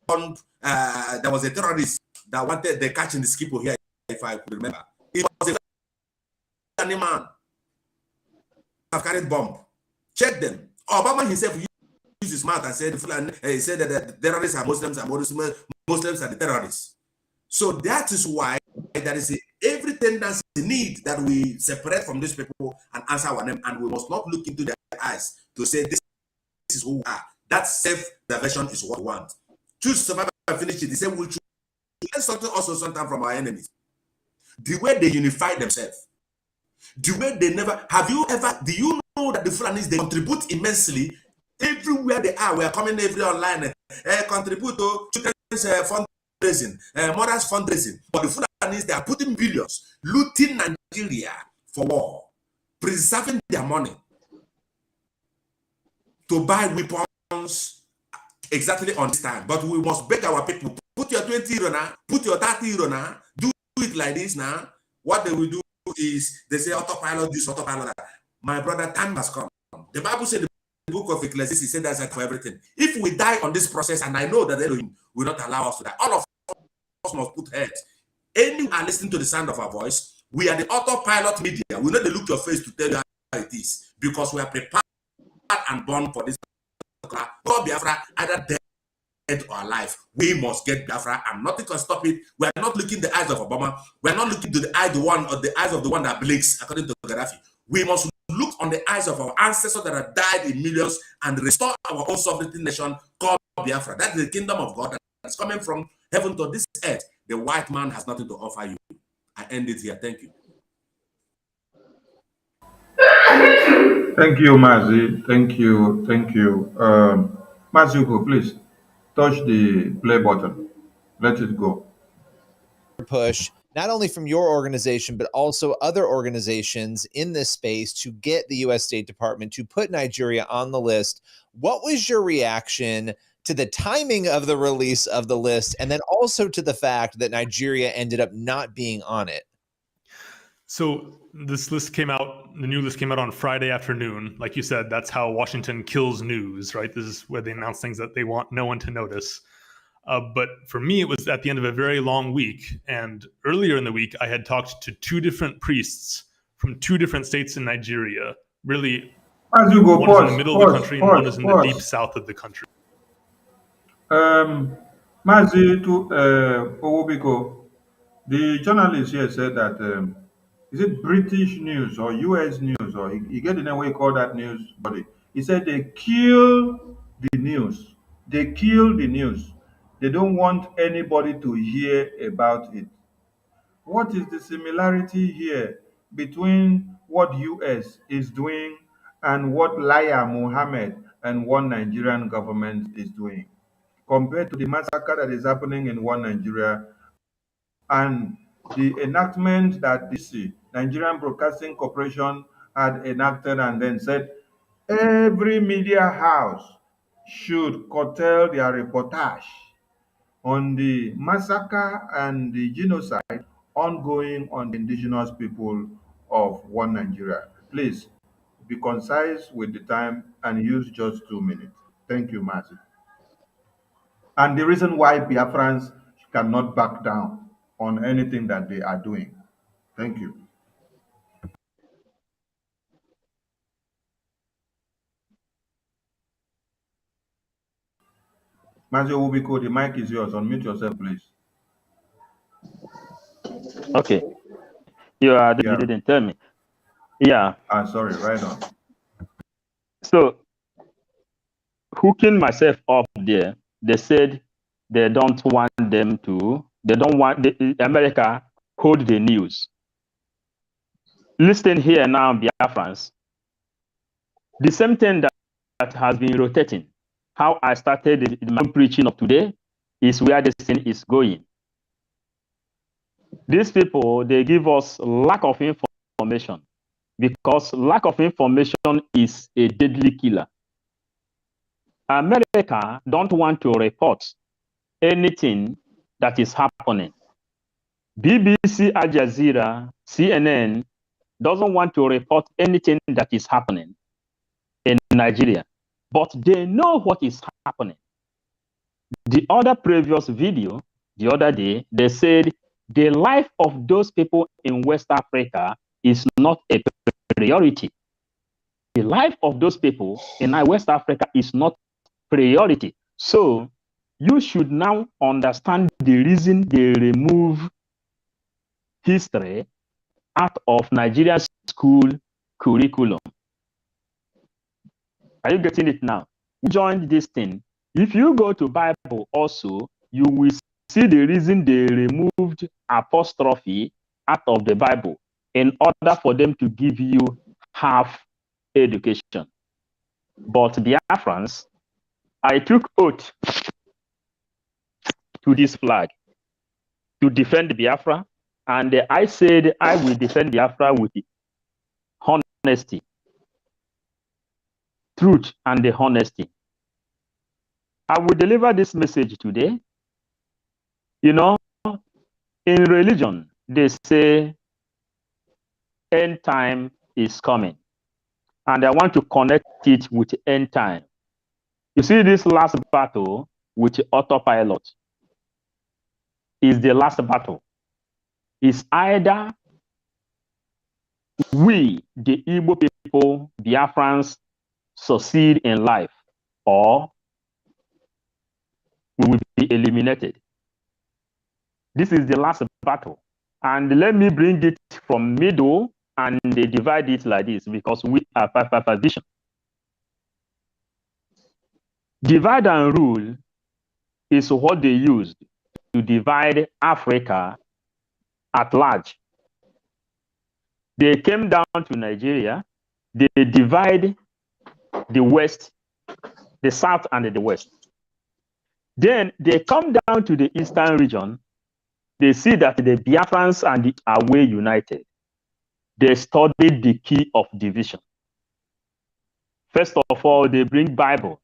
bomb? There was a terrorist that wanted the catch in the skipper here, if I could remember. It was a man have carried bomb. Check them. Obama himself used his mouth and said, he said that the terrorists are Muslims and Muslims are the terrorists. So that is why there is every tendency need that we separate from these people and answer our name, and we must not look into their eyes to say this is who we are. That self-diversion is what we want. Choose survival and finish it. The same will choose. Learn something also sometimes from our enemies. The way they unify themselves. The way they never, have you ever, do you know that the Fulanis, they contribute immensely everywhere they are? We are coming every online, contribute to children's fundraising, mothers fundraising. But the Fulanis, they are putting billions, looting Nigeria for war, preserving their money to buy weapons exactly on this time. But we must beg our people, put your 20 euro now, put your 30 euro now, do it like this now. What they will do is they say autopilot this, autopilot that. My brother, time has come. The Bible said in the book of Ecclesiastes, said that's for everything. If we die on this process, and I know that Elohim will not allow us to die, all of us must put head. Anyone are listening to the sound of our voice, we are the autopilot media. We know they look your face to tell you how it is, because we are prepared and born for this. God Biafra, either dead or alive. We must get Biafra, and nothing can stop it. We are not looking the eyes of Obama. We are not looking to the eye of the one that blinks, according to Gaddafi. We must look truth on the eyes of our ancestors that have died in millions and restore our own sovereignty nation called Biafra. That is the kingdom of God that's coming from heaven to this earth. The white man has nothing to offer you. I end it here. Thank you. Thank you, Mazi. Thank you. Thank you. Mazuko, please touch the play button. Let it go. Push, not only from your organization, but also other organizations in this space to get the U.S. State Department to put Nigeria on the list. What was your reaction to the timing of the release of the list, and then also to the fact that Nigeria ended up not being on it? So this list came out, the new list came out on Friday afternoon. Like you said, that's how Washington kills news, right? This is where they announce things that they want no one to notice. But for me, it was at the end of a very long week. And earlier in the week, I had talked to two different priests from two different states in Nigeria. Really, one is in the middle of the country and one is in the deep south of the country. Mazi to Owobiko, the journalist here said that is it British news or US news or you get in a way call that news body. He said they kill the news. They kill the news. They don't want anybody to hear about it. What is the similarity here between what US is doing and what Liar Mohammed and one Nigerian government is doing compared to the massacre that is happening in one Nigeria and the enactment that the Nigerian Broadcasting Corporation had enacted and then said every media house should curtail their reportage on the massacre and the genocide ongoing on the indigenous people of one Nigeria. Please be concise with the time and use just 2 minutes. Thank you, Mazi. And the reason why Biafrans cannot back down on anything that they are doing. Thank you. Mazi Owobiko, the mic is yours. Unmute yourself, please. Okay. You didn't tell me. Yeah. Sorry, right on. So, hooking myself up there, they said they don't want them to, they don't want America hold the news. Listen here now, Biafrans. The same thing that has been rotating. How I started my preaching of today is where this thing is going. These people, they give us lack of information because lack of information is a deadly killer. America don't want to report anything that is happening. BBC, Al Jazeera, CNN doesn't want to report anything that is happening in Nigeria, but they know what is happening. The other previous video, the other day, they said the life of those people in West Africa is not a priority. The life of those people in West Africa is not priority. So you should now understand the reason they remove history out of Nigerian school curriculum. Are you getting it now? Join this thing. If you go to Bible also, you will see the reason they removed apostrophe out of the Bible in order for them to give you half education. But Biafrans, I took oath to this flag to defend Biafra, and I said I will defend Biafra with honesty, truth, and the honesty. I will deliver this message today. You know, in religion, they say end time is coming. And I want to connect it with end time. You see, this last battle with autopilot is the last battle. It's either we, the Igbo people, Biafrans, succeed in life, or we will be eliminated. This is the last battle. And let me bring it from middle and they divide it like this because we are 5-5 vision. Divide and rule is what they used to divide Africa at large. They came down to Nigeria, they divide the West, the South and the West. Then they come down to the Eastern region, they see that the Biafrans and the Awe united. They studied the key of division. First of all, they bring Bible.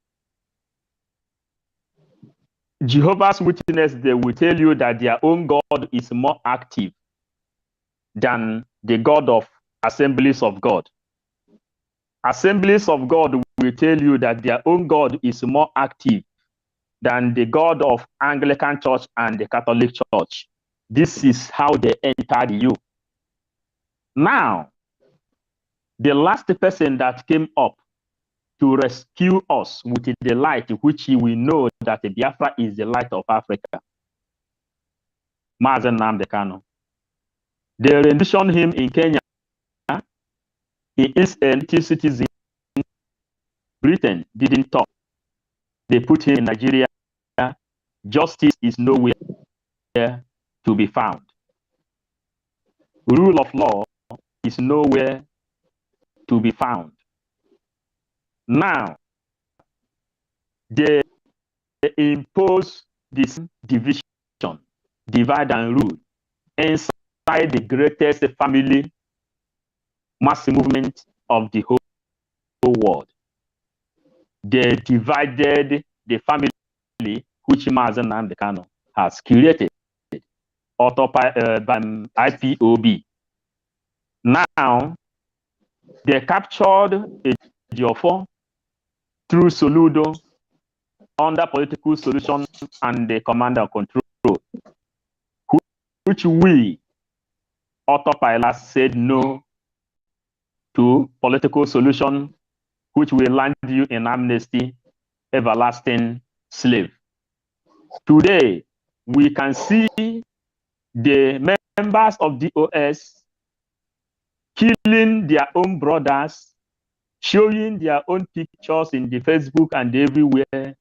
Jehovah's Witness, they will tell you that their own God is more active than the God of Assemblies of God. Assemblies of God will tell you that their own God is more active than the God of Anglican Church and the Catholic Church. This is how they entered you. Now, the last person that came up to rescue us with the light, which we know that Biafra is the light of Africa, Mazen Nnamdi Kanu. They renditioned him in Kenya. He is a native citizen. Britain didn't talk. They put him in Nigeria. Justice is nowhere to be found. Rule of law is nowhere to be found. Now, they impose this division, divide and rule, inside the greatest family mass movement of the whole world. They divided the family which Mazen Nnamdi Kanu has created, by IPOB. Now, they captured Ejiofor through Soludo under political solution and the command and control, which we, autopilot, said no to political solution, which will land you in amnesty, everlasting slave. Today, we can see the members of DOS killing their own brothers, showing their own pictures in the Facebook and everywhere,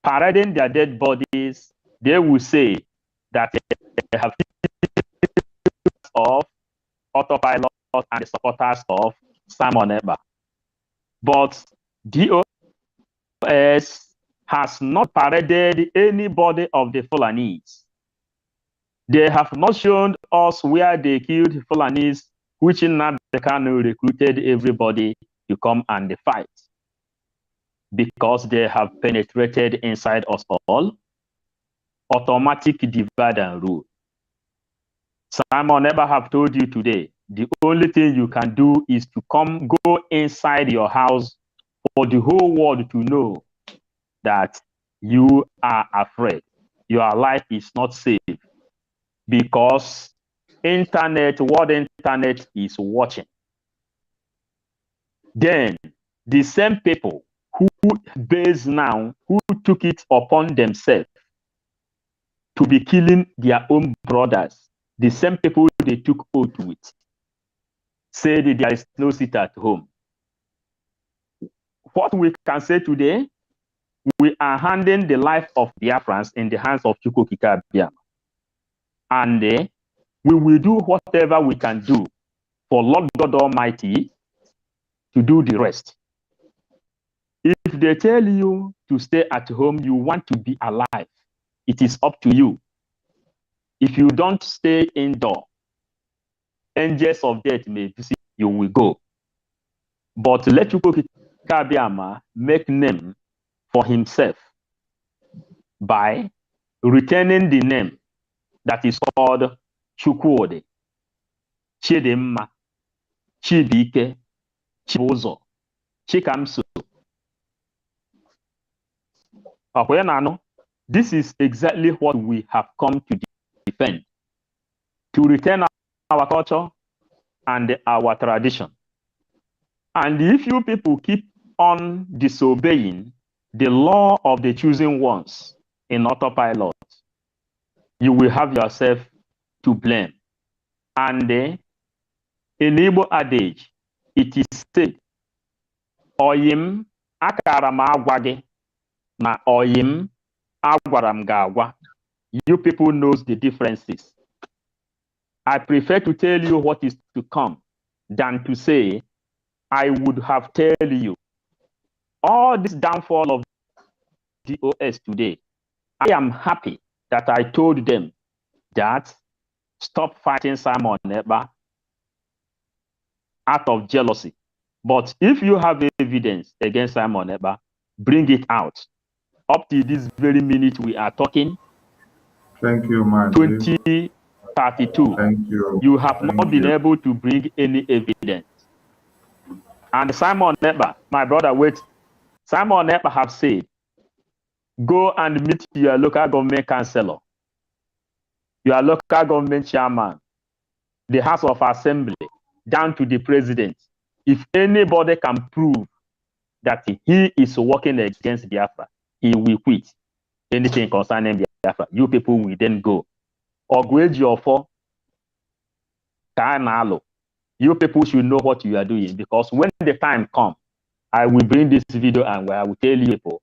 parading their dead bodies. They will say that they have of autopilot and the supporters of Simon Ekpa. But DOS has not paraded anybody of the Fulanese. They have not shown us where they killed Fulanese, which Nnamdi Kanu recruited everybody to come and fight. Because they have penetrated inside us all, automatic divide and rule. Simon Ekpa have told you today, the only thing you can do is to go inside your house for the whole world to know that you are afraid. Your life is not safe because world internet is watching. Then the same people who took it upon themselves to be killing their own brothers, the same people they took oath with, said that there is no seat at home. What we can say today, we are handing the life of Biafrans in the hands of Chukwu Okike Abiama. And we will do whatever we can do for Lord God Almighty to do the rest. If they tell you to stay at home, you want to be alive, it is up to you. If you don't stay indoor, angels of death may visit you, will go. But let Chukwu Okike Abiama make name for himself by retaining the name that is called Chukwudi, Chidimma, Chibike, Chibuzo, Chikamso. This is exactly what we have come to defend, to retain our culture and our tradition. And if you people keep on disobeying the law of the chosen ones in autopilot, you will have yourself to blame. And In Igbo adage, it is said, Oyim akara m agwa gị na oyim agwara m ga-agwa. You people knows the differences. I prefer to tell you what is to come than to say, I would have tell you. All this downfall of DOS today, I am happy that I told them that stop fighting Simon Ekpa out of jealousy. But if you have evidence against Simon Ekpa, bring it out. Up to this very minute we are talking, Thank you, Mazi. 2032, Thank you. you have not Thank been you. able to bring any evidence. And Simon Ekpa, my brother, wait, Simon Ekpa have said, go and meet your local government councillor, your local government chairman, the House of Assembly, down to the president. If anybody can prove that he is working against Biafra, he will quit anything concerning Biafra. You people will then go. Ogwejiofo, Kanalo, you people should know what you are doing, because when the time comes, I will bring this video and I will tell you people,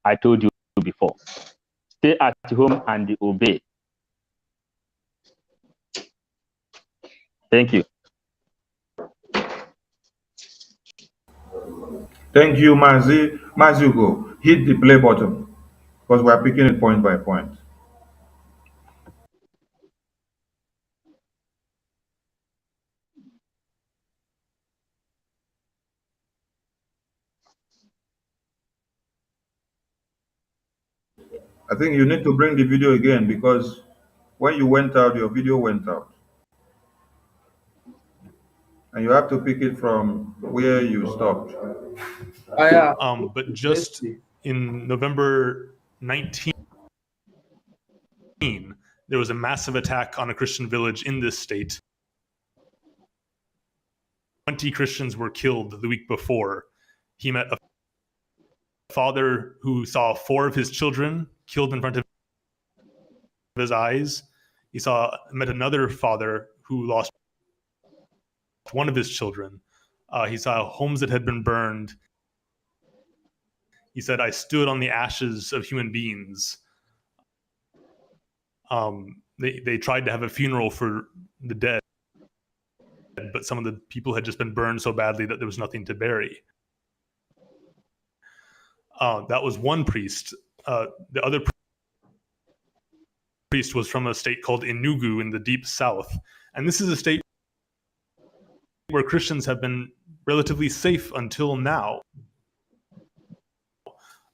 I told you before, stay at home and obey. Thank you. Thank you, Mazi. Mazi, go. Hit the play button because we are picking it point by point. I think you need to bring the video again because when you went out, your video went out. And you have to pick it from where you stopped. But just in November 19, there was a massive attack on a Christian village in this state. 20 Christians were killed the week before. He met a father who saw 4 of his children killed in front of his eyes. He met another father who lost one of his children. He saw homes that had been burned. He said, I stood on the ashes of human beings. They tried to have a funeral for the dead, but some of the people had just been burned so badly that there was nothing to bury. That was one priest. The other priest was from a state called Enugu in the deep south. And this is a state where Christians have been relatively safe until now.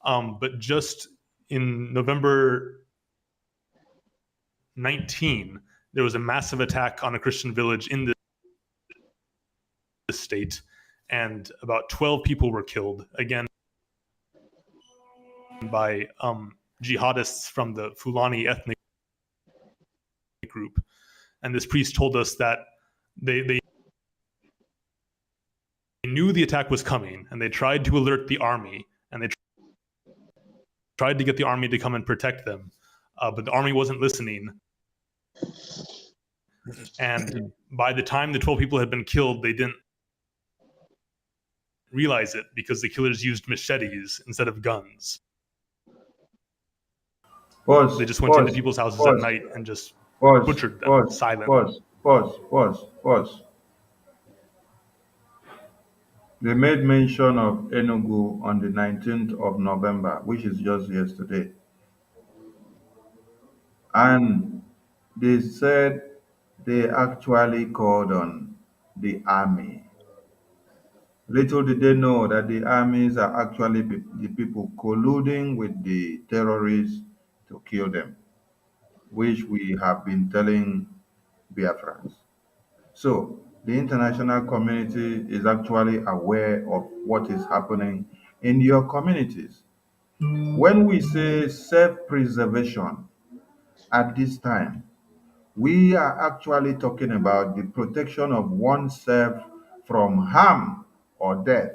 But just in November 19, there was a massive attack on a Christian village in this state, and about 12 people were killed, again, by jihadists from the Fulani ethnic group. And this priest told us that they knew the attack was coming, and they tried to alert the army, and they tried to get the army to come and protect them, but the army wasn't listening. And by the time the 12 people had been killed, they didn't realize it because the killers used machetes instead of guns. They just went into people's houses at night and just butchered them silently. Pause. They made mention of Enugu on the 19th of November, which is just yesterday. And they said they actually called on the army. Little did they know that the armies are actually the people colluding with the terrorists to kill them, which we have been telling Biafrans. So the international community is actually aware of what is happening in your communities. When we say self-preservation at this time, we are actually talking about the protection of oneself from harm or death,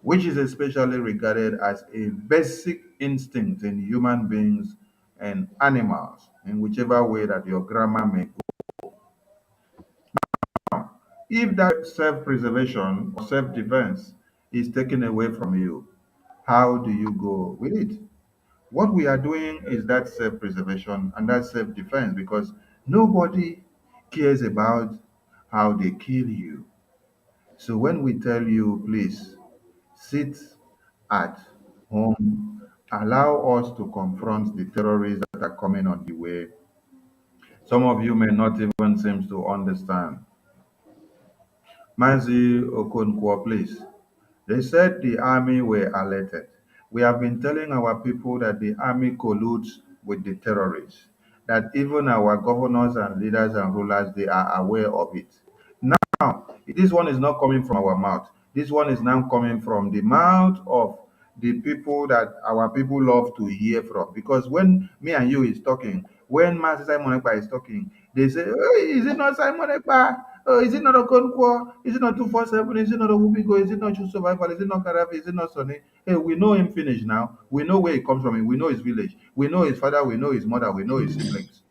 which is especially regarded as a basic instinct in human beings and animals, in whichever way that your grammar may go. If that self-preservation or self-defense is taken away from you, how do you go with it? What we are doing is that self-preservation and that self-defense because nobody cares about how they kill you. So when we tell you, please sit at home, allow us to confront the terrorists that are coming on the way. Some of you may not even seem to understand. Mazi Okonkwo, please. They said the army were alerted. We have been telling our people that the army colludes with the terrorists, that even our governors and leaders and rulers, they are aware of it. Now, this one is not coming from our mouth. This one is now coming from the mouth of the people that our people love to hear from. Because when me and you is talking, when Master Simon Ekpa is talking, they say, hey, is it not Simon Ekpa? Oh, is it not Okonkwo? Is it not 247? Is it not Ohubigo? Is it not True Survival? Is it not Karafi? Is it not Sonny? Hey, we know him finish now. We know where he comes from. We know his village. We know his father. We know his mother. We know his siblings.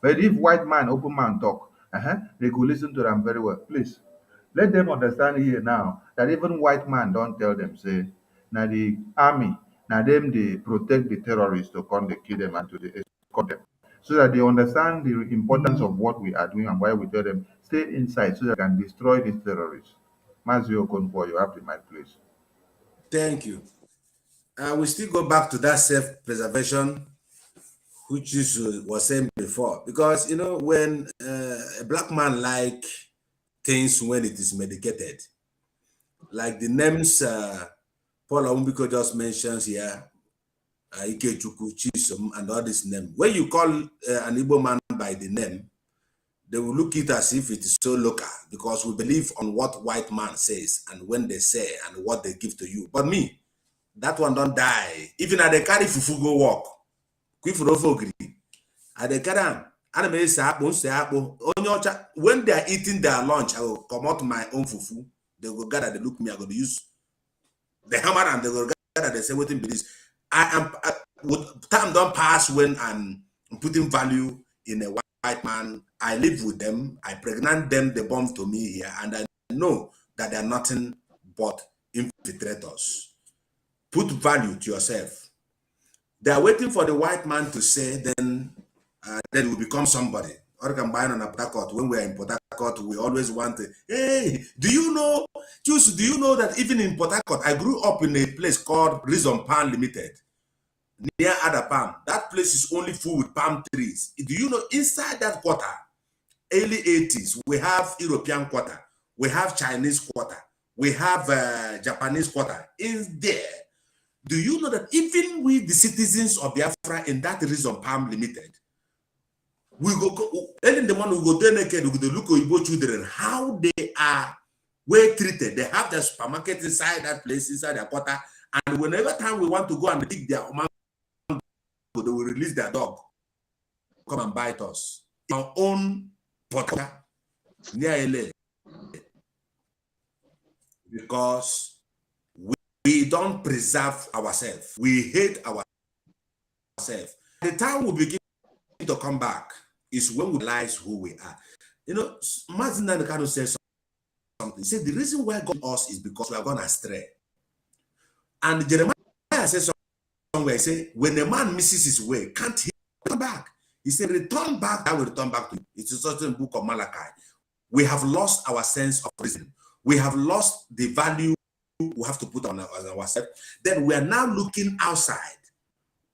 But if white man, open man talk, they could listen to them very well. Please, let them understand here now that even white man don't tell them, say, now the army, now them they protect the terrorists to come they kill them and to escort them. So that they understand the importance of what we are doing and why we tell them, stay inside so that they can destroy these terrorists. Mazio Okonkwo, you have the mic, please. Thank you. We still go back to that self-preservation, which you was saying before, because you know when a black man like things when it is medicated, like the names Paul Ombiko just mentions here, Ikechukwu, Chisom, and all this name. When you call an Igbo man by the name, they will look at it as if it is so local because we believe on what white man says and when they say and what they give to you. But me, that one don't die. Even at the carry fufu go walk. At the carry when they are eating their lunch, I will come out my own fufu. They will gather, they look me, I'm going to use the hammer and they will gather, they say, what in this? Time don't pass when I'm putting value in a white man. I live with them, I pregnant them, they born to me here, and I know that they are nothing but infiltrators. Put value to yourself. They are waiting for the white man to say, then you will become somebody. Or can buy on a Port Harcourt. When we are in Port Harcourt, we always want to, hey, do you know that even in Port Harcourt, I grew up in a place called Reason Palm Limited, near Ada Palm. That place is only full with palm trees. Do you know inside that quarter, early 80s, we have European quarter, we have Chinese quarter, we have Japanese quarter. In there, do you know that even with the citizens of Biafra in that Reason Palm Limited, we go early in the morning, we go there naked, we go look at Igbo children, how they are well treated. They have their supermarket inside that place, inside their quarter, and whenever time we want to go and pick their mango, they will release their dog, come and bite us. Our own quarter near LA, because we don't preserve ourselves. We hate ourselves. The time we begin to come back is when we realize who we are. You know, Martin Nanakano says something. He said the reason why God us is because we are gone astray. And Jeremiah says somewhere, he said, when a man misses his way, can't he come back? He said, return back, I will return back to you. It's a certain book of Malachi. We have lost our sense of reason. We have lost the value we have to put on ourselves. Then we are now looking outside.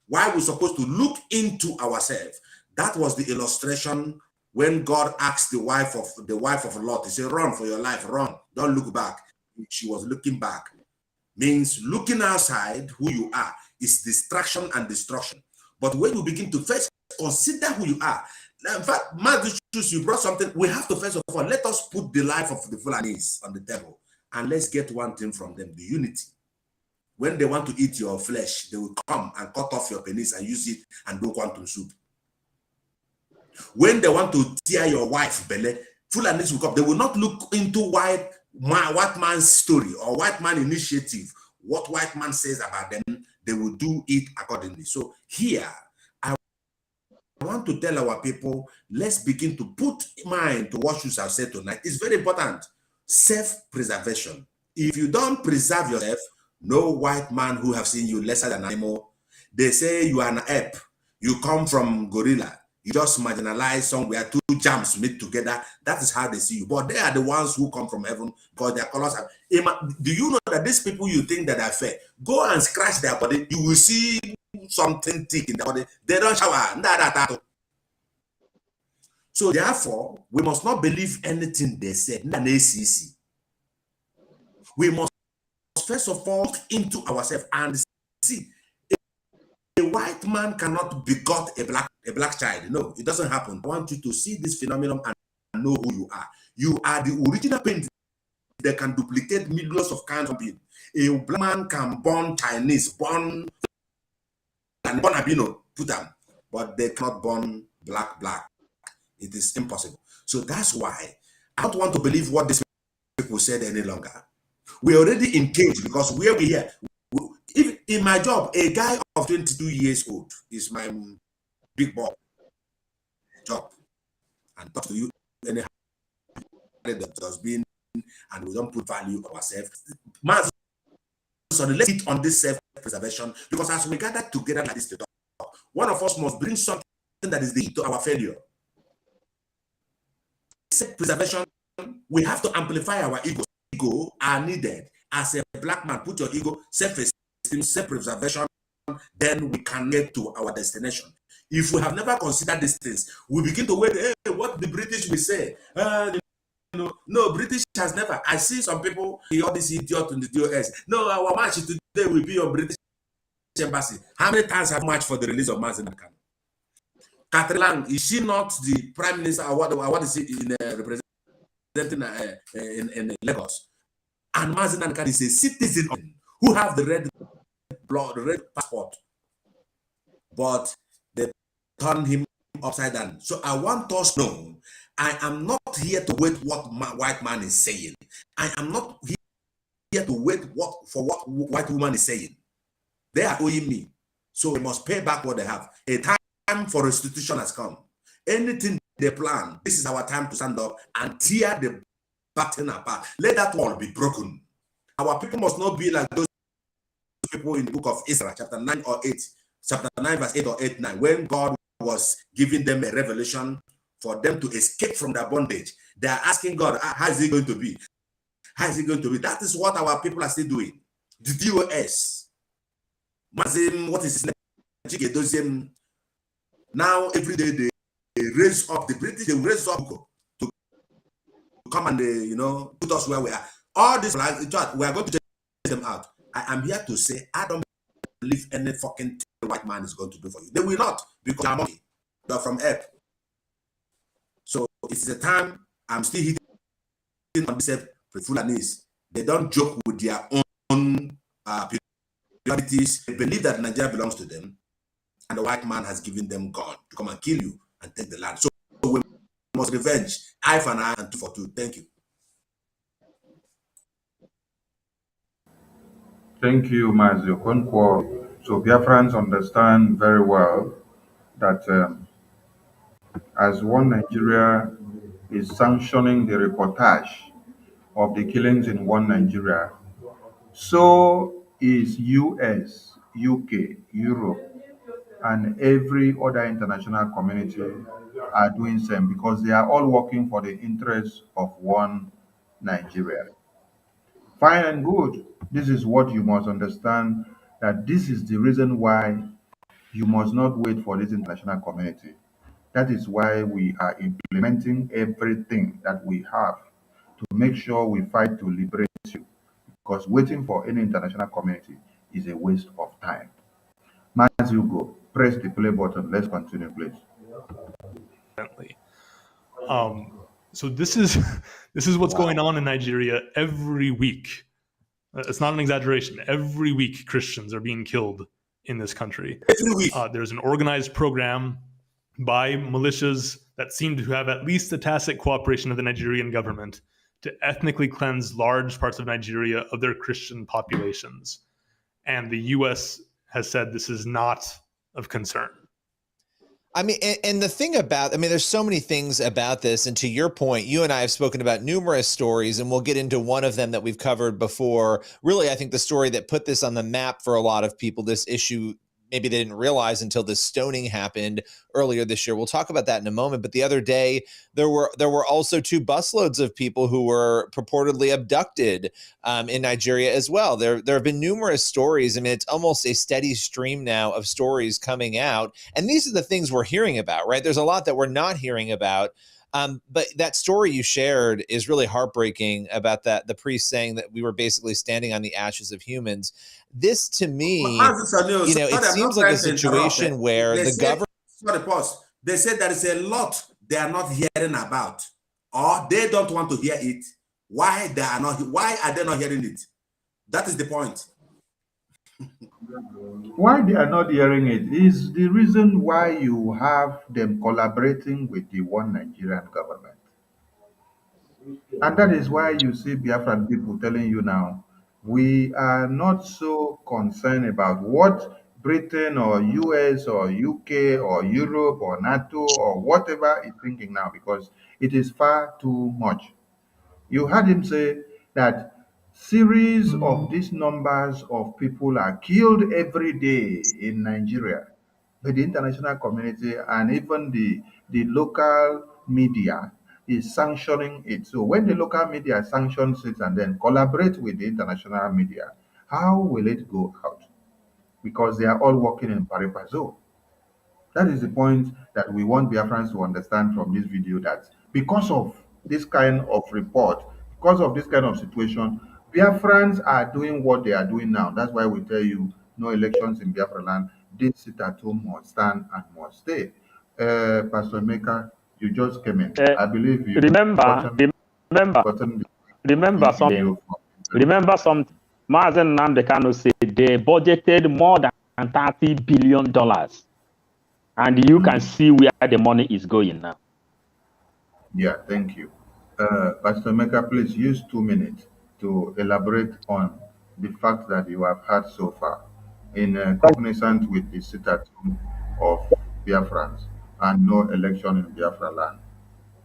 Why we're supposed to look into ourselves. That was the illustration when God asked the wife of Lot. He said, run for your life, run. Don't look back. She was looking back. Means looking outside who you are is distraction and destruction. But when you begin to first consider who you are, in fact, Matthew, you brought something. We have to first of all, let us put the life of the Fulanis on the table and let's get one thing from them, the unity. When they want to eat your flesh, they will come and cut off your penis and use it and do quantum soup. When they want to tear your wife belly, Fulanis will come. They will not look into white man's story or white man initiative. What white man says about them, they will do it accordingly. So here, I want to tell our people, let's begin to put mind to what you have said tonight. It's very important. Self-preservation. If you don't preserve yourself, no white man who have seen you lesser than animal, they say you are an ape, you come from gorilla, you just marginalized somewhere, two jams meet together. That is how they see you. But they are the ones who come from heaven because their colors are. Do you know that these people you think that are fair, go and scratch their body, you will see something thick in their body. They don't shower. So therefore, we must not believe anything they say. We must first of all look into ourselves and see. A white man cannot begot a black child. No, it doesn't happen. I want you to see this phenomenon and know who you are. You are the original painting that can duplicate millions of kinds of beings. A black man can born Chinese, born albino, put them, but they cannot born black. It is impossible. So that's why I don't want to believe what these people said any longer. We're already engaged because where we here. If in my job, a guy of 22 years old is my big boss job and talk to you anyhow that has been, and we don't put value ourselves. So let's hit on this self-preservation, because as we gather together like this to talk, one of us must bring something that is the key to our failure. Self-preservation, we have to amplify our ego. Ego are needed. As a black man, put your ego, self-esteem, self-preservation, then we can get to our destination. If we have never considered these things, we begin to wait, hey, what the British will say. No, British has never. I see some people, all this idiot in the US. No, our march today will be on British embassy. How many times have marched for the release of Mazi Nnamdi Kanu? Catherine Lang, is she not the prime minister? Or what is it in representing in Lagos? And Mazi Nnamdi Kanu is a citizen who have the red blood, the red passport, but they turn him upside down. So I want us to know, I am not here to wait what white man is saying. I am not here to wait for what white woman is saying. They are owing me, so they must pay back what they have. A time for restitution has come. Anything they plan, this is our time to stand up and tear the batten apart. Let that wall be broken. Our people must not be like those people in the book of Israel, chapter 9 or 8, chapter 9, verse 8 or 8, 9, when God was giving them a revelation for them to escape from their bondage. They are asking God, how is it going to be? How is it going to be? That is what our people are still doing. The DOS. Mazim, what is his name? Now, every day they raise up, the British, they raise up to come and, put us where we are. All this, we are going to take them out. I am here to say, I don't believe any fucking thing white man is going to do for you. They will not, because they are money. They are from earth. So it's a time I'm still hitting on this Fulanis. They don't joke with their own priorities. They believe that Nigeria belongs to them, and the white man has given them gun to come and kill you and take the land. So we must revenge, eye for an eye and 2 for 2. Thank you. Thank you, Mazi Okonkwo. So Biafrans understand very well that as One Nigeria is sanctioning the reportage of the killings in One Nigeria, so is US, UK, Europe, and every other international community are doing same, because they are all working for the interests of One Nigeria. Fine and good. This is what you must understand, that this is the reason why you must not wait for this international community. That is why we are implementing everything that we have to make sure we fight to liberate you. Because waiting for any international community is a waste of time. As you go, press the play button. Let's continue, please. So this is what's going on in Nigeria every week. It's not an exaggeration. Every week, Christians are being killed in this country. There's an organized program by militias that seem to have at least the tacit cooperation of the Nigerian government to ethnically cleanse large parts of Nigeria of their Christian populations. And the US has said this is not of concern. I mean, and the thing about, I mean, there's so many things about this. And to your point, you and I have spoken about numerous stories, and we'll get into one of them that we've covered before. Really, I think the story that put this on the map for a lot of people, this issue, maybe they didn't realize until this stoning happened earlier this year. We'll talk about that in a moment. But the other day, there were also 2 busloads of people who were purportedly abducted in Nigeria as well. There have been numerous stories. I mean, it's almost a steady stream now of stories coming out. And these are the things we're hearing about, right? There's a lot that we're not hearing about. But that story you shared is really heartbreaking about the priest saying that we were basically standing on the ashes of humans. This, to me, it seems like a situation where the government... Sorry, pause. They said there is a lot they are not hearing about, or they don't want to hear it. Why are they not hearing it? That is the point. Why they are not hearing it is the reason why you have them collaborating with the one Nigerian government. And that is why you see Biafran people telling you now, we are not so concerned about what Britain or US or UK or Europe or NATO or whatever is thinking now, because it is far too much. You heard him say that series of these numbers of people are killed every day in Nigeria. But the international community and even the local media is sanctioning it. So when the local media sanctions it and then collaborate with the international media, how will it go out? Because they are all working in pari passu. That is the point that we want Biafrans to understand from this video, that because of this kind of report, because of this kind of situation, Biafrans are doing what they are doing now. That's why we tell you no elections in Biafra land. This sit at home must stand and must stay. Pastor Emeka, you just came in. I believe you remember gotten something. Remember something. Mazen Namdekano said they budgeted more than $30 billion. And you can see where the money is going now. Yeah, thank you. Pastor Mecca, please use 2 minutes to elaborate on the fact that you have had so far in cognizant with the sit-at-home of Biafrans and no election in Biafra land.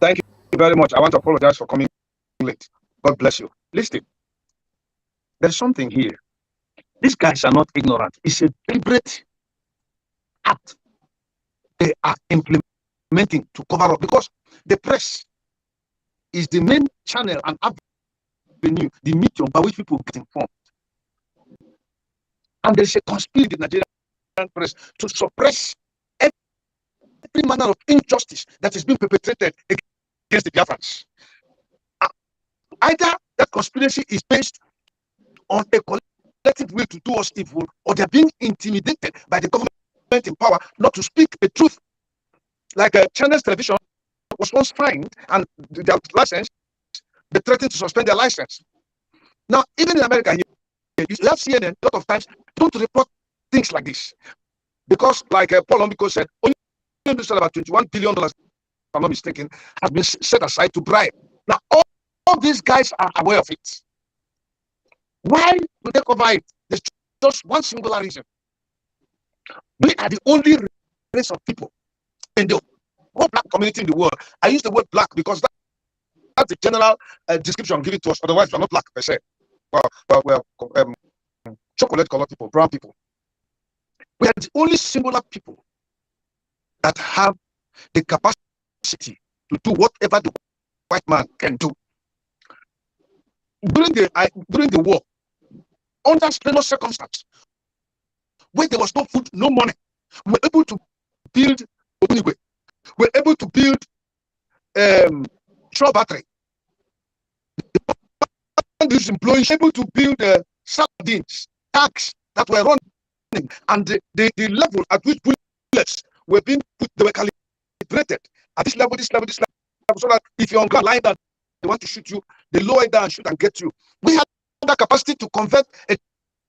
Thank you very much. I want to apologize for coming late. God bless you. Listen, there's something here. These guys are not ignorant. It's a deliberate act they are implementing to cover up, because the press is the main channel and avenue, the medium by which people get informed. And there's a conspiracy in the Nigerian press to suppress every manner of injustice that is being perpetrated against the Biafrans. Either that conspiracy is based on a collective will to do us evil, or they're being intimidated by the government in power not to speak the truth. Like Channels Television was once fined and their license, they threatened to suspend their license. Now, even in America, you have CNN a lot of times don't report things like this, because, like Paul Ombiko said, only about $21 billion, if I'm not mistaken, has been set aside to bribe. Now, all these guys are aware of it. Why do they cover it? There's just one singular reason. We are the only race of people in the whole black community in the world. I use the word black because that's the general description given to us. Otherwise, we're not black per se. We're chocolate colored people, brown people. We are the only singular people that have the capacity to do whatever the white man can do. During the war, under strenuous circumstances, when there was no food, no money, we were able to build Obunigwe. We were able to build Shaw Battery. This employee able to build sardines, tanks that were running, and the level at which bullets were being put, they were calibrated at this level, so that if you're on ground lying down, they want to shoot you, they lower it down, shoot and get you. We have the capacity to convert a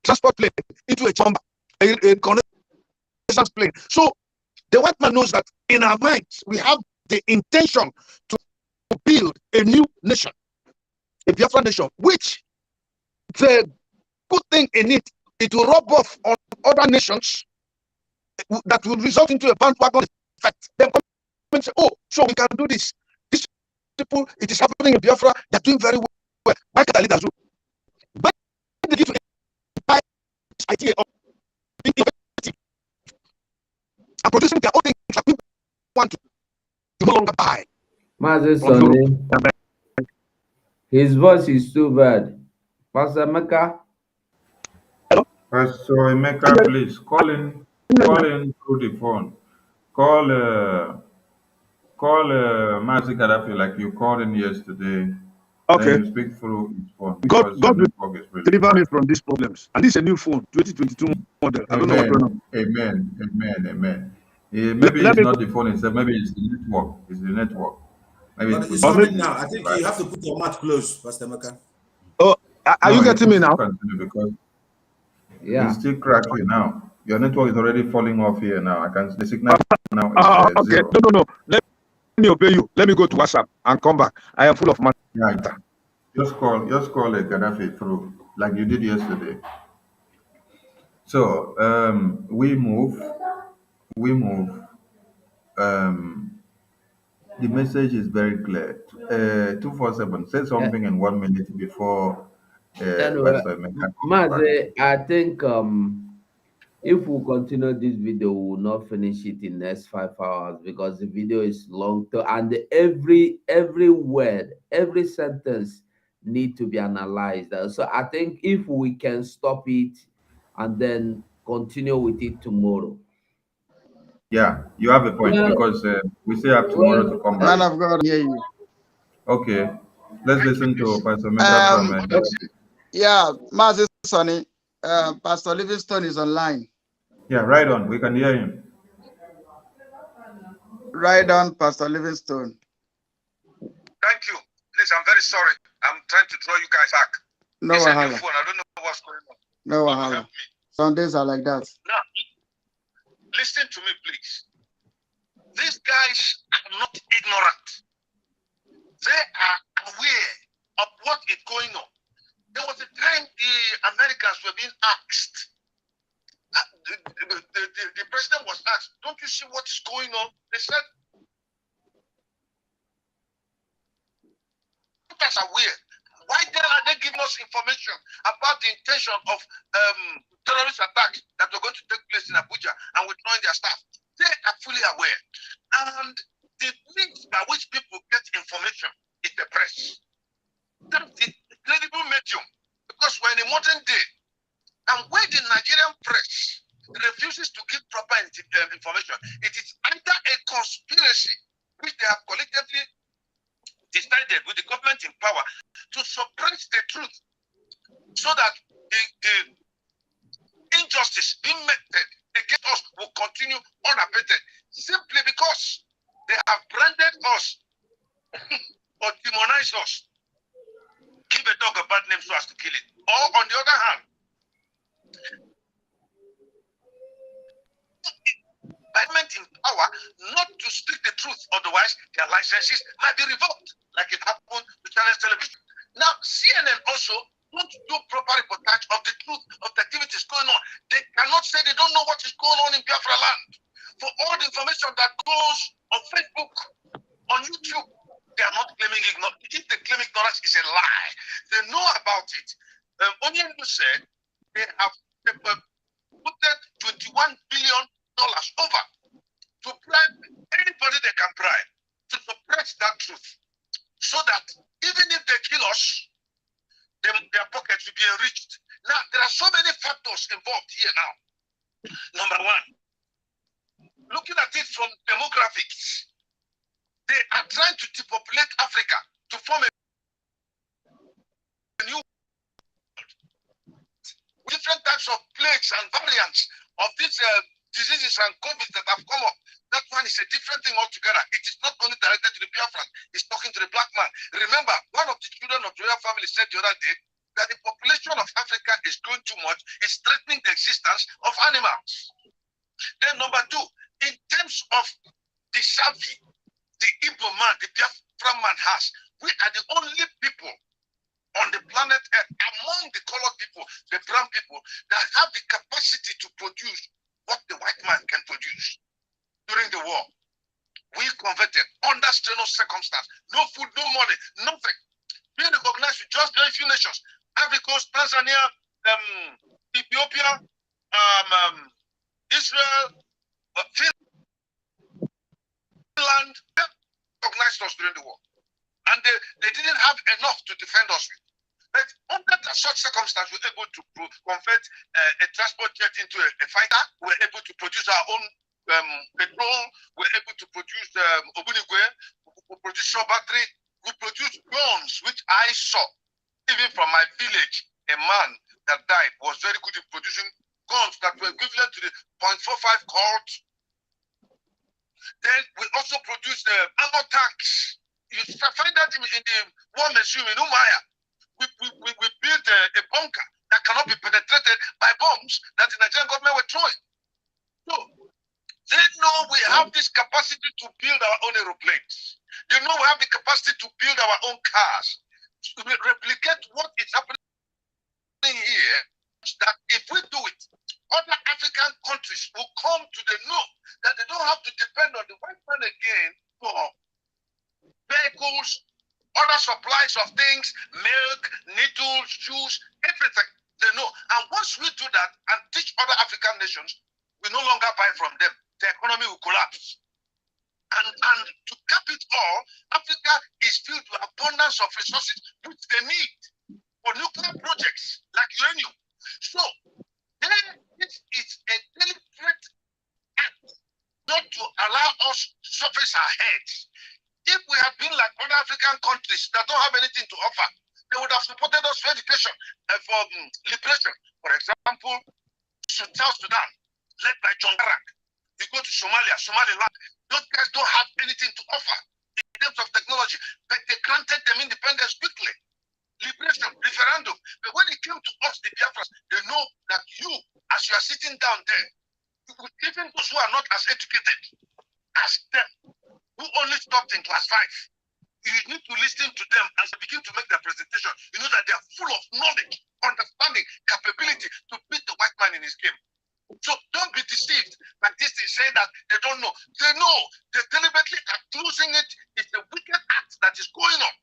transport plane into a chamber, a reconnaissance plane. So the white man knows that in our minds we have the intention to build a new nation, a Biafra nation, which the good thing in it, it will rub off on other nations that will result into a bandwagon effect. Then come and say, oh, so we can do this. These people, it is happening in Biafra, they're doing very well. Why can't the leaders do? When they give to buy this idea of being innovative and producing their own things that people want to no longer buy. Mazi Sonny, his voice is too bad. Pastor Mecca. Pastor Emeka, please call in through the phone. Call Mazi Gaddafi like you called in yesterday. Okay. Then you speak through his phone God because your will network is really deliver me bad. from these problems. And this is a new phone, 2022 model. I don't know what's going on. Amen. Maybe Let it's me not the phone itself. Maybe it's the network. It's the network. Maybe But it it's could Okay. coming now. I think you have to put your mouth close, Pastor Maka. Oh, are No, you it getting will me still now? continue because Yeah. it's still cracking now. Your network is already falling off here now. I can. The signal now is Okay. zero. No. Let me obey you. Let me go to WhatsApp and come back. I am full of matter. Yeah, just call a Gaddafi through like you did yesterday. So we move. The message is very clear. 247. Say something in 1 minute before Anyway, Pastor Emeka comes back. Mazi, I think if we continue this video, we will not finish it in next 5 hours because the video is long and every word, every sentence need to be analyzed. So I think if we can stop it and then continue with it tomorrow. Yeah, you have a point because we still have tomorrow to come back. Man of God, hear you. Okay, let's listen to Pastor Emeka from. Yeah, Mazi Sonny, Pastor Livingstone is online. Yeah, right on. We can hear him. Right on, Pastor Livingstone. Thank you. Please, I'm very sorry. I'm trying to draw you guys back. No It's a new wahala. phone. I don't know what's going on. No God will wahala. help me. Some days are like that. Now, listen to me, please. These guys are not ignorant. They are aware of what is going on. There was a time the Americans were being asked. The president was asked, don't you see what is going on? They said, us aware. Why then are they giving us information about the intention of terrorist attacks that are going to take place in Abuja and withdrawing their staff? They are fully aware. And the means by which people get information is the press. That's the credible medium. Because we're in a modern day, and when the Nigerian press refuses to give proper information, it is either a conspiracy which they have collectively decided with the government in power to suppress the truth so that the injustice being meted against us will continue unabated simply because they have branded us or demonized us. Give a dog a bad name so as to kill it. Or on the other hand, government in power not to speak the truth, otherwise their licenses might be revoked, like it happened to Channels Television. Now, CNN also don't do proper reportage of the truth of the activities going on. They cannot say they don't know what is going on in Biafra land. For all the information that goes on Facebook, on YouTube, they are not claiming ignorance. If they claim ignorance, is a lie. They know about it. Onyendu said they have put $21 billion over to bribe anybody they can bribe to suppress that truth, so that even if they kill us, their pockets will be enriched. Now, there are so many factors involved here now. Number one, looking at it from demographics, they are trying to depopulate Africa to form a new world. Different types of plagues and variants of these diseases and COVID that have come up. That one is a different thing altogether. It is not only directed to the Biafran, it's talking to the black man. Remember, one of the children of the royal family said the other day that the population of Africa is growing too much, it's threatening the existence of animals. Then number two, in terms of the savvy, the Igbo man, the Biafran man has, we are the only people on the planet Earth, among the colored people, the brown people, that have the capacity to produce what the white man can produce during the war. such circumstance. No food, no money, nothing. Being recognized with just very few nations. Ivory Coast, Tanzania, Ethiopia, Israel, Finland, recognized us during the war. And they didn't have enough to defend us with. But under such circumstance, we were able to convert a transport jet into a fighter. We were able to produce our own petrol. We were able to produce Obunigwe. We produced shore battery. We produced guns, which I saw. Even from my village, a man that died was very good in producing guns that were equivalent to the .45 Colt. Then we also produced ammo tanks. You find that in the War Museum in Umaya. We built a bunker that cannot be penetrated by bombs that the Nigerian government were throwing. So they know we have this capacity to build our own aeroplanes. They know we have the capacity to build our own cars. To replicate what is happening here, that if we do it, other African countries will come to the know that they don't have to depend on the white man again for vehicles, other supplies of things, milk, needles, shoes, everything. They know. And once we do that and teach other African nations, we no longer buy from them. The economy will collapse. And to cap it all, Africa is filled with abundance of resources which they need for nuclear projects like uranium. So this is a deliberate act not to allow us to surface our heads. If we had been like other African countries that don't have anything to offer, they would have supported us for education and for liberation. For example, South Sudan, led by John Garang. You go to Somalia, Somaliland, those guys don't have anything to offer in terms of technology, but they granted them independence quickly. Liberation, referendum. But when it came to us, the Biafras, they know that you, as you are sitting down there, even those who are not as educated as them, who only stopped in class 5, you need to listen to them as they begin to make their presentation. You know that they are full of knowledge, understanding, capability to beat the white man in his game. So don't be deceived by this thing saying that they don't know. They know. They deliberately are closing it. It's a wicked act that is going on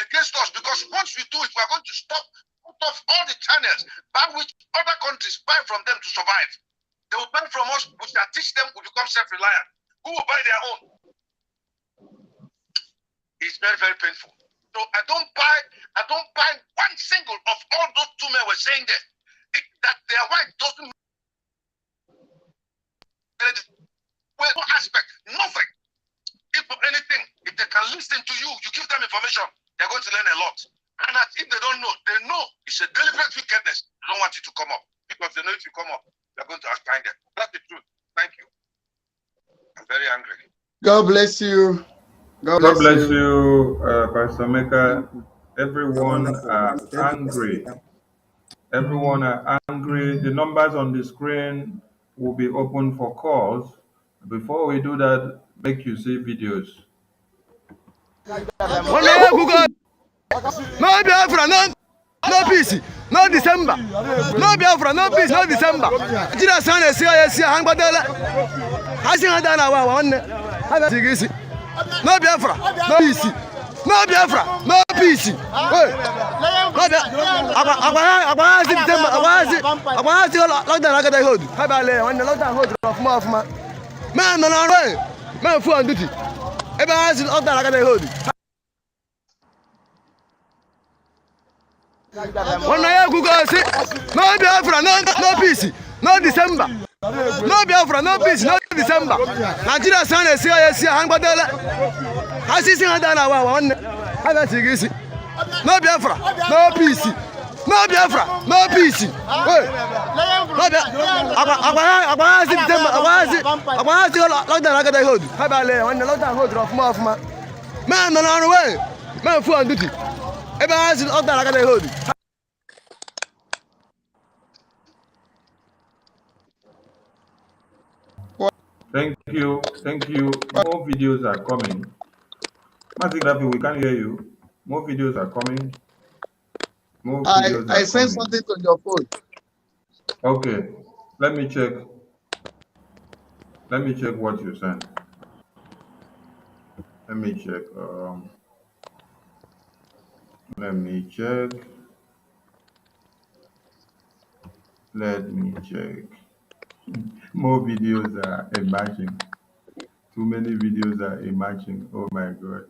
against us, because once we do it, we're going to stop out of all the channels by which other countries buy from them to survive. They will buy from us, we shall teach them, we become self-reliant. Who will buy their own? It's very, very painful. So I don't buy one single of all those two men were saying there. That they are white doesn't mean no aspect, nothing. If anything, if they can listen to you, you give them information, they're going to learn a lot. And if they don't know, they know it's a deliberate wickedness. They don't want you to come up, because they know if you come up, they're going to outshine them. That's the truth. Thank you. I'm very angry. God bless you. God bless you, Pastor Mecca. Everyone are angry. Everyone are angry. The numbers on the screen will be open for calls. Before we do that, make you see videos. No Biafra, no peace, no December. No Biafra, no peace, no December. Jira sana siya hang badala. Hasi hada na wa wanne. Hada sigisi. No Biafra, no peace. No Biafra, no peace. Hey. Agba si December, agba si lockdown agada hold. Habale, wanne lockdown hold of ma. Man no way. Man fu on duty. Eba si lockdown agada hold. When I go say, no Biafra, no peace, no December. No Biafra, no peace, no December. Nigeria sana siya hang badala. Hasi si hada na wa wanne. Hada sigisi. No Biafra, no peace. No Biafra, no peace. Hey. No Biafra. Agba si December, agba si lockdown agada hold. Habale, wanne lockdown hold of ma. Man no way. Man fu on duty. Eba si lockdown agada hold. Thank you. Thank you. More videos are coming. Mazigrafi, we can't hear you. More videos are coming. More videos I are sent coming. something to your phone. Okay. Let me check. Let me check what you sent. Let me check. Let me check. Let me check. More videos are emerging. Too many videos are emerging. Oh my God.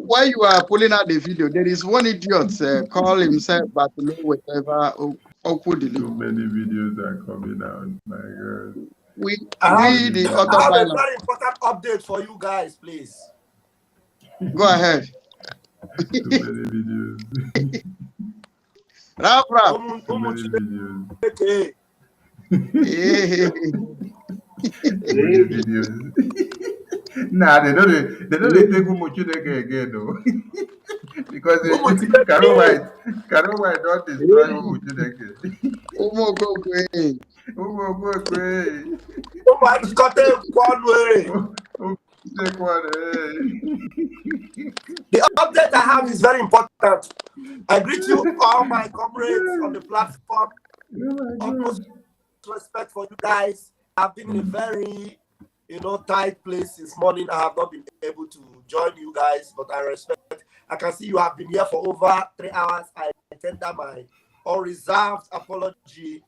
While you are pulling out the video, there is one idiot call himself Bartolo whatever Okudili. Too many videos are coming out. My God. I have a very important update for you guys, please. Go ahead. Too many videos. Rap. Too many videos. Okay. Too many videos. Nah, they don't take Umuchineke again though. Because Caro White don't destroy Umuchineke. The update I have is very important. I greet you all my comrades on the platform. Utmost respect for you guys. I've been in a very, tight place since morning. I have not been able to join you guys, but I respect. I can see you have been here for over 3 hours. I tender my unreserved apology,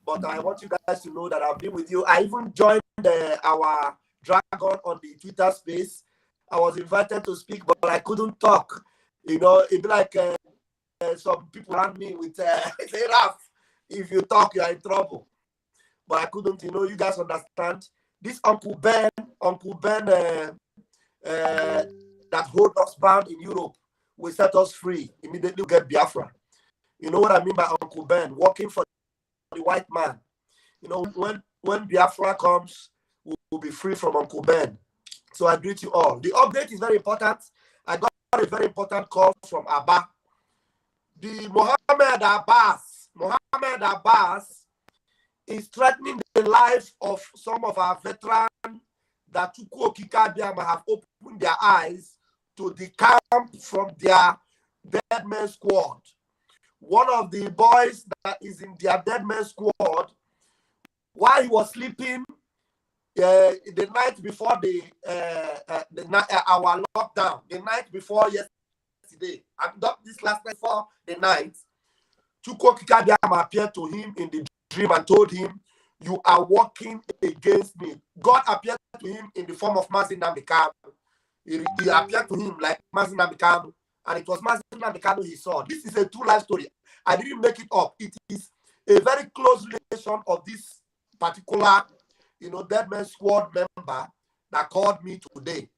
but I want you guys to know that I've been with you. I even joined our Dragon on the Twitter space. I was invited to speak, but I couldn't talk. It'd be like some people around me with say, Raf, if you talk, you are in trouble. But I couldn't, you guys understand. This Uncle Ben that hold us bound in Europe will set us free. Immediately get Biafra. You know what I mean by Uncle Ben? Working for the white man. When Biafra comes, we'll be free from Uncle Ben. So I greet you all. The update is very important. I got a very important call from Abba. The Mohammed Abbas is threatening the life of some of our veterans that Chukwu Okike Abiama have opened their eyes to the camp from their dead man squad. One of the boys that is in their dead man squad, while he was sleeping the night before our lockdown, the night before yesterday, and not this last night before the night, Chukwu Okike Abiama appeared to him in the dream and told him, "You are working against me." God appeared to him in the form of Mazi Nnamdi Kanu. He appeared to him like Mazi Nnamdi Kanu, and it was Mazi Nnamdi Kanu he saw. This is a true life story. I didn't make it up. It is a very close relation of this particular, dead man squad member that called me today.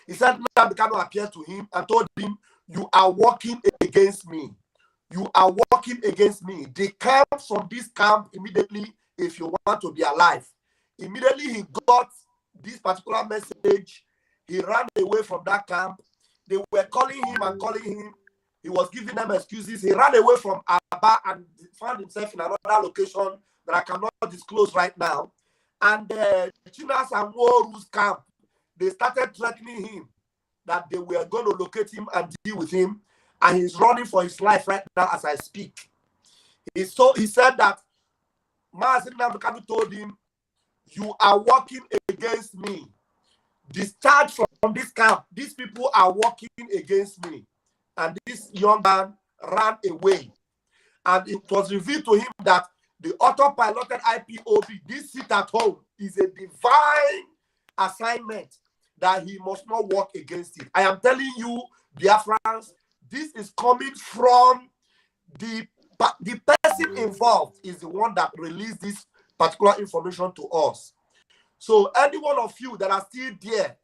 He said Nnamdi Kanu appeared to him and told him, "You are working against me. You are working against me. They come from this camp immediately if you want to be alive." Immediately he got this particular message. He ran away from that camp. They were calling him and calling him. He was giving them excuses. He ran away from Aba and found himself in another location that I cannot disclose right now. And Chinas and Woru's camp, they started threatening him that they were going to locate him and deal with him. And he's running for his life right now as I speak. He said that Mazi Nnamdi Kanu told him, "You are working against me. Discharge from this camp. These people are working against me." And this young man ran away. And it was revealed to him that the autopiloted IPOB, this seat at home, is a divine assignment that he must not work against it. I am telling you, Biafrans, this is coming from the person involved is the one that released this particular information to us. So any one of you that are still there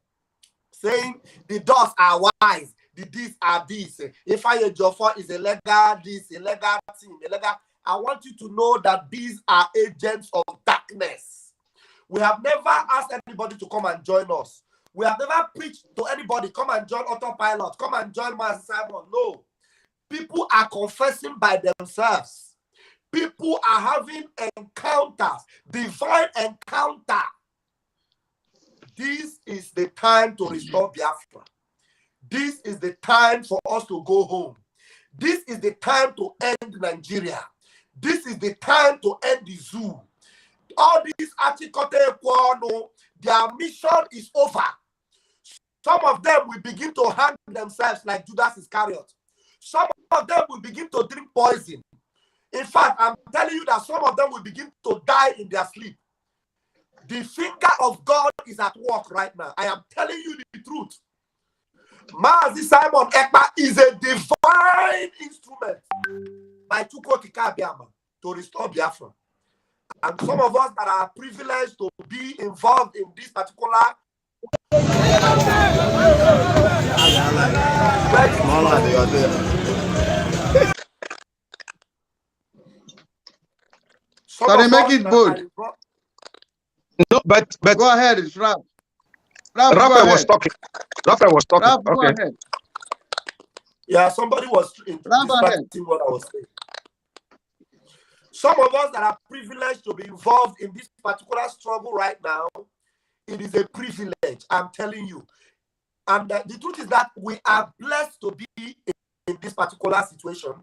saying the doors are wise, the this are this, if I Jofa is illegal, this illegal thing, illegal, I want you to know that these are agents of darkness. We have never asked anybody to come and join us. We have never preached to anybody, come and join Autopilot, come and join Master Simon. No. People are confessing by themselves. People are having encounters, divine encounter. This is the time to restore Biafra. This is the time for us to go home. This is the time to end Nigeria. This is the time to end the zoo. All these Achikote Ekwano, their mission is over. Some of them will begin to hang themselves like Judas Iscariot. Some of them will begin to drink poison. In fact, I'm telling you that some of them will begin to die in their sleep. The finger of God is at work right now. I am telling you the truth. Mazi Simon Ekpa is a divine instrument by Chukwu Kikabiama to restore Biafra. And some of us that are privileged to be involved in this particular Sorry, make it bold. No, but Go ahead, it's Ralph. Raphael was talking. Raphael was talking. Ralph, go Okay. ahead. Yeah, somebody was distracting what I was saying. Some of us that are privileged to be involved in this particular struggle right now, it is a privilege, I'm telling you. And the truth is that we are blessed to be in this particular situation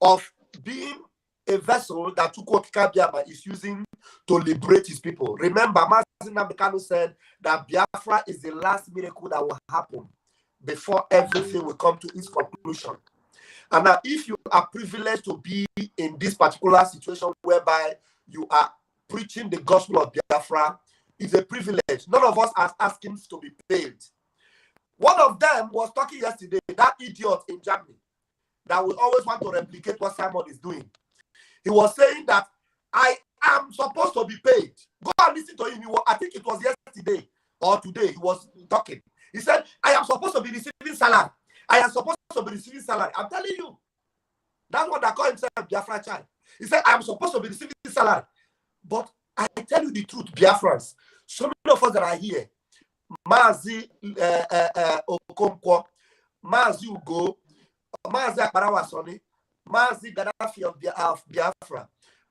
of being a vessel that Chukwu Kikabiama is using to liberate his people. Remember, Mazin Nabekano said that Biafra is the last miracle that will happen before everything will come to its conclusion. And now, if you are privileged to be in this particular situation whereby you are preaching the gospel of Biafra, it's a privilege. None of us are asking to be paid. One of them was talking yesterday, that idiot in Germany, that will always want to replicate what Simon is doing. He was saying that I am supposed to be paid. Go and listen to him. I think it was yesterday or today he was talking. He said, I am supposed to be receiving salary. I am supposed to be receiving salary. I'm telling you. That's what they call himself, Biafra child. He said, I am supposed to be receiving salary. But I tell you the truth, Biafrans. So many of us that are here, Mazi Okonkwo, Mazi Ugo, Mazi Akbarawasoni, Mazi Gaddafi of Biafra,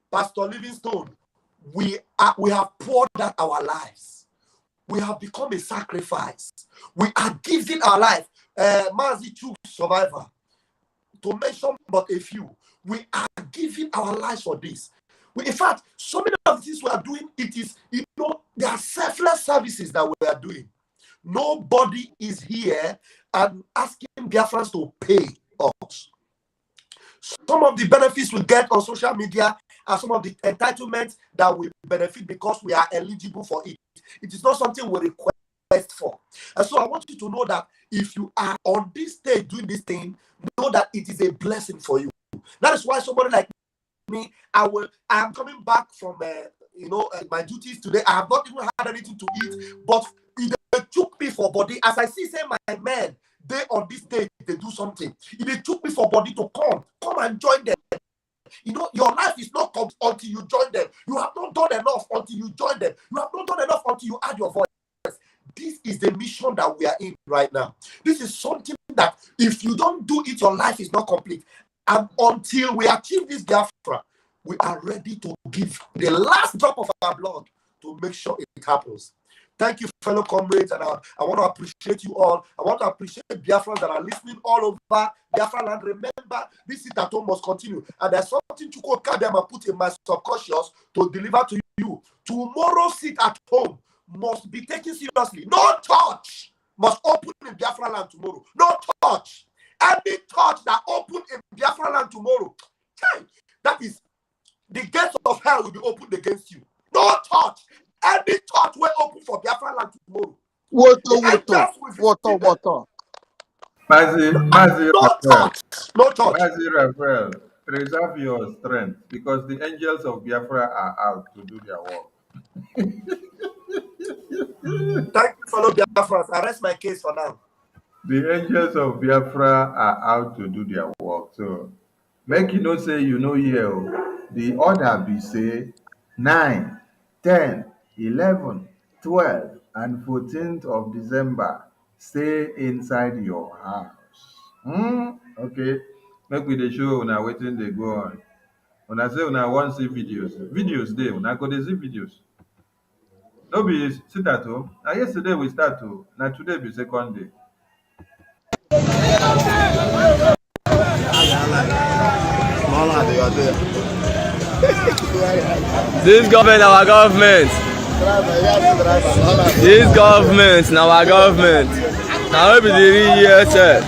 Pastor Livingstone, we have poured out our lives. We have become a sacrifice. We are giving our life. Mazi Chuk survivor, to mention but a few, we are giving our lives for this. In fact, so many of the things we are doing, it is, there are selfless services that we are doing. Nobody is here and asking Biafrans to pay us. Some of the benefits we get on social media are some of the entitlements that we benefit because we are eligible for it. It is not something we request for. And so I want you to know that if you are on this stage doing this thing, know that it is a blessing for you. That is why somebody like me, I am coming back from my duties today. I have not even had anything to eat, but it took me for body. As I see, say my men, they on this stage, they do something. It took me for body to come and join them. Your life is not come until you join them. You have not done enough until you join them. You have not done enough until you add your voice. This is the mission that we are in right now. This is something that if you don't do it, your life is not complete. And until we achieve this Biafra, we are ready to give the last drop of our blood to make sure it happens. Thank you, fellow comrades, and I want to appreciate you all. I want to appreciate Biafrans that are listening all over Biafra land. Remember, this sit at home must continue. And there's something Chukwu Kikabiama put in my subconscious to deliver to you. Tomorrow, sit at home must be taken seriously. No touch must open in Biafra land tomorrow. No touch. Any touch that open in Biafra land tomorrow, that is, the gates of hell will be opened against you. No touch. Any touch will open for Biafra land tomorrow. Water. Mazi No touch. No touch. Mazi Raphael, preserve your strength because the angels of Biafra are out to do their work. Thank you, fellow Biafrans. I rest my case for now. The angels of Biafra are out to do their work. So make you know say you know here. The order be say 9, 10, 11, 12, and 14th of December. Stay inside your house. Okay. Make we the show una waiting they go on. When I say una want see videos. Videos there. Una go dey see videos. No be sit at home. Now yesterday we start to. Now today be second day. This government, our government. This government, our government. Now we be the real sir.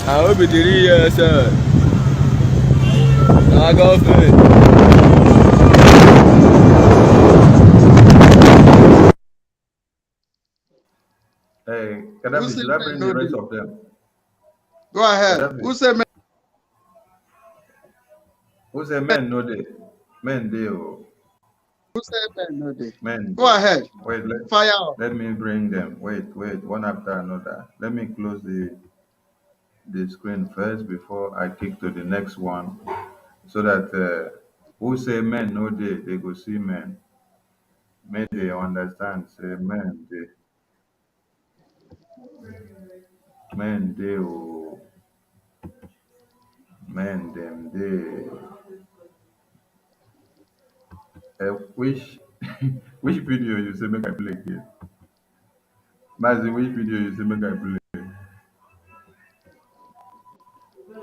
Now we be the real sir. Now government. Hey, Gaddafi, should I bring the rest of them? Go ahead. Gaddafi. Who said men? Who say men no day? Men they. Oh. Who said men no day? Men. Go ahead. Wait, Fire out. let me bring them. Wait, one after another. Let me close the screen first before I kick to the next one, so that who say men no day, they go see men. May they understand. Say men they, oh, men them they. Which which video you say make I play again? Mazi, which video you say make I play?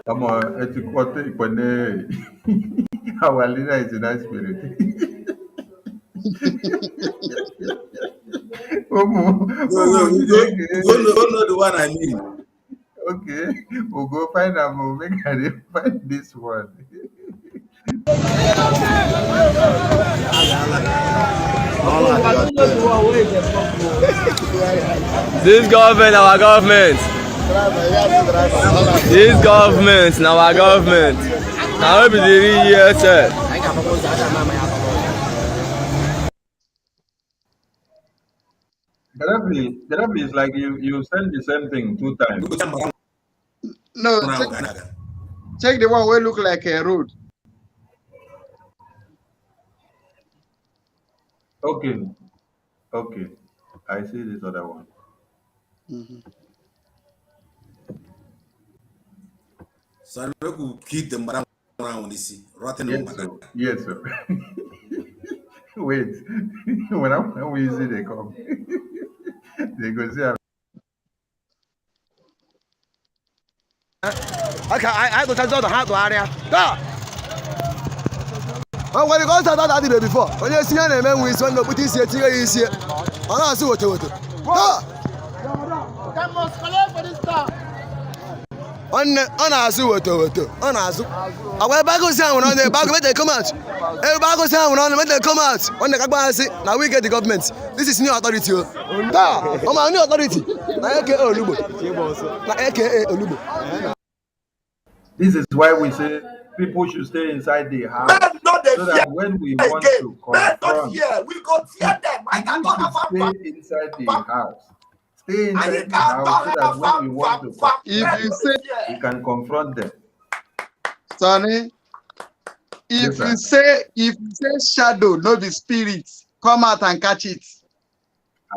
Come on, etikote ikwane. Our leader is in that spirit. No, you don't know the one I mean. Okay, we'll go find them. We'll make I find this one. This government, our government. This government, now our government. Now we be the real sir. Gaddafi is like you send the same thing 2 times. No, check the one where look like a road. Okay, I see this other one. So I will keep them around this rotten. Yes, sir. Wait, when we see they come, they go see. I go tell the hard area. Oh, when you go to that day before, when you see an man with one put this here, is here. I see what you do. On us, what on us. I went back on sound on the back when they come out. Everybody goes sound on when they come out. On the Kabasi, now we get the government. This is new authority. I'm a new authority. This is why we say people should stay inside the house, so that when we want to confront, we go tear them. I cannot have stay inside the house. Stay inside the house so that when we want to confront, if you say we can confront them. Sonny, if you say shadow, no be spirit, come out and catch it.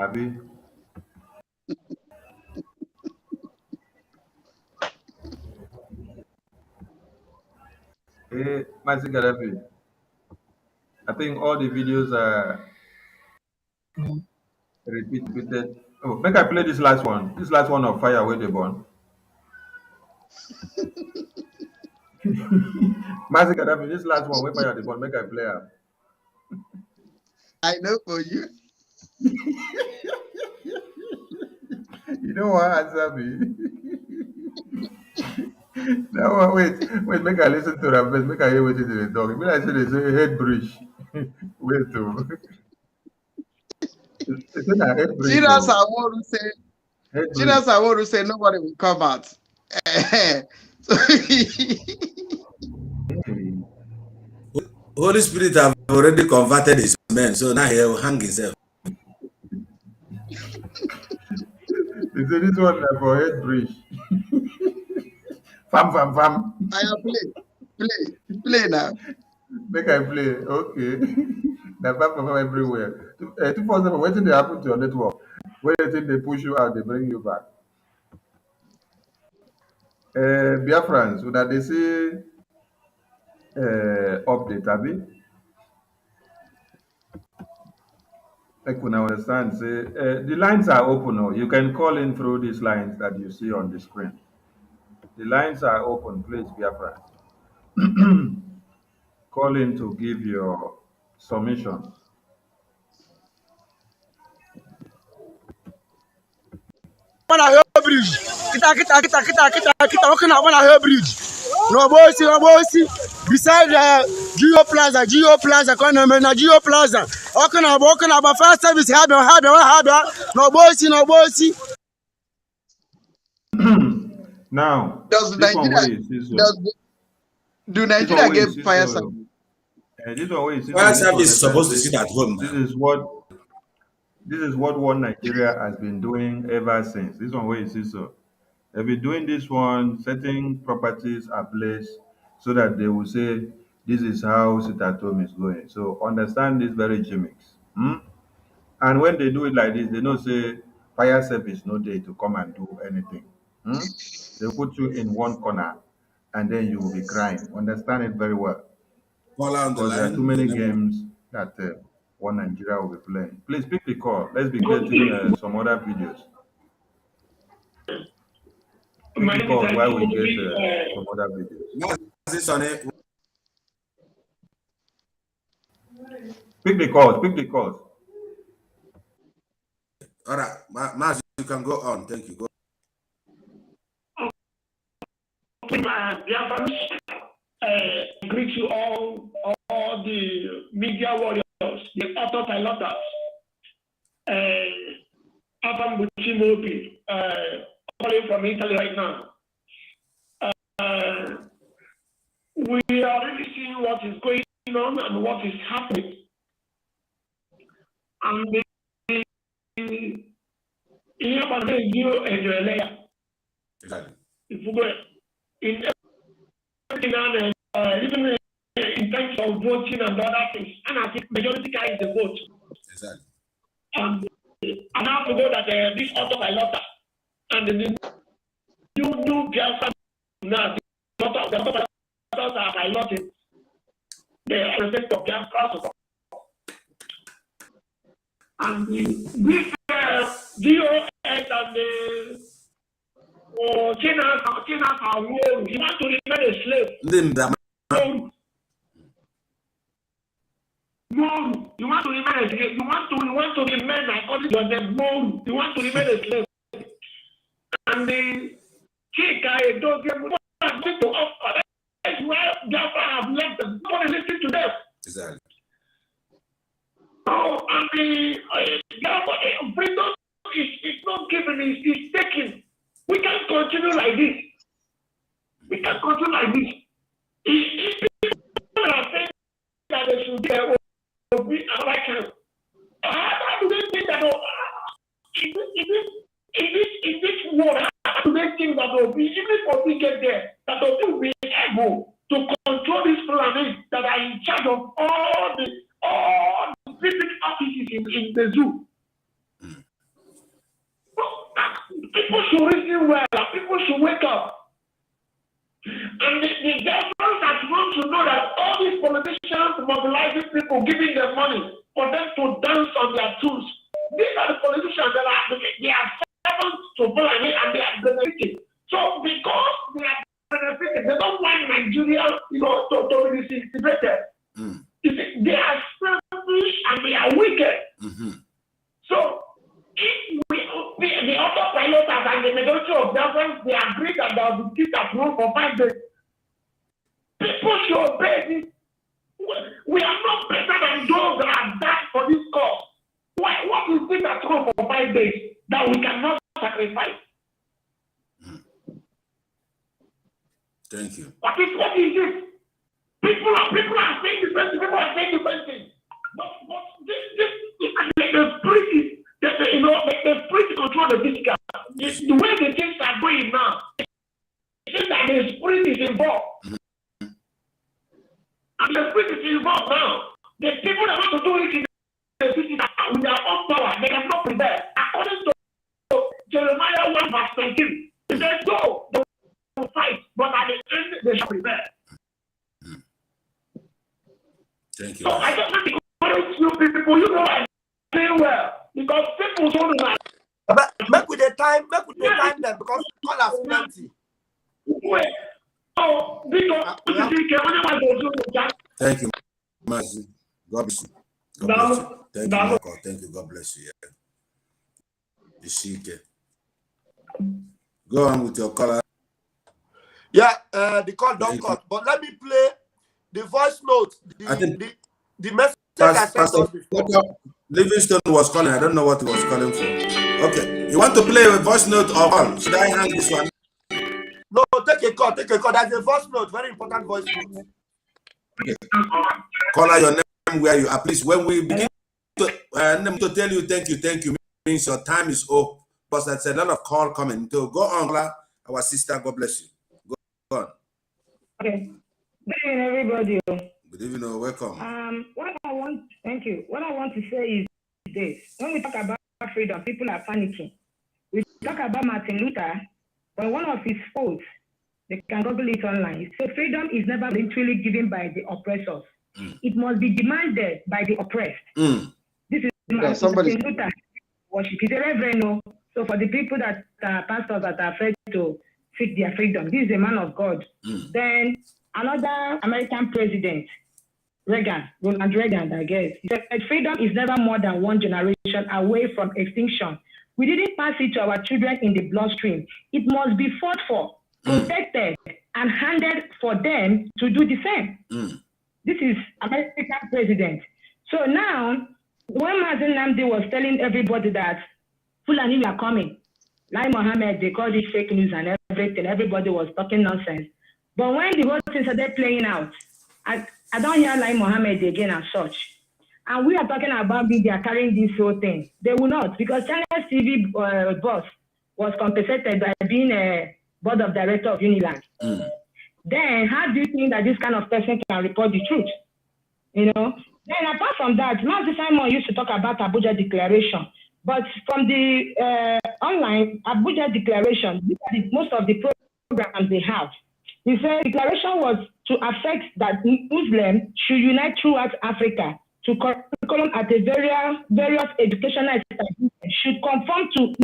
Abi. Hey, Mazi Gaddafi, I think all the videos are repeated. Oh, make I play this last one. This last one of Fire where they born. Mazi Gaddafi, this last one where Fire they born. Make I play am. I know for you. You don't want to answer me. That one, wait, make I listen to them first. Make I hear what they talk. When I say they say head bridge. Wait to. They say that head bridge. Serious, I want to say. Serious, I want to say nobody will come out. So Holy Spirit have already converted his men, so now he will hang himself. They say this one for head bridge. Fam. I play now. Make I play. Okay. The fam everywhere. 247, what did they happen to your network? When they think they push you out, they bring you back. Biafrans, so that they say update, Abi. I can understand. Say the lines are open. Now. You can call in through these lines that you see on the screen. The lines are open. Please, Biafrans. Call in to give your submission. hill bridge. Kita working on a hill bridge. No bossy. Beside Geo Plaza, economy na Geo Plaza. Working about fast service. No bossy. Now, Does this one Nigeria way is so. do Nigeria get fire so. service? This one way is Fire service is supposed to sit at home This now. is what one Nigeria has been doing ever since. This one way is so. They've been doing this one, setting properties ablaze so that they will say this is how sit at home is going. So understand this very gimmicks. And when they do it like this, they don't say fire service no day to come and do anything. They put you in one corner and then you will be crying. Understand it very well. Call on the Because there are too line. many games that one Nigeria will be playing. Please pick the call. Let's be getting some other videos. Pick the call while we get some other videos. Pick the calls. All right, Maz, you can go on. Thank you. Go. Greet you all the media warriors, the autopiloters, Afam Buchimobi, calling from Italy right now. We are really seeing what is going on and what is happening. And in even in terms of voting and other things, and I think majority carries the vote. Exactly. And now to go that this autopilot and the new girlfriend now the autopilot are piloting the respect of their process. And this DOS and the China are war. You want to remain a slave. No, you want to remain a slave. You want to remain according to them. No, you want to remain a slave. And the king guy don't get going to offer. That's why Jaffa have left them. Nobody listen to them. Exactly. Oh, and the freedom is not given, it's taken. We can't continue like this. If people are saying that they should be American, how do they think that in this world, how do they think that they'll be, even if we get there, that they'll be able to control this planet that are in charge of all the different offices in the zoo? People should reason well. People should wake up. And the government has want to know that all these politicians mobilizing people, giving them money for them to dance on their tools. These are the politicians that they are servants to Fulani and they are benefiting. So because they are benefiting, they don't want Nigeria, to be disintegrated. They are selfish and they are wicked. So if the autopiloters and the majority of governments, they agree that there will be peace at home for 5 days. People should obey this. We are not better than those that have died for this cause. What is this at home for 5 days that we cannot sacrifice? Thank you. What is this? People are saying different things. But the spirit the spirit control the physical. The way the things are going now, it seems that the spirit is involved. And the spirit is involved now. The people that want to do it in the physical with their own power, they cannot prepare. According to Jeremiah 1 verse 19, it says, "Go, they will fight, but at the end they shall prepare." Thank you. So I just want to encourage you people, I say well. Because people don't know. Make with the time then, because all has plenty. Thank you, Mazi. God bless you. God bless you. Thank you, Michael. Thank you. God bless you. Yeah. Go on with your caller. Yeah, the call don't cut. But let me play the voice note, the message I sent Pastor us before. Livingstone was calling. I don't know what he was calling for. Okay. You want to play a voice note or call? Should I hang this one? No, take a call. Take a call. That's a voice note. Very important voice note. Okay. Caller, your name, where you are. Please, when we begin to tell you thank you means your time is up. Because that's a lot of call coming. So go on, caller. Our sister, God bless you. Go on. Okay. Good evening, everybody. Good evening, welcome. Thank you. What I want to say is this: when we talk about freedom, people are panicking. We talk about Martin Luther, but one of his quotes, they can Google it online. So freedom is never voluntarily given by the oppressors. It must be demanded by the oppressed. This is Martin Luther worship. He's a reverend. No? So for the people that are pastors that are afraid to seek their freedom, this is a man of God. Then another American president, Ronald Reagan, I guess, he said freedom is never more than one generation away from extinction. We didn't pass it to our children in the bloodstream. It must be fought for, protected, and handed for them to do the same. This is American president. So now, when Mazen Namdi was telling everybody that Fulani are coming, like Mohammed, they called it fake news and everything. Everybody was talking nonsense. But when the whole thing started playing out, I don't hear like Mohammed again as such. And we are talking about media carrying this whole thing. They will not, because China's TV boss was compensated by being a board of director of Uniland. Then how do you think that this kind of person can report the truth? You know? Then apart from that, Mazi Simon used to talk about Abuja Declaration. But from the online Abuja Declaration, these are most of the programs they have. He said declaration was to affect that Muslims should unite throughout Africa to curriculum at a various educational establishments should conform to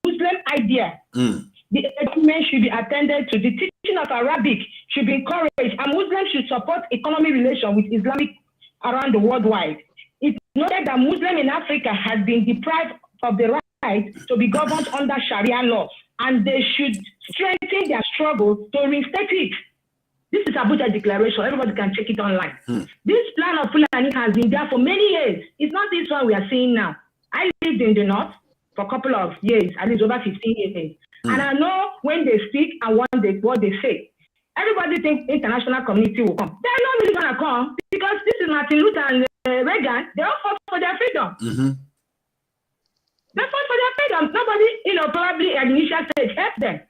Muslim idea. The education should be attended to. The teaching of Arabic should be encouraged, and Muslims should support economic relations with Islamic around the worldwide. It's noted that Muslims in Africa has been deprived of the right to be governed under Sharia law, and they should strengthen their struggle to reinstate it. This is Abuja Declaration. Everybody can check it online. This plan of Fulani has been there for many years. It's not this one we are seeing now. I lived in the north for a couple of years, at least over 15 years. And I know when they speak and what they say. Everybody thinks international community will come. They're not really going to come because this is Martin Luther and Reagan. They all fought for their freedom. They fought for their freedom. Nobody, probably at the initial stage helped them.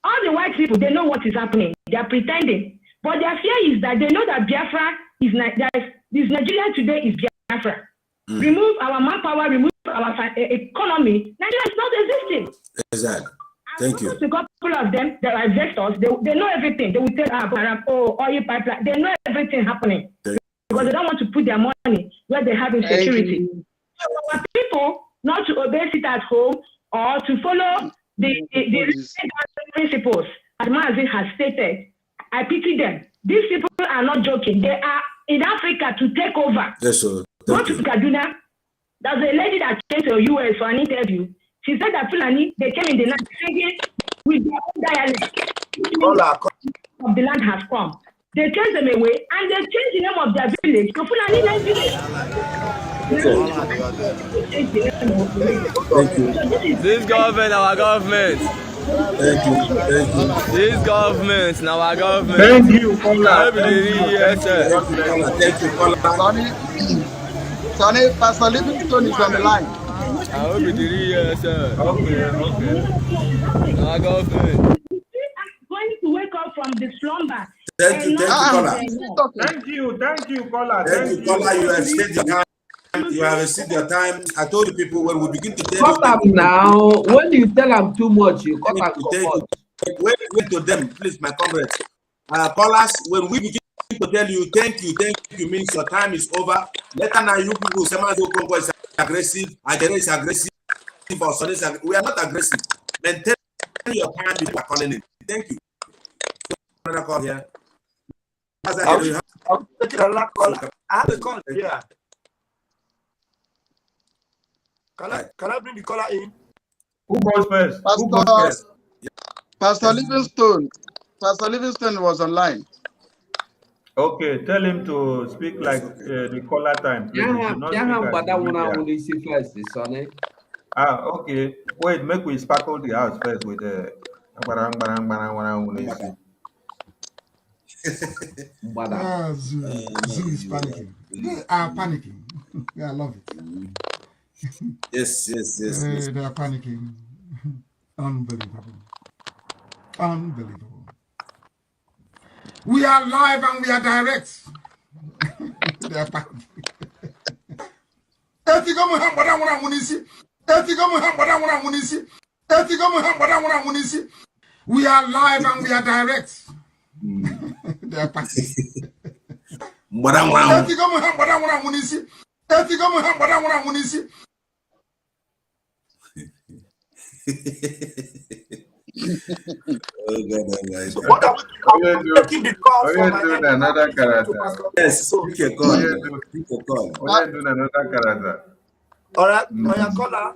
All the white people, they know what is happening. They are pretending. But their fear is that they know that Biafra is Nigeria today is Biafra. Remove our manpower, remove our economy. Nigeria is not existing. Exactly. Thank you. A couple of them, they are investors. They know everything. They will tell oil pipeline. They know everything happening because they don't want to put their money where they have insecurity. So our people not to obey it at home or to follow the principles as Mazi has stated. I pity them. These people are not joking. They are in Africa to take over. Yes, sir. Go to Kaduna. There's a lady that came to the US for an interview. She said that Fulani, they came in the land singing with their own dialect. Of the land has come. They chased them away and they changed the name of their village to Fulani Land Village. Thank you. This government, our government. Thank you. This government, our government. Thank you, Paula. Thank you, Paula. Sonny, Pastor Livingstone is on the line. I hope it is, sir. Okay. Our government. Going to wake up from the slumber. Thank you, Paula. Thank you, Paula. Thank you, Paula. You have saved your time. You have received your time. I told you people when we begin to tell you. Cut them now. When you tell them too much, you cut them. Wait to them, please, my comrades. Callers, when we begin to tell you thank you means your time is over. Later now, you people, someone who Congo is aggressive, Agere is aggressive, or Sonny is aggressive. We are not aggressive. Maintain your time before calling it. Thank you. Another call here. I'll take another call. I have a call here. Can I bring the caller in? Who goes first? Who goes first? Pastor Livingstone. Pastor Livingstone was online. Okay, tell him to speak like the caller time, please. He should not speak as the media. Okay. Wait, make we sparkle the house first with the. Zoo is panicking. They are panicking. I love it. Yes. They are panicking. Unbelievable. Unbelievable. We are live and we are direct. They are panicking. We are live and we are direct. They are panicking. Oh God, so what are we taking the call from my end? Another character. Yes, pick a call. Pick a call. We're doing another character. All right, caller.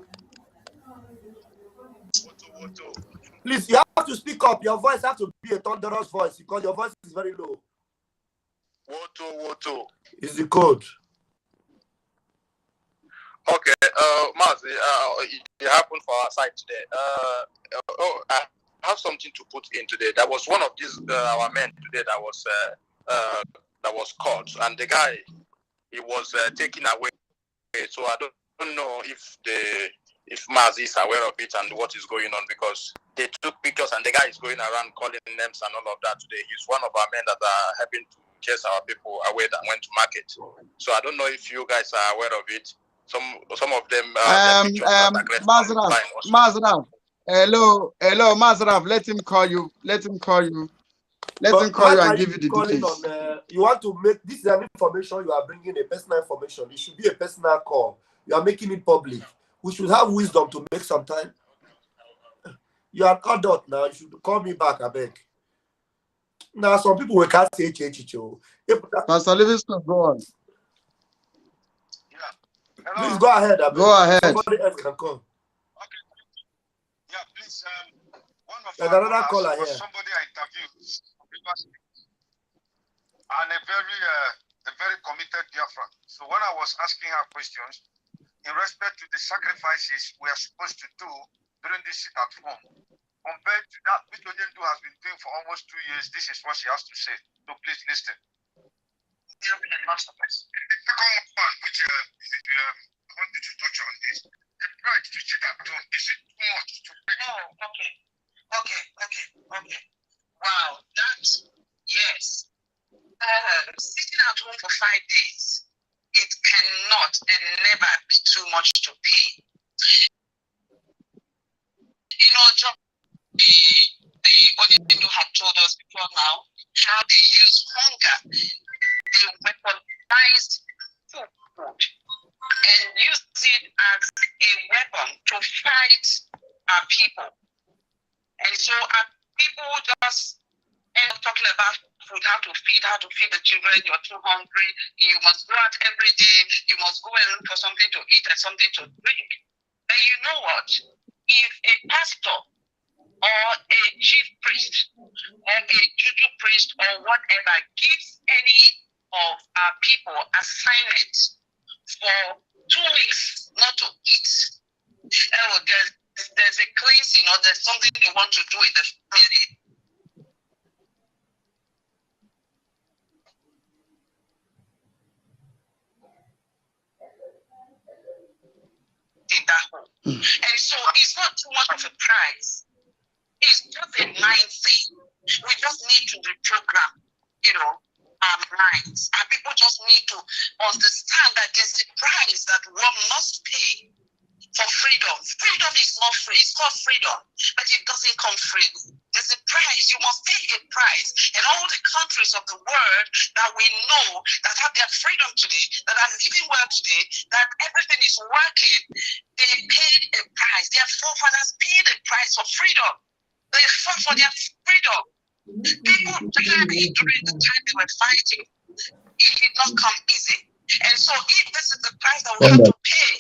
Please, you have to speak up. Your voice has to be a thunderous voice because your voice is very low. Woto. It's the code. Okay, Mazi, it happened for our side today. I have something to put in today. There was one of these our men today that was caught, and the guy he was taken away. So I don't know if Mazi is aware of it and what is going on, because they took pictures and the guy is going around calling names and all of that today. He's one of our men that are helping to chase our people away that went to market. So I don't know if you guys are aware of it. Some of them. Mazraf. Hello, Mazraf. Let him call you. Let him call you and give you the details. You want to make this is an information you are bringing, a personal information. It should be a personal call. You are making it public. We should have wisdom to make some time. You are adult now. You should call me back, I beg. Now, some people will can't say HHO. Pastor Livingstone, go on. Please go ahead. Go ahead. Somebody else can call. Okay. Yeah, please. One of another caller here. Somebody I interviewed, and a very committed Biafran. So when I was asking her questions in respect to the sacrifices we are supposed to do during this sit at home, compared to that which Ojendu has been doing for almost 2 years, this is what she has to say. So please listen. The second one, which I wanted to touch on, is the price to sit at home. Is it too much to pay? Oh, okay. Wow, yes. Sitting at home for 5 days, it cannot and never be too much to pay. You know, the Ojendu had told us before now how they use hunger. They weaponize food and use it as a weapon to fight our people. And so our people just end up talking about food, how to feed the children. You're too hungry. You must go out every day. You must go and look for something to eat and something to drink. But you know what? If a pastor or a chief priest or a juju priest or whatever gives any of our people assignments for 2 weeks not to eat, there's a cleansing or there's something they want to do in the family. In that home. And so it's not too much of a price. It's just a mind thing. We just need to reprogram, our minds. And people just need to understand that there's a price that one must pay for freedom. Freedom is not free. It's called freedom, but it doesn't come freely. There's a price. You must pay a price. And all the countries of the world that we know that have their freedom today, that are living well today, that everything is working, they paid a price. Their forefathers paid a price for freedom. They fought for their freedom. People died during the time they were fighting. It did not come easy. And so if this is the price that we have to pay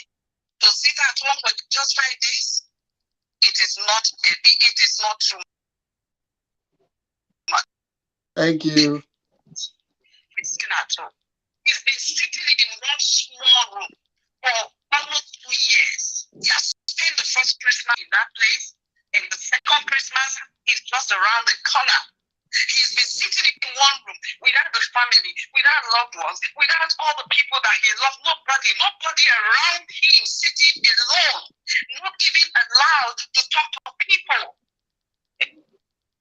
to sit at home for just 5 days, it is not too much. Thank you. He's been sitting in one small room for almost 2 years. He has spent the first Christmas in that place, and the second Christmas is just around the corner. He's been sitting in one room without the family, without loved ones, without all the people that he loves. Nobody around him, sitting alone, not even allowed to talk to people.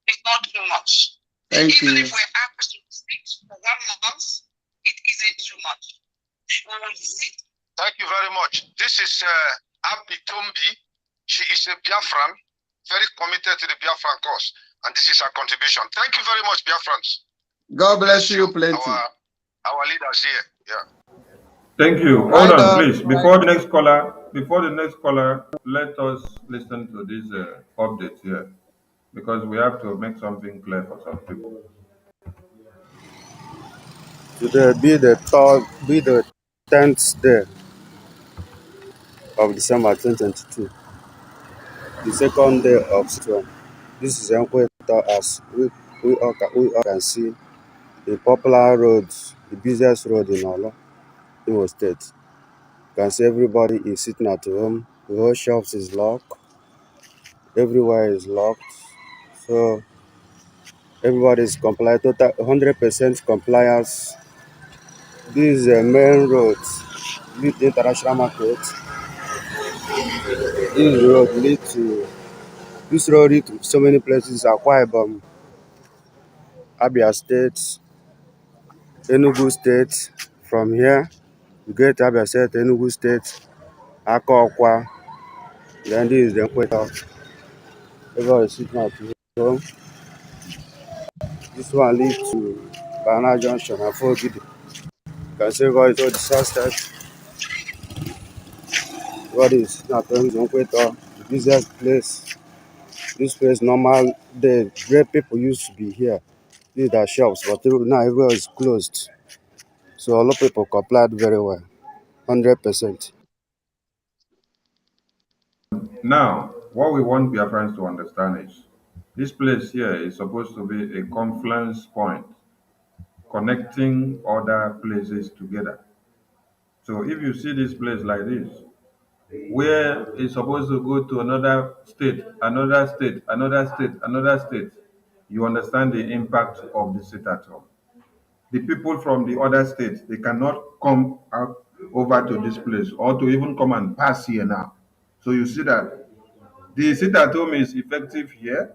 It's not too much. Even if we're asked to sit for 1 month, it isn't too much. We will sit. Thank you very much. This is IPOB. She is a Biafran, very committed to the Biafran cause. And this is her contribution. Thank you very much, Biafrans. God bless you plenty. Our leaders here. Yeah. Thank you. Hold on, please. Before the next caller, let us listen to this update here, because we have to make something clear for some people. Today be the 10th day of December 2022, the second day of Storm. This is Enqueta, as we all can see, the popular roads, the busiest road in Olo, Imo State. You can see everybody is sitting at home. The whole shops is locked. Everywhere is locked. So everybody is compliant, total 100% compliance. This is a main road, lead the international market. This road leads to so many places: Akwa Ibom, Abia State, Enugu State. From here, you get to Abia State, Enugu State, Akwa. Then this is the equator. Everybody is sitting at home. This one leads to Bana Junction and Fogidi. You can see everybody is all disastered. Everybody is sitting at home, the equator, the busiest place. This place, normal, the great people used to be here. These are shops, but now everywhere is closed. So a lot of people complied very well, 100%. Now, what we want Biafrans to understand is, this place here is supposed to be a confluence point connecting other places together. So if you see this place like this, where it's supposed to go to another state, another state, another state, another state, you understand the impact of the sit at home. The people from the other states, they cannot come out over to this place or to even come and pass here now. So you see that the sit at home is effective here,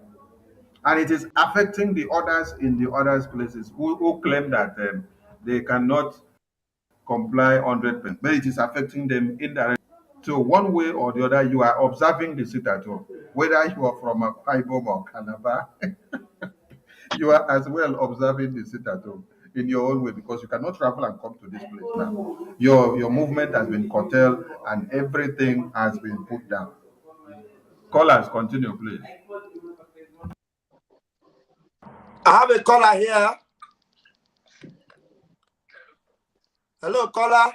and it is affecting the others in the others places who claim that they cannot comply 100%, but it is affecting them indirectly. So one way or the other, you are observing the sit at home, whether you are from a IPOB or Calabar. You are as well observing the sit at home in your own way, because you cannot travel and come to this place now. Your movement has been curtailed and everything has been put down. Callers, continue, please. I have a caller here. Hello, caller.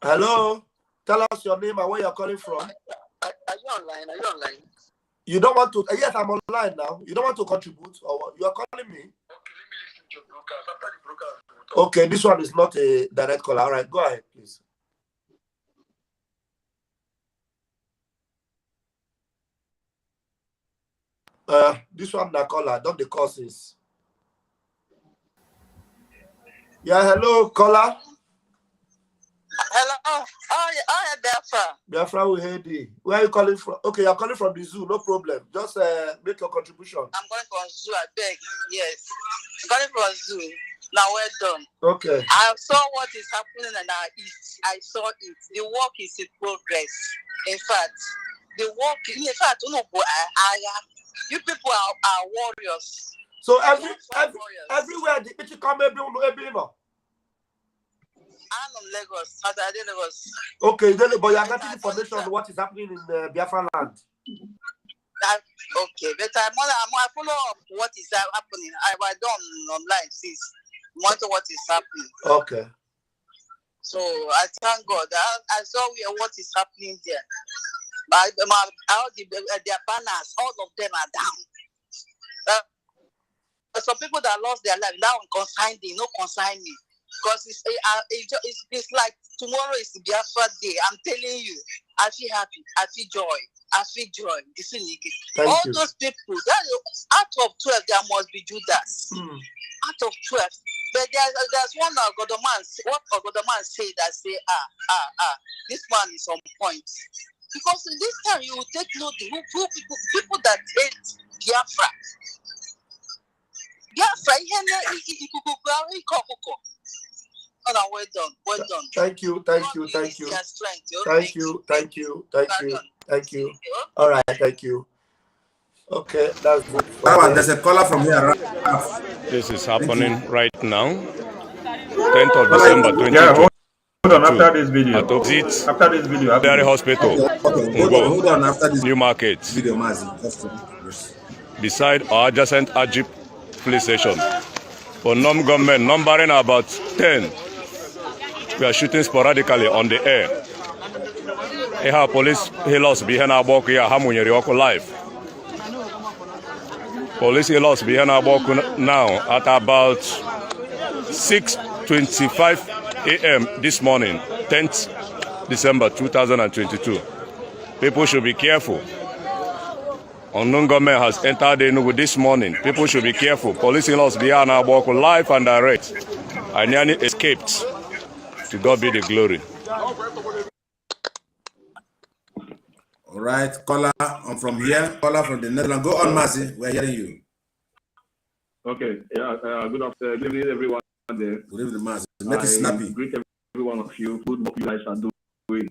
Hello. Tell us your name and where you're calling from. Are you online? Are you online? You don't want to? Yes, I'm online now. You don't want to contribute, or what? You are calling me? Okay, this one is not a direct call. All right, go ahead, please. This one, the caller, not the courses. Yeah, hello, caller. Hello. Oh, yeah, Biafra. Biafra, we heard you. Where are you calling from? Okay, you're calling from the zoo. No problem. Just make your contribution. I'm calling from zoo. I beg. Yes. I'm calling from zoo. Now we're done. Okay. I saw what is happening in our east. I saw it. The work is in progress. In fact, you people are warriors. So everywhere the people come, every no. I'm from Lagos. I did Lagos. Okay, then, but you are getting information on what is happening in Biafra land. Okay, but I follow up what is happening. I was done online since monitor what is happening. Okay. So I thank God. I saw what is happening there. But their banners, all of them are down. Some people that lost their life now consign me, no consign me. Because it's like tomorrow is the Biafra day. I'm telling you, I feel happy, I feel joy, I feel joy. All those people, out of 12, there must be Judas. Out of 12. But there's one Ogodoman, what Ogodoman said that say, this man is on point. Because in this time you will take note who people that hate Biafra. Biafra, well done, well done. Thank you. All right, thank you. Okay, that's good. There's a caller from here. This is happening right now. 10th of December 2022. Yeah, hold on. After this video, Military Hospital, Hold on. After this New Market, video, beside our adjacent Ajip police station. For non-government, numbering about 10, we are shooting sporadically on the air. Our police helos behind our walk here, Hamunyeri live. Police helos behind our walk now at about 6:25 a.m. this morning, 10th December 2022. People should be careful. Unknown government has entered Enugu this morning. People should be careful. Police in-laws behind our walk live and direct. I nearly escaped. To God be the glory. All right, caller, I'm from here. Caller from the Netherlands. Go on, Mazi. We're hearing you. Okay. Yeah. Good afternoon, good evening, everyone there. Good evening, Mazi. Make it snappy. Greet every one of you. Good work you guys are doing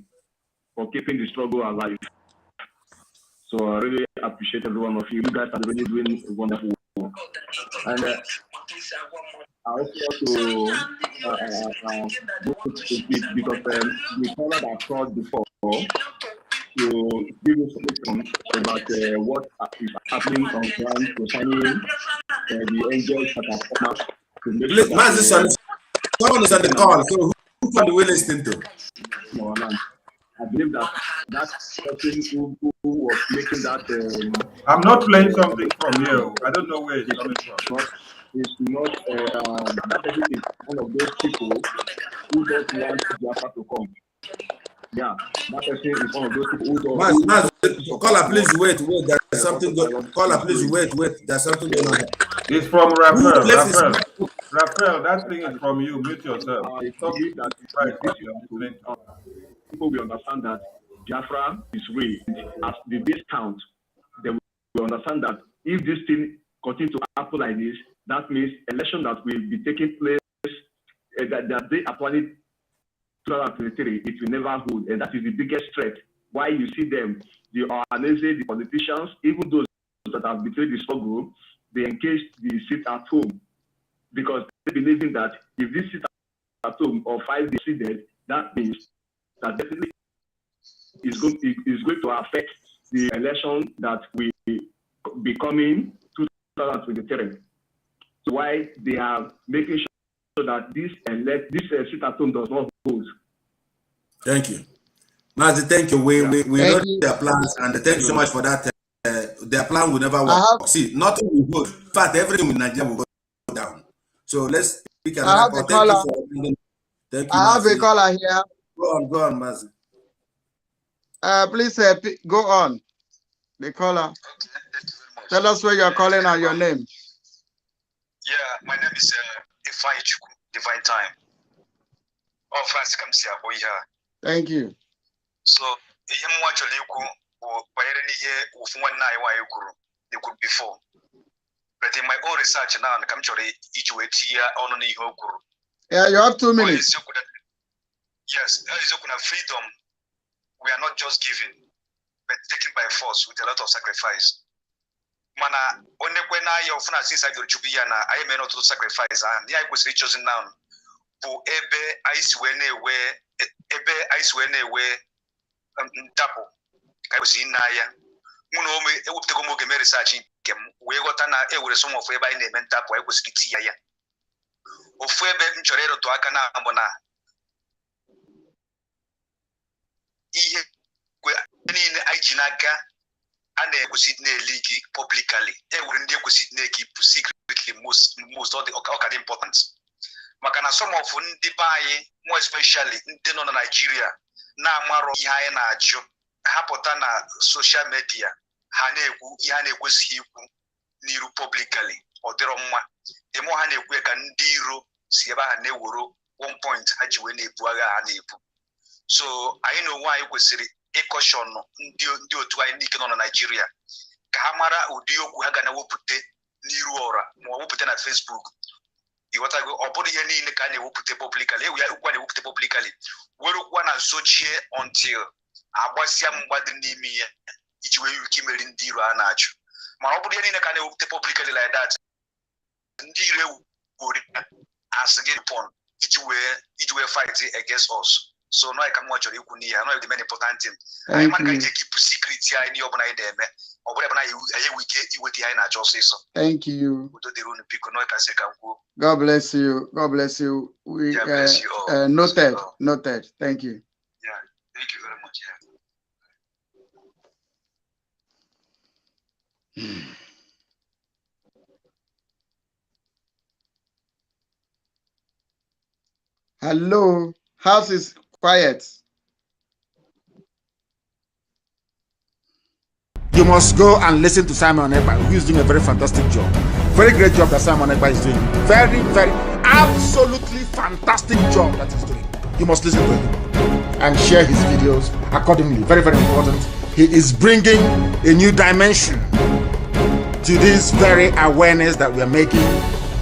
for keeping the struggle alive. So I really appreciate every one of you. You guys are really doing wonderful work. And I also want to go to it because we covered our thought before to give you some about what is happening on ground concerning the angels that are come out to make sure that someone is on the call, so who can we listen to? No, I believe that person who was making that. I'm not playing something from here. I don't know where it's coming from. It's not. That person is one of those people who don't want Biafra to come. Yeah, that person is one of those people who don't. Caller, please wait. There's something going. Caller, please wait. There's something going on. It's from Raphael. Raphael, that thing is from you. Mute yourself. People will understand that Biafra is real. As the discount, they will understand that if this thing continues to happen like this, that means election that will be taking place that they are planning 2023, it will never hold, and that is the biggest threat. Why you see them, the organizers, the politicians, even those that have betrayed the struggle, they engage the sit at home because they believe in that if this sit at home or 5 days seated, that means that definitely is going to affect the election that will be coming 2023. So why they are making sure that this sit at home does not hold. Thank you, Mazi. Thank you. We know their plans, and thank you so much for that. Their plan will never work. See, nothing will hold. In fact, everything in Nigeria will go down. So let's pick another call. Thank you. I have a caller here. Go on, Mazi. Please go on. The caller. Tell us where you're calling and your name. Yeah, my name is Ifai Chuku, Divine Time. Oh, France, come see our boy here. Thank you. So, before. But in my own research now, I'm actually each way here on the Hokuru. Yeah, you have 2 minutes. Yes, freedom. We are not just given, but taken by force with a lot of sacrifice. Mana, only when I often since I go to be I may not to sacrifice, and I was chosen now. For ebe ice when away, double. I was in Naya. Muno, it would take a more research. We got an hour some of where by name and tap. I was Kitia. Of Webe Chorero to Akana Abona. ihe niile anyị ji n'aka a na-ekwesị na-eliki publicly enwere ndị ekwesị na-ekipụ secretly most of the ọka dị important maka na some of ndị be anyị more especially ndị nọ na Nigeria na-amarọ ihe anyị na-achụ ha pụta na social media ha na-ekwu ihe ha na-ekwesịghị ikwu n'iru publicly ọ dịrọ mma eme ha na-ekwu ka ndị iro si ebe ha na-eworo 1 point ha ji wee na-ebu agha ha na-ebu so anyị na onwe anyị kwesịrị ịkọshọn ndị otu anyị n'ike nọ na Nigeria ka ha mara ụdị okwu ha ga na-ewepụta n'iru ọra ma ọ wepụta na Facebook ịghọtago ọ bụrụ ihe niile ka a na-ewepụta publicly ewu ya okwu a na-ewepụta publicly were okwu a na-azochie until agbasịa mgba dị n'ime ihe iji wee ike imeri ndị iro a na-achụ mana ọ bụrụ ihe niile ka a na-ewepụta publicly like that ndị iro ewuri asị gị pọn iji wee fight against us so no I can watch your ikwu n'ihe no the main important thing anyị maka ije keep secret anyị n'ihe ọbụla anyị na-eme ọ bụrụ ebe na anyị enwe ike iweta ihe anyị na-achọ ọsịsọ. Thank you. Udo dịrị unu biko no ka sị ka m kwuo. God bless you. God bless you. We bless you all. Noted. Thank you. Yeah, thank you very much. Yeah. Hello, house is quiet. You must go and listen to Simon Ekpa, who is doing a very fantastic job. Very great job that Simon Ekpa is doing. Very, very, absolutely fantastic job that he's doing. You must listen to him and share his videos accordingly. Very, very important. He is bringing a new dimension to this very awareness that we are making,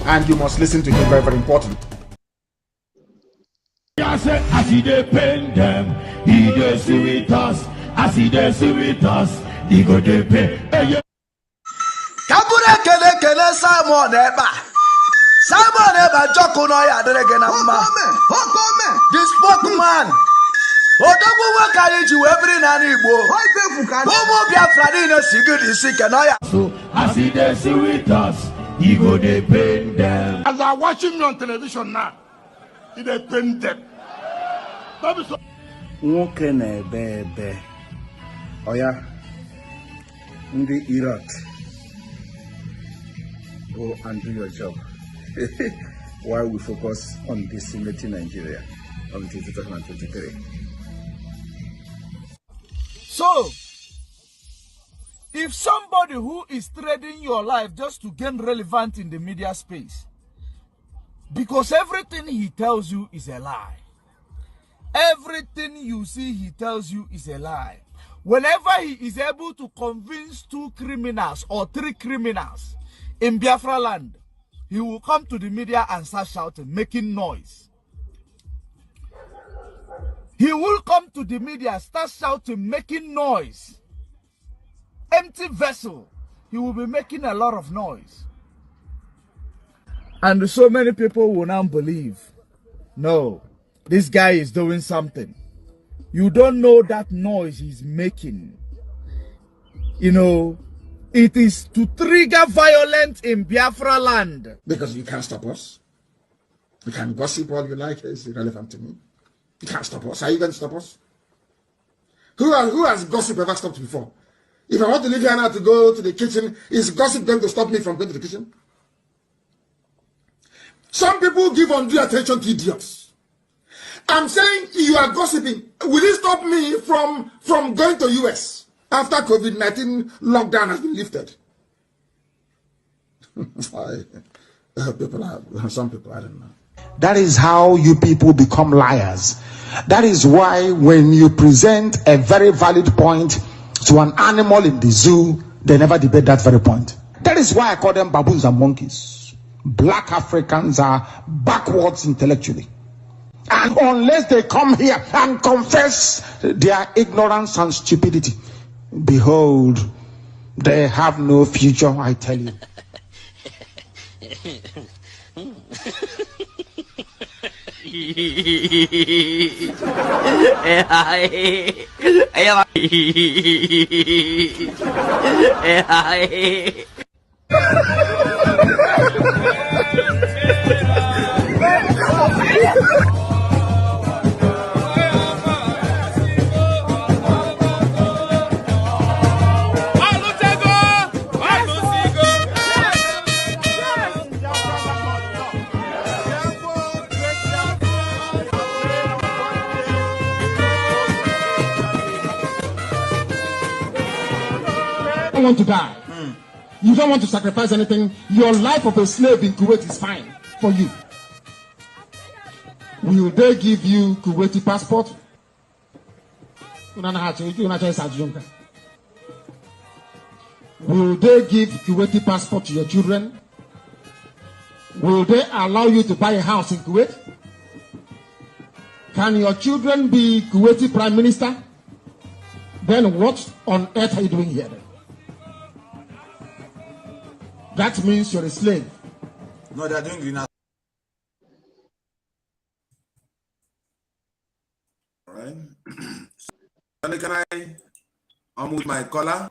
and you must listen to him. Very, very important. As he dey pain them, he dey with us. As he dey with us, he go dey pay. Kabure kele Simon Ekpa. Simon Ekpa joko no ya dere gena mma. This spokesman. Odogwu wakari ji every na Igbo. Omo Biafra ni no sigidi sike no ya. So as he dey with us, he go dey pain them. As I watching me on television now, he dey pain them. Nwoke na-ebe ebe oya ndị Iraq go and do your job while we focus on decimating Nigeria until 2023. So, if somebody who is trading your life just to gain relevance in the media space, because everything he tells you is a lie. Everything you see he tells you is a lie. Whenever he is able to convince 2 criminals or 3 criminals in Biafra land, he will come to the media and start shouting, making noise. He will come to the media, start shouting, making noise. Empty vessel. He will be making a lot of noise. And so many people will now believe, no, this guy is doing something. You don't know that noise he's making. You know, it is to trigger violence in Biafra land. Because you can't stop us. You can gossip all you like, it's irrelevant to me. You can't stop us. Are you going to stop us? Who has gossip ever stopped before? If I want to leave here now to go to the kitchen, is gossip going to stop me from going to the kitchen? Some people give undue attention to idiots. I'm saying you are gossiping. Will it stop me from going to US after COVID-19 lockdown has been lifted? Some people, I don't know. That is how you people become liars. That is why when you present a very valid point to an animal in the zoo, they never debate that very point. That is why I call them baboons and monkeys. Black Africans are backwards intellectually. And unless they come here and confess their ignorance and stupidity, behold, they have no future, I tell you. want to die. You don't want to sacrifice anything. Your life of a slave in Kuwait is fine for you. Will they give you Kuwaiti passport? Will they give Kuwaiti passport to your children? Will they allow you to buy a house in Kuwait? Can your children be Kuwaiti prime minister? Then what on earth are you doing here then? That means you're a slave. No, they're doing green house. All right. Can I unmute my caller?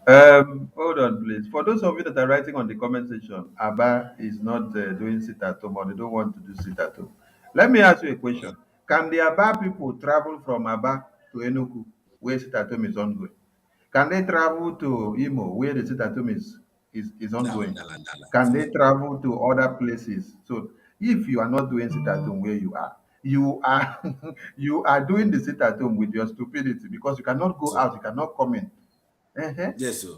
Hold on, please. For those of you that are writing on the comment section, Abba is not doing sit at home, or they don't want to do sit at home. Let me ask you a question. Can the Abba people travel from Abba to Enugu, where sit at home is ongoing? Can they travel to Imo, where the sit at home is ongoing? Can they travel to other places? So if you are not doing sit at home where you are you are doing the sit at home with your stupidity, because you cannot go out, you cannot come in. Yes, sir.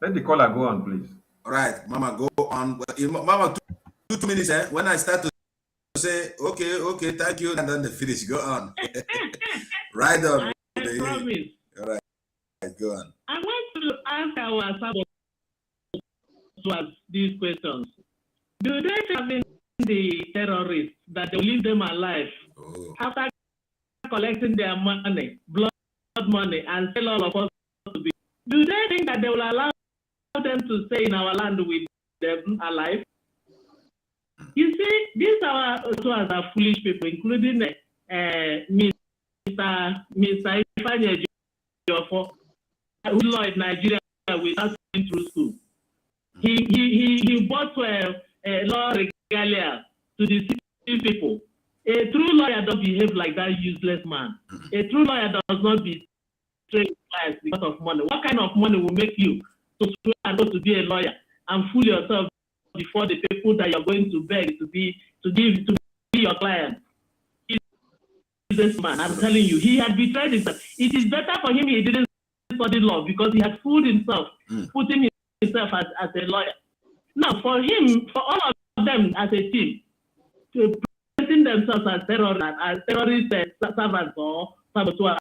Let the caller go on, please. All right, Mama, go on. Mama, 2 minutes. When I start to say, okay, thank you, and then they finish. Go on. Right on. I promise. All right, go on. I want to ask our saboteurs these questions. Do they have the terrorists that they will leave them alive after collecting their money, blood money, and sell all of us to be? Do they think that they will allow them to stay in our land with them alive? You see, these are foolish people, including Mr. Ifeanyi Ejiofor, who law in Nigeria without going through school. He bought a law regalia to the city people. A true lawyer don't behave like that useless man. A true lawyer does not betray clients because of money. What kind of money will make you to swear and go to be a lawyer and fool yourself before the people that you're going to beg to be your client? This man, I'm telling you, he had betrayed himself. It is better for him he didn't study law, because he had fooled himself, putting himself as a lawyer. Now, for him, for all of them as a team, to present themselves as terrorist servants or saboteurs,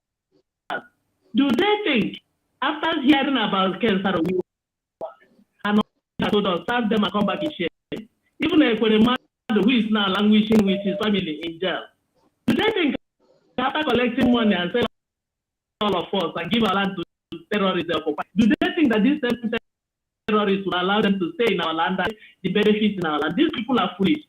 do they think, after hearing about Ken Saro-Wiwa and told us, serve them and come back in shame, even if a man who is now languishing with his family in jail, do they think after collecting money and sell all of us and give our land to terrorists, do they think that these terrorists will allow them to stay in our land, the benefits in our land? These people are foolish.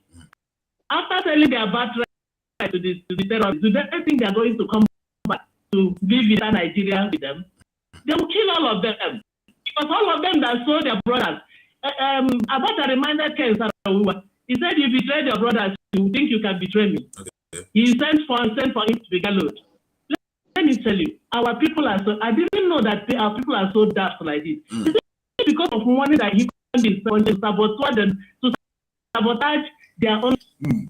After selling their birthright to the terrorists, do they think they are going to come back to live in Nigeria with them? They will kill all of them, because all of them that sold their brothers. Abacha reminded Ken Saro-Wiwa. He said, "You betrayed your brothers, you think you can betray me?" Okay. He sent for him to be gallowed. Let me tell you, our people are so. I didn't know that our people are so daft like this. Is it because of money that he can to sabotage their own? I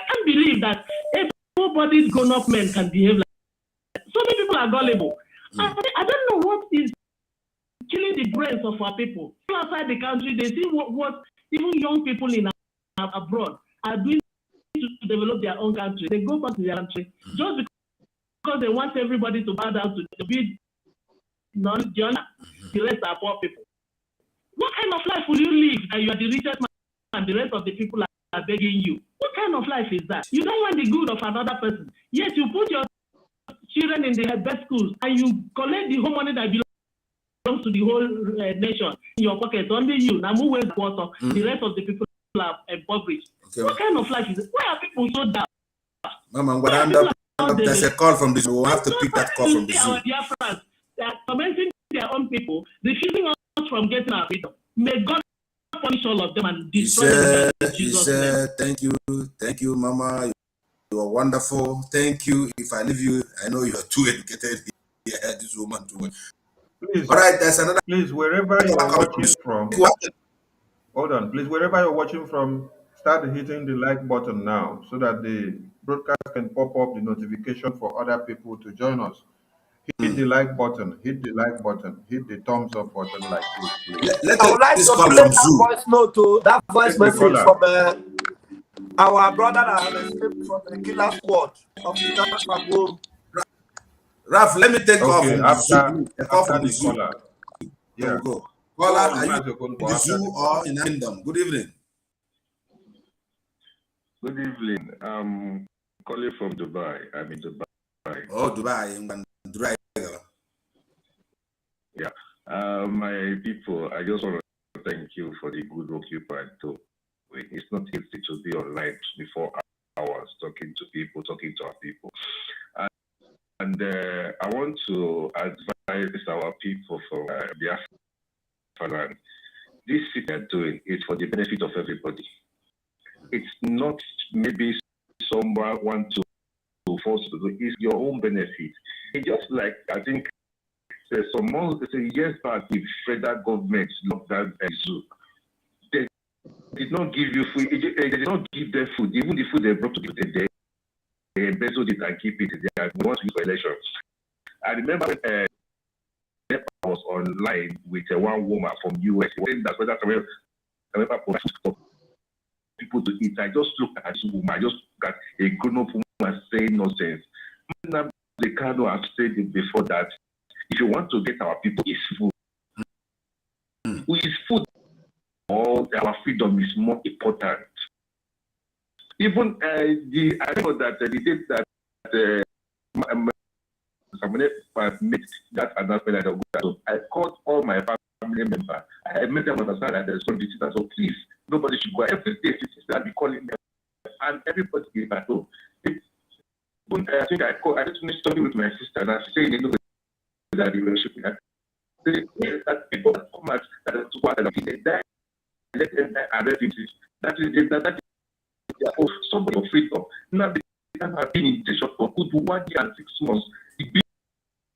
can't believe that everybody's grown-up men can behave like that. So many people are gullible. I don't know what is killing the brains of our people. Outside the country, they see what even young people in abroad are doing to develop their own country. They go back to their country just because they want everybody to bow down to be the rest are poor people. What kind of life will you live that you are the richest man and the rest of the people are begging you? What kind of life is that? You don't want the good of another person, yet you put your children in the best schools and you collect the whole money that belongs to the whole nation in your pocket. Only you, the rest of the people are impoverished. Okay. What kind of life is it? Why are people so daft? Mama, there's a call from this. We'll have to pick that call from the Zoom. Our dear friends, they are tormenting their own people, refusing us from getting our freedom. May God punish all of them and destroy them. Thank you, Mama. You are wonderful. Thank you. If I leave you, I know you are too educated. Yeah, this woman too. Please, all right, there's another. Please, wherever you are watching from, hold on. Please, wherever you're watching from, start hitting the like button now so that the broadcast can pop up the notification for other people to join us. Hit the like button. Hit the like button. Hit the thumbs up button like this, please. I would like to play that voice note to that voice message from our brother that has escaped from the killer squad of Kitafagbo. Ralph, let me take off Okay, from the zoo. Take off from the the zoo. caller. There Yeah. we go. Caller, Go on, are you Master Okonkwo, in the after zoo the or in the kingdom? Good evening. Good evening. I'm calling from Dubai. I'm in Dubai. Oh, Dubai. Dubai. Yeah. My people, I just want to thank you for the good work you plan to. It's not easy to be online 24 hours talking to people, talking to our people. And I want to advise our people from Biafra land. This thing they're doing is for the benefit of everybody. It's not maybe someone want to force you to do. It's your own benefit. It's just like, I think, some months, years back, the federal government locked down a zoo. They did not give you food. They did not give them food. Even the food they brought to the they embezzled it and keep it. They want to use for elections. I remember when I was online with one woman from US. That's whether people to eat. I just looked at this woman. I just got a grown-up woman saying nonsense. The Kano have said it before that if you want to get our people, it's food. It's food. All our freedom is more important. Even I know that the day that made that announcement, I called all my family members. I made them understand that there's going to be visitors. So please, nobody should go. Every day, I'll be calling them, and everybody is at home. I think I just finished talking with my sister, and I said, you know, that they were shipping that people that come out that are too quiet, they die, let them die and refugees. That is somebody of freedom. Now they have been in the shop for good 1 year and 6 months.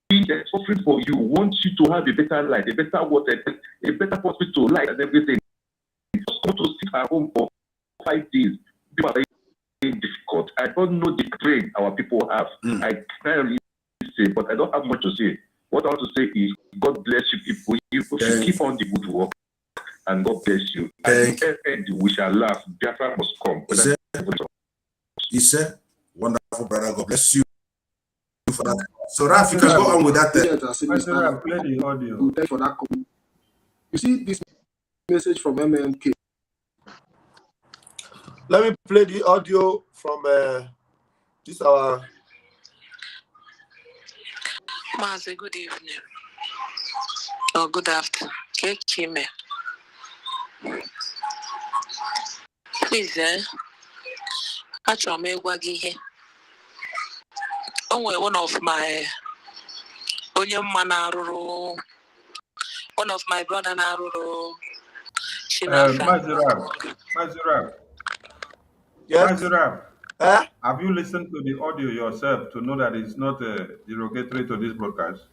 Being suffering for you, wants you to have a better life, a better water, a better hospital life, and everything. Just come to sit at home for 5 days. People are very difficult. I don't know the pain our people have. I can't really say, but I don't have much to say. What I want to say is, God bless you people. You should keep on the good work, and God bless you. At the end, we shall laugh. Biafra must come. He said, wonderful brother. God bless you for that. So, Ralph, you can go on with that. Play the audio. Thank for that. You see this message from MMK. Let me play the audio from this our. Mazi, good evening. Or good afternoon. Kekime. Please, achọrọ m ịgwa gị ihe. O nwere one of my onye mma na-arụrụ, one of my brother na-arụrụ Mazirab. Yes. Mazirab. Have you listened to the audio yourself to know that it's not derogatory to this broadcast?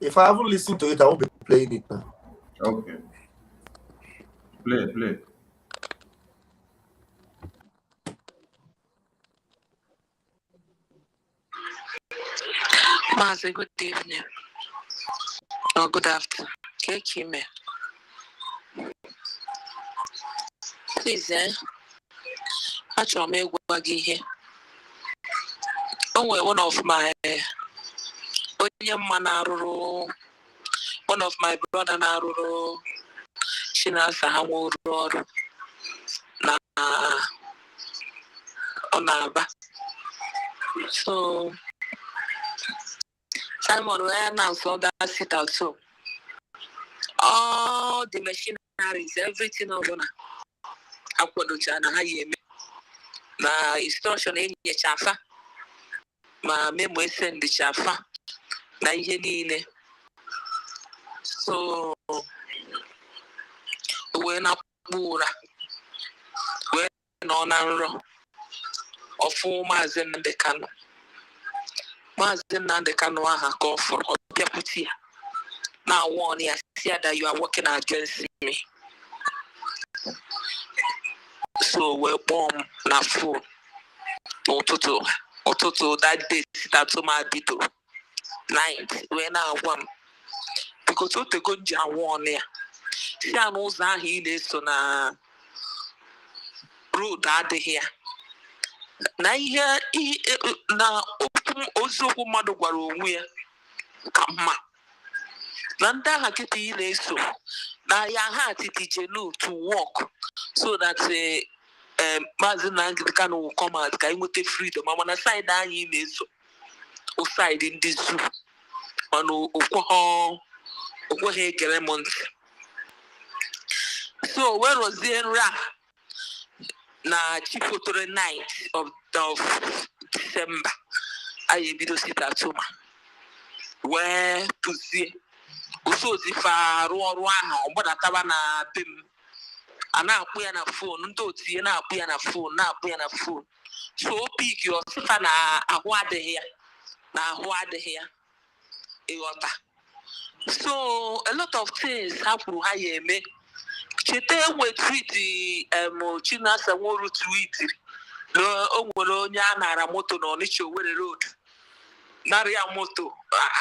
If I haven't listened to it, I won't be playing it now. Okay. Play. Mazi, good evening. Or good afternoon. Kekime. Please, achọrọ m ịgwa gị ihe. O nwere one of my onye mma na-arụrụ, one of my brother na-arụrụ Chinasa ha nwe ọrụ na ọ na-aba. So Simon where now so that sit out so all the machineries, everything over na akwadocha na ha yeme na instruction enye chafa ma memo send chafa na ihe niile. So we na kpura we no na nro ofu Maazị Nnamdi Kanu. Maazị Nnamdi Kanu aha ka offer obiaputi ya na warn ya see that you are working against me. So we bomb na phone ụtụtụ that day that to my bito night wee na-agwa m because o tego nji anwụ ọnụ ya si ya n'ụzọ ahụ ị na-eso na road adịghị ya na ihe na oziokwu mmadụ gwara onwe ya ka mma na ndị agha kịta ị na-eso na ya ha atitijenu to work so that Maazị Nnamdi Kanu will come out ka anyị nweta freedom ma na side anyị ị na-eso o side ndị zoo mana okweghị egere m ntị so wee rọzie nri a na chifotere night of December anyị ebido sit at home wee pụzie osozife arụ ọrụ ahụ ọgbadatawa na be m a na-akpụ ya na fon ndị otu ihe na-akpụ ya na fon so o piki ọsịfa na ahụ adịghị ya ịghọta so a lot of things ha kwuru ha ya eme cheta enwe tweet Chinasa Nworu tweet na o nwere onye a nara moto na Onitsha Owerri road narị ya moto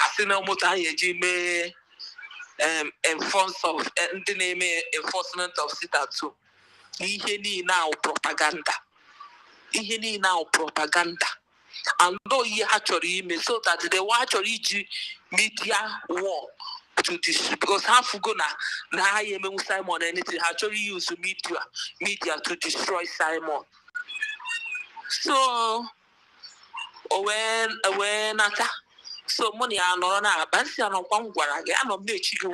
asị na moto ahụ eji mee ndị na-eme enforcement of sit-at-home ihe niile ahụ propaganda andọ ihe ha chọrọ ime so that the ha chọrọ iji media war to this because ha fugo na ha ya emenwu Simon anything ha chọrọ use media to destroy Simon so wee nata so money anọrọ na aba nsị anọkwa m gwara gị anọ m na-echi gị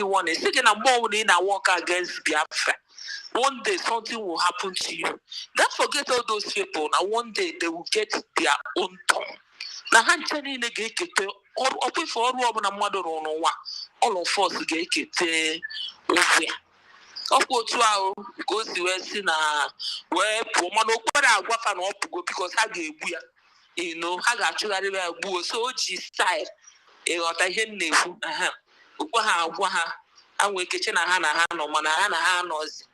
warning sị gị na mgbe ọbụla ị na-work against Biafra one day something will happen to you. Don't forget all those people. Now one day they will get their own tongue. Now hanche niile ga-ekete ọkwa ife ọrụ ọbụla mmadụ rụrụ n'ụwa all of us ga-ekete ofe ya ọkwa otu ahụ ka o si wee si na wee pụọ mana okpere agwafa na ọ pụgo because ha ga-egbu ya ha ga-achụgharị ya gbuo so o ji style ịghọta ihe m na-ekwu okwe ha agwa ha anwe ekeche na ha nọ mana ha na ha nọzi.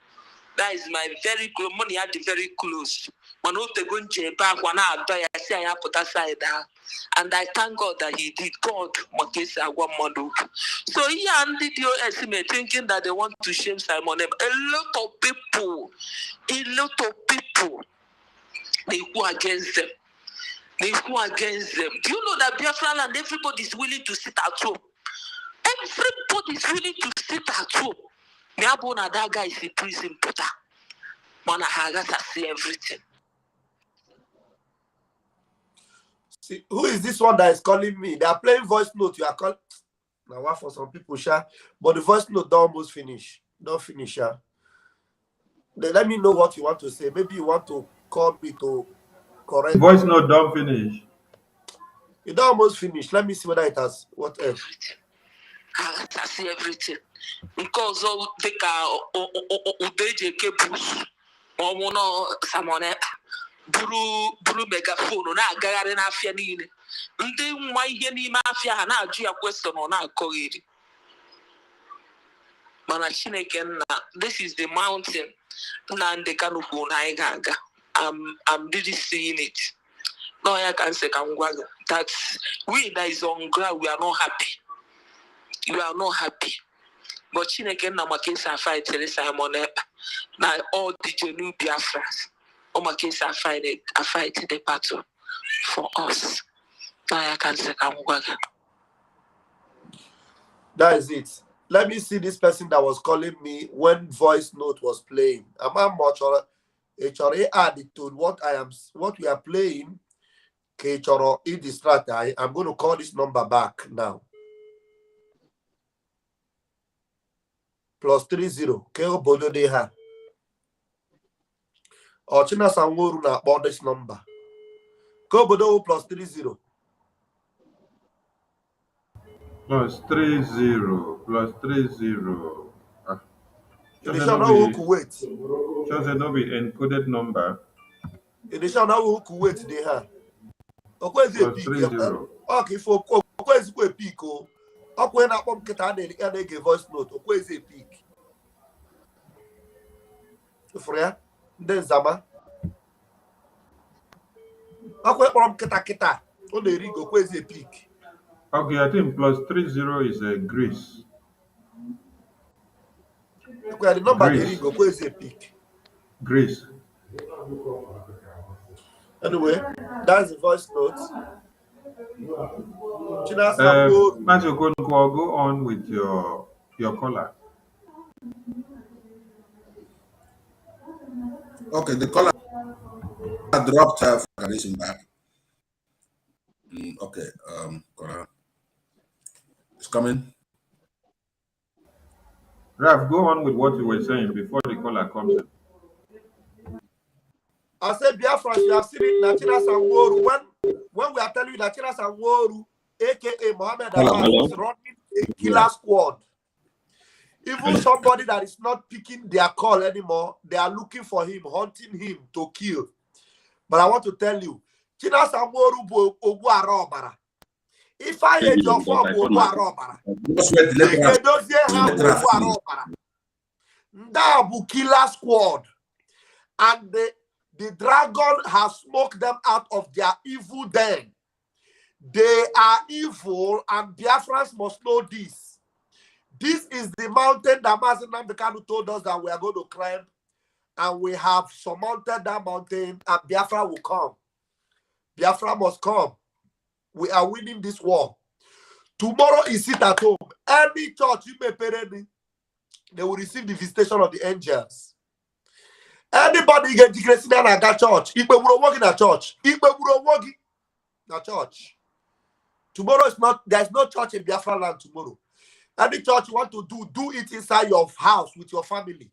That is my very close money had very close. When o tego nje back when I do ya see I put aside and I thank God that he did. God makes agwa modu. So he and the estimate thinking that they want to shame Simon. A lot of people they go against them. Do you know that Biafra and everybody is willing to sit at home? Everybody is willing to sit at home. That guy is in prison, but man, I got to see everything. See, who is this one that is calling me? They are playing voice note. You are calling now. What for some people, but the voice note don't almost finish. Don't finish, Then let me know what you want to say. Maybe you want to call me to correct. Voice note don't finish. It don't almost finish. Let me see whether it has. What else? I see everything. Because all the UDJK boost or mono Samone Buru megaphone na agagharị n'afịa niile. Ndị nwa ihe n'ime afịa ha na-ajụ ya question ọ na-akọghịrị. Mana Chineke nna, this is the mountain Nnamdi Kanu kwuru na anyị ga-aga. I'm really seeing it. No, I can say that we that is on ground, we are not happy. You are not happy. But Chineke na makesa fight Simon na all the genuine Biafras. O makesa fight the battle for us. Now I can say that is it. Let me see this person that was calling me when voice note was playing. Am I much HRA added to what we are playing? I'm going to call this number back now. +30 ke obodo dị ha Chinasa Nworu na-akpọ this number ke obodo +30 +30 Kuwait. Just no be encoded number. Edition now Kuwait dị ha okwezi epik ifo okwezi kwa epik o okwe na akpọ m kịta na-ege voice note okwezi epik ifuru ya ndị nzama okwe kpọrọ m kịta Onerigo, where's a peak? Okay, I think plus 30 is a Greece. Okay, the number Greece. Nerigo, where's a peak? Greece. Anyway, that's the voice note. Matthew, go on with your caller. Okay, the caller dropped her back. Okay, caller. It's coming. Ralph, go on with what you were saying before the caller comes in. I said, Biafra, you have seen it, Nachina Sanworu. When we are telling you Nachina Sanworu, aka Mohammed Abbas, is running a killer squad. Even somebody that is not picking their call anymore, they are looking for him, hunting him to kill. But I want to tell you, China Sanworu Ogu Arobara. If I hate your form, Ogu Arobara. Ndabu killer squad. And the dragon has smoked them out of their evil den. They are evil, and Biafrans must know this. This is the mountain that Mazen Namdekanu told us that we are going to climb, and we have surmounted that mountain, and Biafra will come. Biafra must come. We are winning this war. Tomorrow is sit at home. Any church you may pay, they will receive the visitation of the angels. Anybody get declared in a church, if we will work in a church, if we will work in a church. Tomorrow is not, there's no church in Biafra land tomorrow. Any church you want to do it inside your house with your family.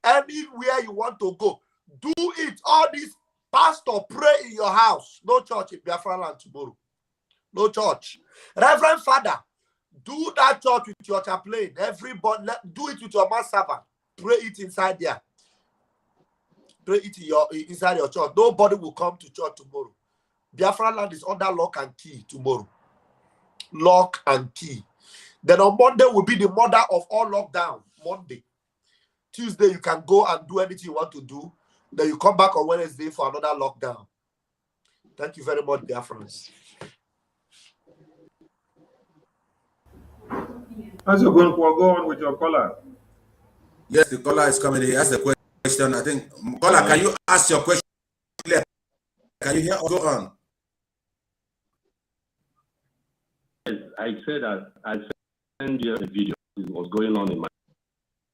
Anywhere you want to go, do it. All this pastor pray in your house. No church in Biafra land tomorrow. No church. Reverend Father, do that church with your chaplain. Everybody, do it with your man servant. Pray it inside there. Pray it inside your church. Nobody will come to church tomorrow. Biafra land is under lock and key tomorrow. Lock and key. Then on Monday will be the mother of all lockdown. Monday. Tuesday, you can go and do anything you want to do. Then you come back on Wednesday for another lockdown. Thank you very much, Biafrans. As you're going to go on with your caller. Yes, the caller is coming. He asked a question. I think, caller, can you ask your question? Can you hear? Go on. Yes, I said that I sent you a video. It was going on in my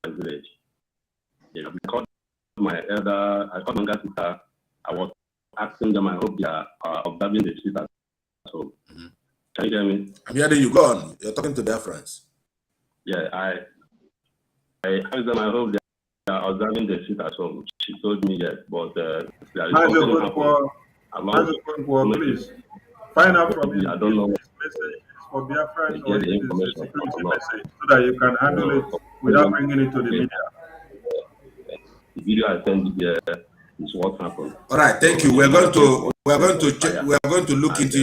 village. Yeah, we called my elder. I called my sister. I was asking them. I hope they are observing the street at home. Can you hear me? I'm hearing you. Go on. You're talking to their friends. Yeah, I asked them. I hope they are observing the street at home. She told me yes, but there is something happening. Please find out from you. I don't know. This message is for Biafra or the it is a information security message so that you can handle it without bringing it to the media. The video I sent here is what happened. All right, thank you. We're going to look into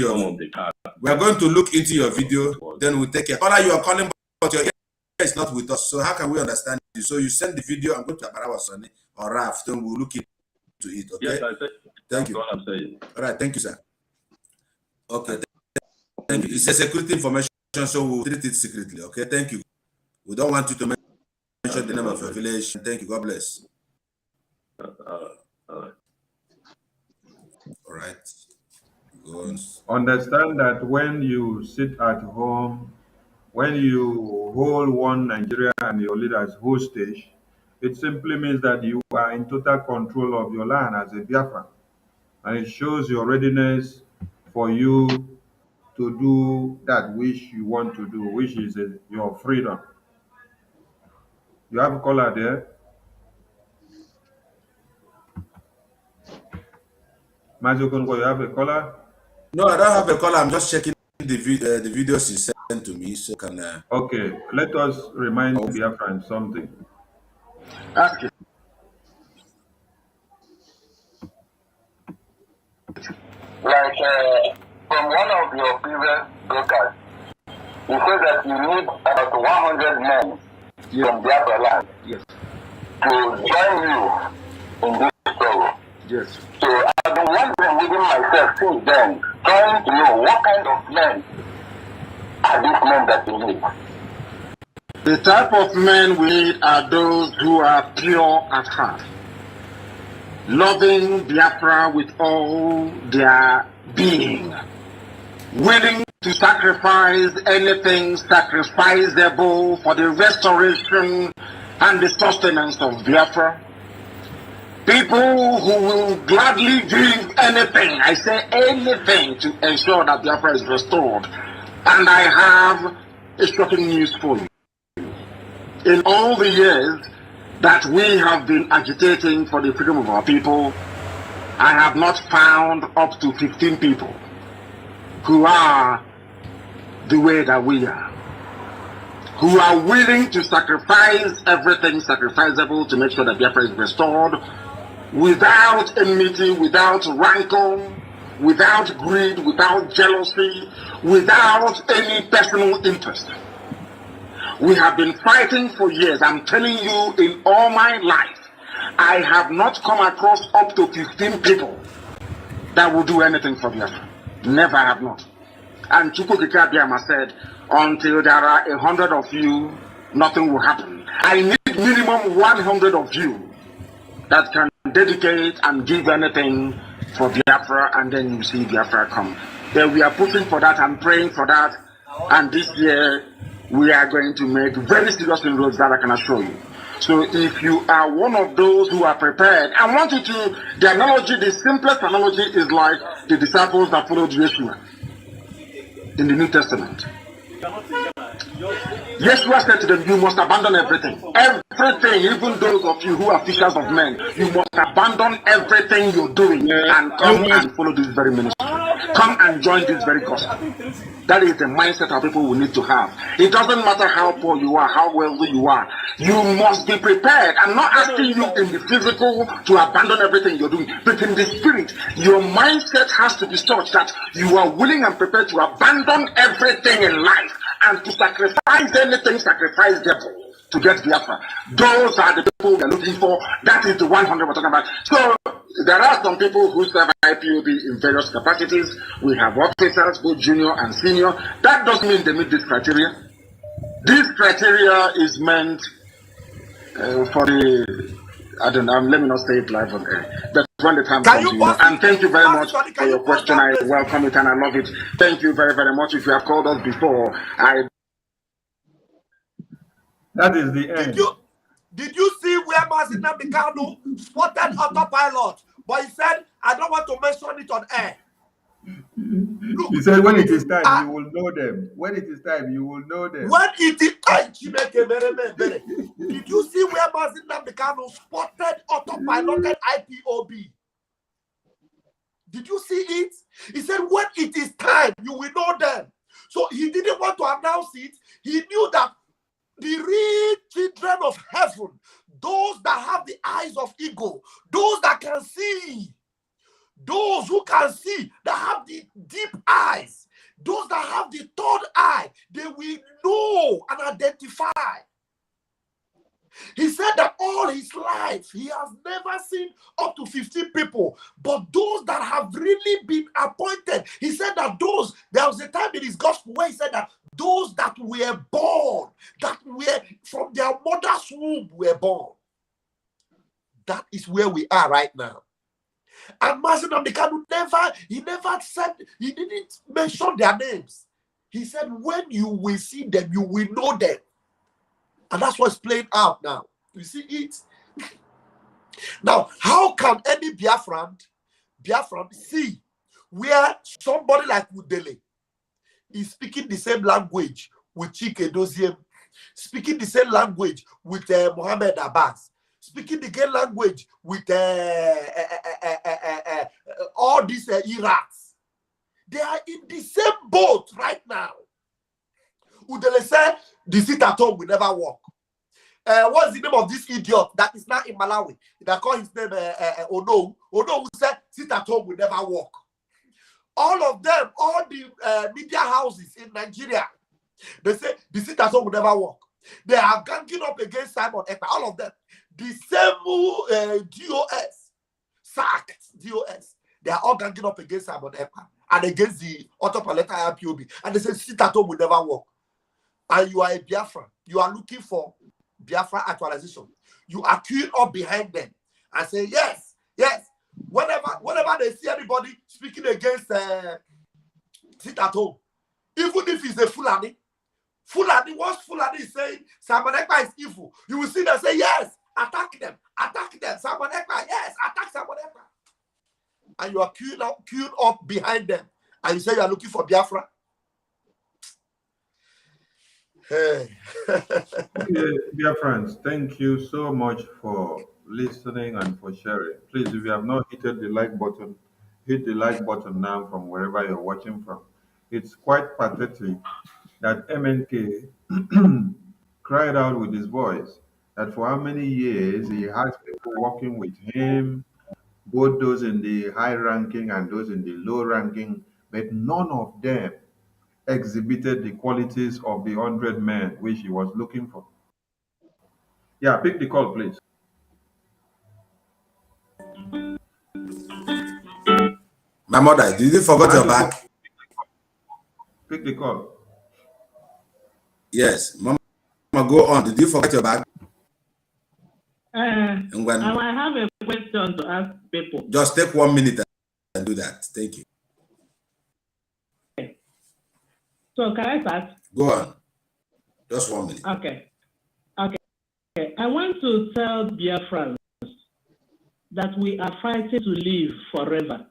your video. Then we'll take care. Caller, you are calling, but your ear is not with us. So how can we understand you? So you send the video. I'm going to Abarawa Sonny or Raf. Then we'll look into it. Okay. Yes, I said. Thank you. What I'm saying. All right, thank you, sir. Okay, thank you. It's a security information, so we'll treat it secretly. Okay, thank you. We don't want you to mention the name of your village. Thank you. God bless. All right. Understand that when you sit at home, when you hold one Nigeria and your leaders hostage, it simply means that you are in total control of your land as a Biafran. And it shows your readiness for you to do that which you want to do, which is your freedom. You have a caller there? Mazokongo, you have a caller? No, I don't have a caller. I'm just checking the videos he sent to me. So can Okay, let us remind Biafran something. Okay. Like from one of your previous broadcasts, you said that you need about 100 men from Biafra land to join you in this struggle. Yes. So I've been wondering been within myself since then, trying to know what kind of men are these men that we need. The type of men we need are those who are pure at heart, loving Biafra with all their being, willing to sacrifice anything sacrificable for the restoration and the sustenance of Biafra. People who will gladly give anything, I say anything, to ensure that Biafra is restored. And I have a shocking news for you. In all the years that we have been agitating for the freedom of our people, I have not found up to 15 people who are the way that we are, who are willing to sacrifice everything sacrificable to make sure that Biafra is restored, without enmity, without rancor, without greed, without jealousy, without any personal interest. We have been fighting for years. I'm telling you, in all my life, I have not come across up to 15 people that will do anything for Biafra. Never have not. And Chukwukika Biama said, until there are 100 of you, nothing will happen. I need minimum 100 of you that can dedicate and give anything for Biafra, and then you see Biafra come. Then we are pushing for that and praying for that, and this year we are going to make very serious inroads, that I can assure you. So if you are one of those who are prepared, I want you to, the analogy, the simplest analogy is like the disciples that followed Yeshua in the New Testament. Yeshua said to them, you must abandon everything. Everything, even those of you who are fishers of men, you must abandon everything you're doing and come and follow this very ministry. Come and join this very gospel. That is the mindset our people will need to have. It doesn't matter how poor you are, how wealthy you are. You must be prepared. I'm not asking you in the physical to abandon everything you're doing, but in the spirit, your mindset has to be such that you are willing and prepared to abandon everything in life and to sacrifice anything, sacrifice devil to get Biafra. Those are the people we're looking for. That is the 100 we're talking about. So there are some people who serve IPOB in various capacities. We have officers, both junior and senior. That doesn't mean they meet this criteria. This criteria is meant for the, I don't know, let me not say it live on air. But when the time comes, you know. And thank you very much for your question. I welcome it and I love it. Thank you very, very much. If you have called us before, that is the end. Did you see where Mazina Mikano spotted autopilot? But he said, I don't want to mention it on air. Look, he said, when it is time, you will know them. When it is time, you will know them. When it is time, did you see where Mazina Mikano spotted autopiloted IPOB? Did you see it? He said, when it is time, you will know them. So he didn't want to announce it. He knew that the real children of heaven, those that have the eyes of ego, those that can see, those who can see, that have the deep eyes, those that have the third eye, they will know and identify. He said that all his life, he has never seen up to 15 people, but those that have really been appointed, he said that those, there was a time in his gospel where he said that those that were born, that were from their mother's womb were born. That is where we are right now. And Mazina Mikano never said, he didn't mention their names. He said, when you will see them, you will know them. And that's what's playing out now. You see it? Now, how can any Biafran see where somebody like Udele is speaking the same language with Chike Doziem, speaking the same language with Mohammed Abbas, speaking the same language with all these Iraqs? They are in the same boat right now. Udele said, the sit at home will never work. What's the name of this idiot that is now in Malawi? They call his name Ono. Ono who said, sit at home will never work. All of them, all the media houses in Nigeria, they say the sit at home will never work. They are ganging up against Simon Ekpa. All of them. The same DOS, sacked DOS. They are all ganging up against Simon Ekpa and against the Autopilot IPOB. And they say, sit at home will never work. And you are a Biafra. You are looking for Biafra actualization. You are queuing up behind them and say, yes, yes. Whenever they see anybody speaking against sit at home, even if he's a Fulani, once Fulani is saying Simon Ekpa is evil, you will see them say, yes, attack them, Simon Ekpa, yes, attack Simon Ekpa. And you are queued up behind them, and you say you are looking for Biafra. Hey. Dear friends, thank you so much for listening and for sharing. Please, if you have not hit the like button, hit the like button now from wherever you're watching from. It's quite pathetic that MNK cried out with his voice that for how many years he has people working with him, both those in the high ranking and those in the low ranking, but none of them exhibited the qualities of the 100 men which he was looking for. Yeah, pick the call, please. My mother, did you forget your bag? Pick the call. Yes, Mama, go on. Did you forget your bag? I have a question to ask people. Just take 1 minute and do that. Thank you. So can I start? Go on. Just 1 minute. Okay. I want to tell Biafrans that we are fighting to live forever.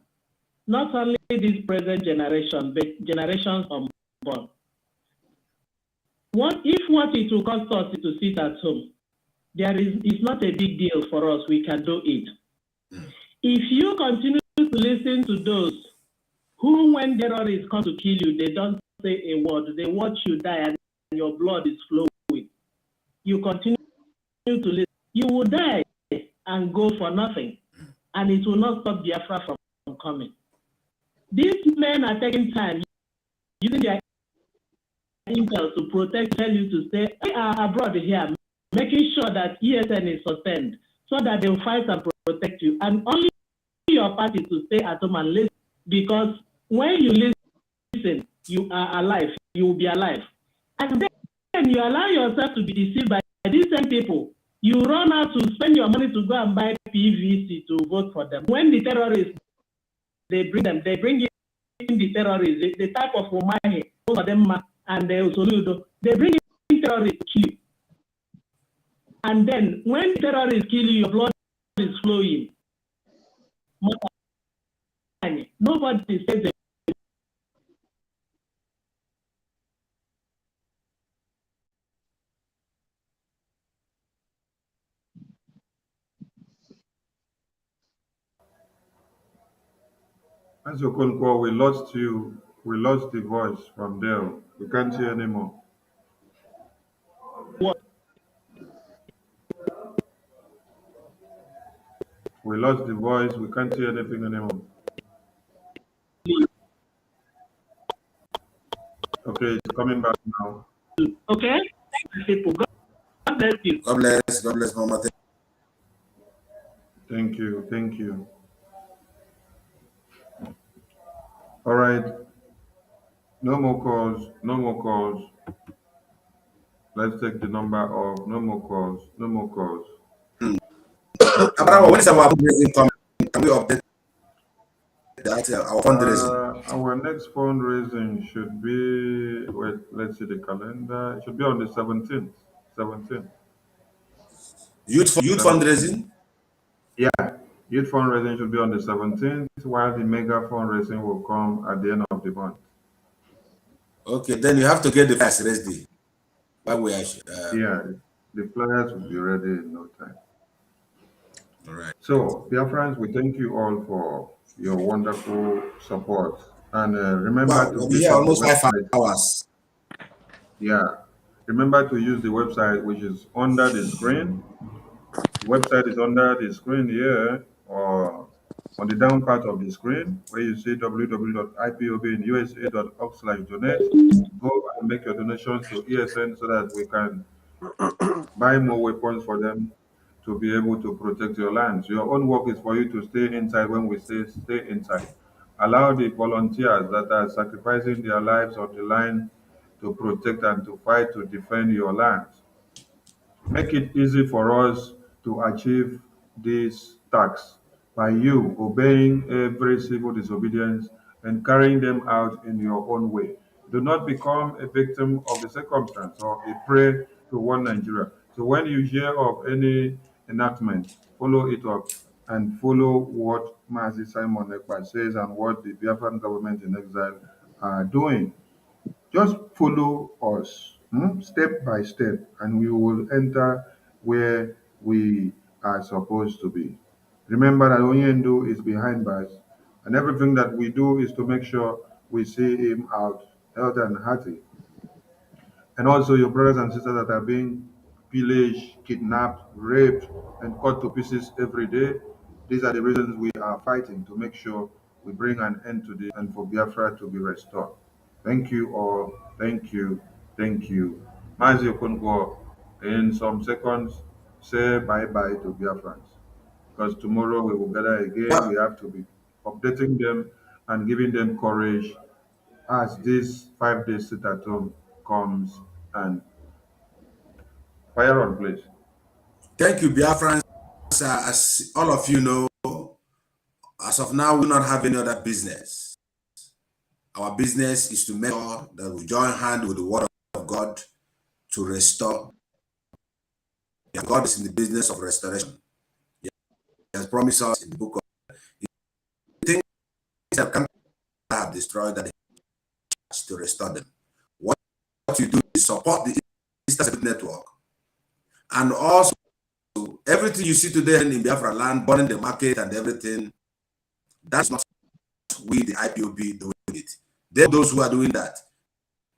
Not only this present generation, but generations unborn. What it will cost us to sit at home? It's not a big deal for us. We can do it. If you continue to listen to those who, when terrorists come to kill you, they don't say a word. They watch you die and your blood is flowing. You continue to listen. You will die and go for nothing. And it will not stop Biafra from coming. These men are taking time, using their intel to tell you to stay abroad here, making sure that ESN is sustained so that they will fight and protect you. And only your party to stay at home and listen, because when you listen, you are alive, you will be alive. And then you allow yourself to be deceived by these same people. You run out to spend your money to go and buy PVC to vote for them. When the terrorists, they bring in the terrorists, the type of Umahi, both of them, and Soludo, they bring in terrorists to kill you. And then when terrorists kill you, your blood is flowing. Nobody says it. As Okonkwo, we lost you. We lost the voice from there. We can't hear anymore. What? We lost the voice. We can't hear anything anymore. Okay, it's coming back now. Okay? People, God bless you. God bless, Mama. Thank you. All right. No more calls. Let's take the number of no more calls. Abraham, when is our fundraising coming? Can we update that our fundraising? Our next fundraising should be, let's see the calendar. It should be on the 17th. Youth fundraising? Yeah, youth fundraising should be on the 17th, while the mega fundraising will come at the end of the month. Okay, then you have to get the flyers ready. Yeah, the flyers will be ready in no time. All right. So, dear friends, we thank you all for your wonderful support. And remember to visit almost the 5 website. hours. Yeah, remember to use the website which is under the screen. The website is under the screen here, or on the down part of the screen, where you see www.ipobinUSA.org/donate. Go and make your donations to ESN so that we can buy more weapons for them to be able to protect your lands. Your own work is for you to stay inside when we say stay inside. Allow the volunteers that are sacrificing their lives on the line to protect and to fight to defend your lands. Make it easy for us to achieve these tasks by you obeying every civil disobedience and carrying them out in your own way. Do not become a victim of the circumstance or a prey to one Nigeria. So when you hear of any enactment, follow it up and follow what Mazi Simon Ekpa says and what the Biafran government in exile are doing. Just follow us step by step, and we will enter where we are supposed to be. Remember that Onyendu is behind bars, and everything that we do is to make sure we see him out healthy and hearty. And also your brothers and sisters that are being pillaged, kidnapped, raped, and cut to pieces every day. These are the reasons we are fighting to make sure we bring an end to this and for Biafra to be restored. Thank you all. Thank you. Thank you. Mazi Okonkwo, in some seconds, say bye-bye to Biafrans. Because tomorrow we will gather again. We have to be updating them and giving them courage as this 5 days sit at home comes and fire on, please. Thank you, Biafrans. As all of you know, as of now, we do not have any other business. Our business is to make sure that we join hand with the word of God to restore. God is in the business of restoration. He has promised us in the book of things that can have destroyed that to restore them. What you do is support the Eastern Network, and also everything you see today in Biafra land, burning the market and everything. That's not we, the IPOB, doing it. They're those who are doing that.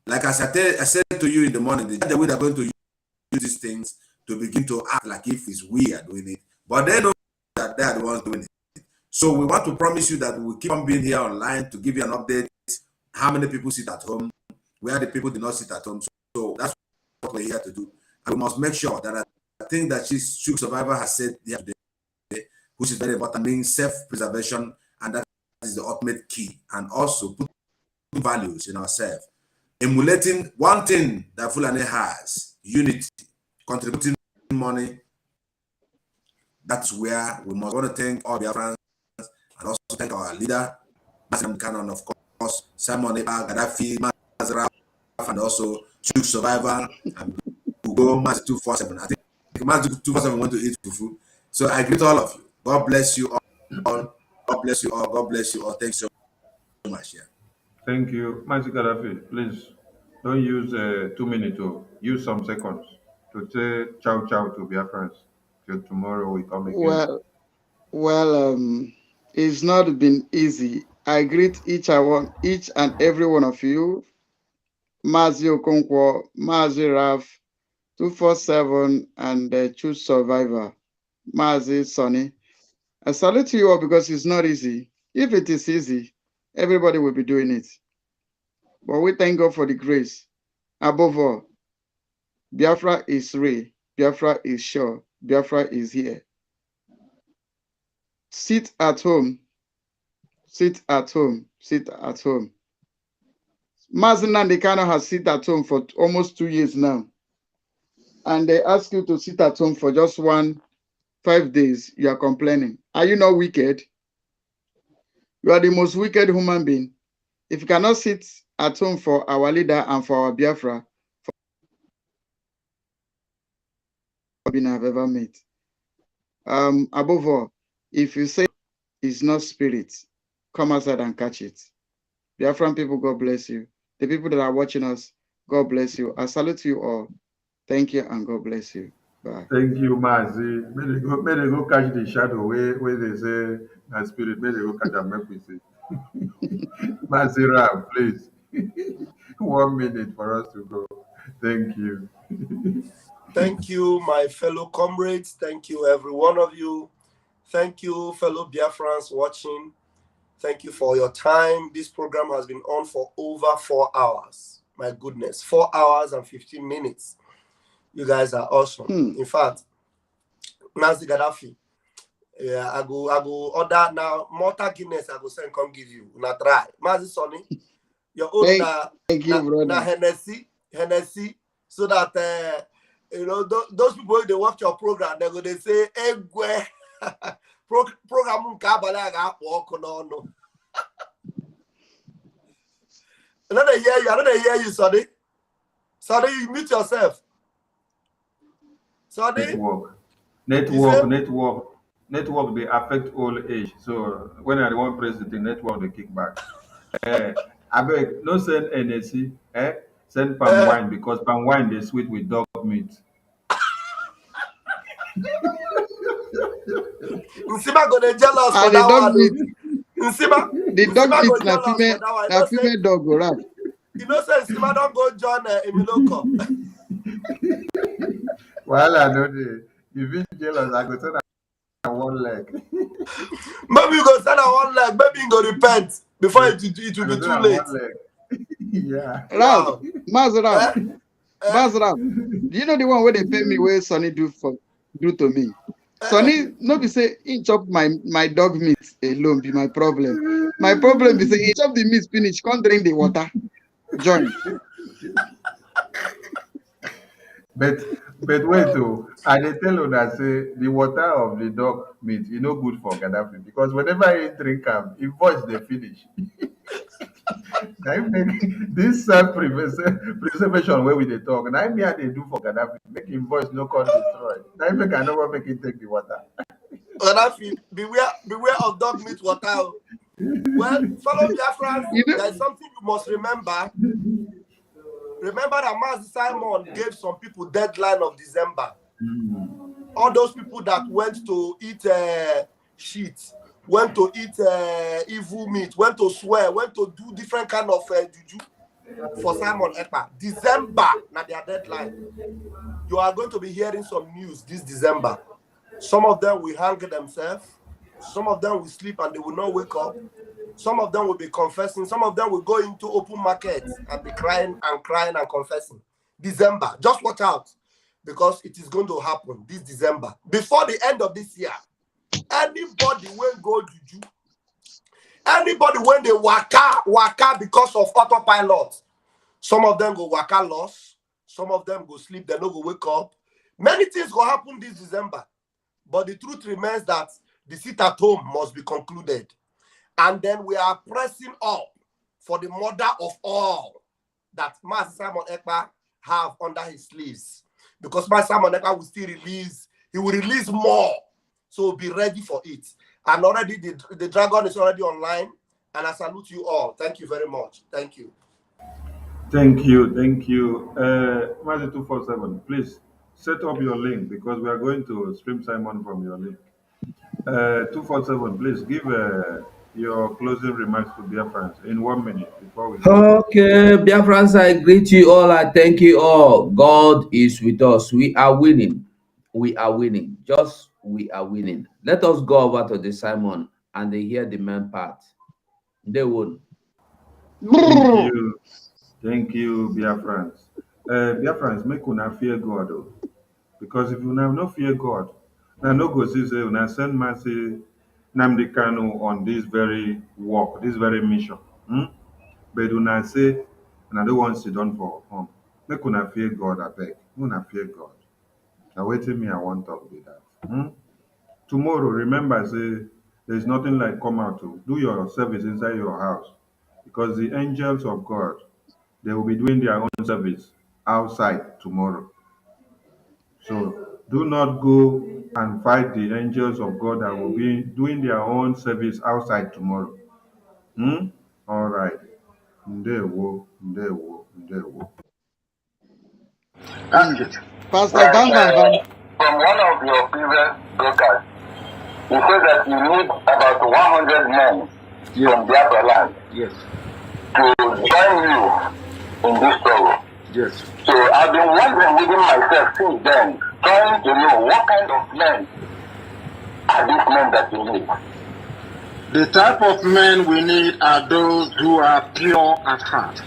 Like I said to you in the morning, the way they're going to use these things to begin to act like if it's we are doing it, but they know that they are the ones doing it. So we want to promise you that we will keep on being here online to give you an update. How many people sit at home? Where the people do not sit at home? So that's what we're here to do. And we must make sure that I think that Shook Survivor has said here today, which is very important, means self-preservation, and that is the ultimate key. And also put values in ourselves. Emulating one thing that Fulani has, unity, contributing money. That's where we must want to thank all Biafrans and also thank our leader, Master Cannon, of course, Simon Eba, Gaddafi, Mazraf, and also Shook Survivor, and Ugo, Master 247. I think Master 247 want to eat fufu. So I greet all of you. God bless you all. God bless you all. God bless you all. Thanks so much. Yeah. Thank you. Master Gaddafi, please don't use 2 minutes, use some seconds to say ciao ciao to Biafrans. Till tomorrow we come again. It's not been easy. I greet each and every one of you. Mazi Okonkwo, Mazi Raf, 247, and Choose Survivor, Mazi Sonny. I salute you all because it's not easy. If it is easy, everybody will be doing it. But we thank God for the grace. Above all, Biafra is real. Biafra is sure. Biafra is here. Sit at home. Sit at home. Sit at home. Mazi Nnamdi Kanu has sit at home for almost 2 years now. And they ask you to sit at home for just 5 days. You are complaining. Are you not wicked? You are the most wicked human being. If you cannot sit at home for our leader and for our Biafra, I've ever met. Above all, if you say it's not spirit, come outside and catch it. Biafran people, God bless you. The people that are watching us, God bless you. I salute you all. Thank you and God bless you. Bye. Thank you, Mazi. May they go catch the shadow where they say that spirit. May they go catch and make we see. Mazi Ram, please. 1 minute for us to go. Thank you. Thank you, my fellow comrades. Thank you, every one of you. Thank you, fellow Biafrans watching. Thank you for your time. This program has been on for over 4 hours. My goodness, 4 hours and 15 minutes. You guys are awesome. In fact, Nancy Gaddafi. Yeah, I go order now. Malta Guinness, I go send come give you. Now try. Mazi Sonny, your own thank you, brother. na Hennessy, so that you know those people they watch your program, they say egwe program kabala ga walk no. Another year you, Sonny. Sonny, you mute yourself. Sonny. Network, they affect old age. So when I want press the network, they kick back. I beg, no send NSC, send palm wine because palm wine they sweet with dog meat. Nsima gonna jealous for that one. Nsima, the dog meat na female dog, right? You know, say Nsima don't go join Emiloko. Well, I know you feel jealous. I go send one leg. Maybe you go send one leg. Maybe you go repent before it will be too late. Yeah. Wow. Mazram. Do you know the one where they pay me where Sonny do to me? Sonny, no be say he chop my dog meat alone be my problem. My problem is say he chop the meat finish, can't drink the water. Join. But wait though, I dey tell you that say the water of the dog meat is no good for Gaddafi because whenever he drink am, his voice dey finish. Now this self-preservation where we dey talk, now me I dey do for Gaddafi, make his voice no come destroy. Now make I never make him take the water. Gaddafi, beware of dog meat water. Well, follow Biafra. There is something you must remember. Remember that Mazi Simon gave some people deadline of December. All those people that went to eat shit, went to eat evil meat, went to swear, went to do different kind of juju for Simon Ekpa. December, now their deadline. You are going to be hearing some news this December. Some of them will hang themselves. Some of them will sleep and they will not wake up. Some of them will be confessing. Some of them will go into open markets and be crying and confessing. December, just watch out because it is going to happen this December. Before the end of this year, anybody will go juju. Anybody when they waka because of autopilot. Some of them go waka loss. Some of them go sleep. They don't go wake up. Many things will happen this December. But the truth remains that the sit at home must be concluded. And then we are pressing up for the mother of all that Master Simon Ekpa have under his sleeves. Because Master Simon Ekpa will still release, he will release more. So be ready for it. And already the dragon is already online. And I salute you all. Thank you very much. Thank you. Thank you. Mazi 247, please set up your link because we are going to stream Simon from your link. 247, please give your closing remarks to Biafrans in 1 minute before we go. Okay, Biafrans, I greet you all. I thank you all. God is with us. We are winning. We are winning. Just we are winning. Let us go over to the Simon and they hear the main part. They won. Thank you, Biafrans. Biafrans, make una fear God, though. Because if you have no fear God, now no go see say una send Mercy Nnamdi Kanu on this very work, this very mission. But una say, and I don't want to sit down for home. Make una fear God, I beg. Una fear God. Now waiting me, I want to talk with that. Tomorrow, remember, say there's nothing like come out to do your service inside your house. Because the angels of God, they will be doing their own service outside tomorrow. So do not go and fight the angels of God that will be doing their own service outside tomorrow. All right. Ndewo. Pastor Bam. From one of your previous broadcasts, you said that you need about 100 men from Biafra land to join you in this struggle. Yes. So I've been wondering within myself since then, trying to know what kind of men are these men that you need. The type of men we need are those who are pure at heart,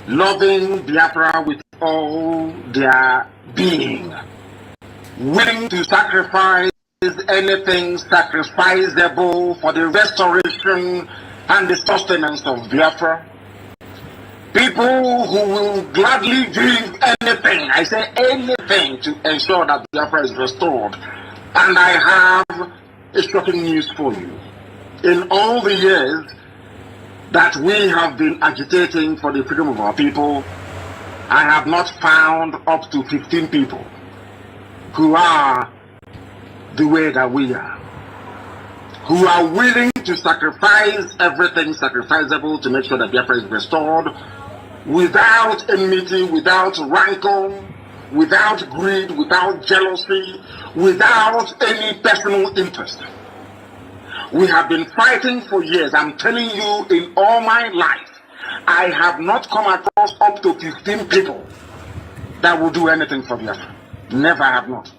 loving Biafra with all their being, willing to sacrifice anything sacrificable for the restoration and the sustenance of Biafra. People who will gladly give anything, I say anything, to ensure that Biafra is restored. And I have a shocking news for you. In all the years that we have been agitating for the freedom of our people, I have not found up to 15 people who are the way that we are, who are willing to sacrifice everything sacrificable to make sure that Biafra is restored, without enmity, without rancor, without greed, without jealousy, without any personal interest. We have been fighting for years. I'm telling you, in all my life, I have not come across up to 15 people that will do anything for Biafra. Never have not.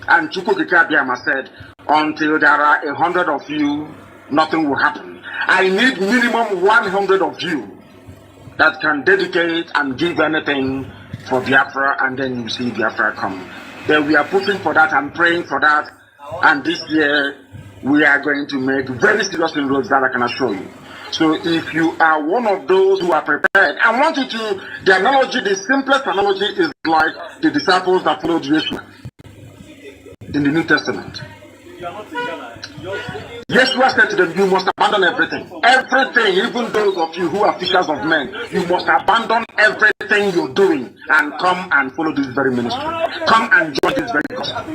And Chukwukika Biama said, until there are 100 of you, nothing will happen. I need minimum 100 of you that can dedicate and give anything for Biafra, and then you see Biafra come. Then we are pushing for that and praying for that. And this year, we are going to make very serious inroads, that I can assure you. So if you are one of those who are prepared, I want you to, the analogy, the simplest analogy is like the disciples that followed Yeshua in the New Testament. Yeshua said to them, you must abandon everything. Everything, even those of you who are fishers of men, you must abandon everything you're doing and come and follow this very ministry. Come and join this very gospel.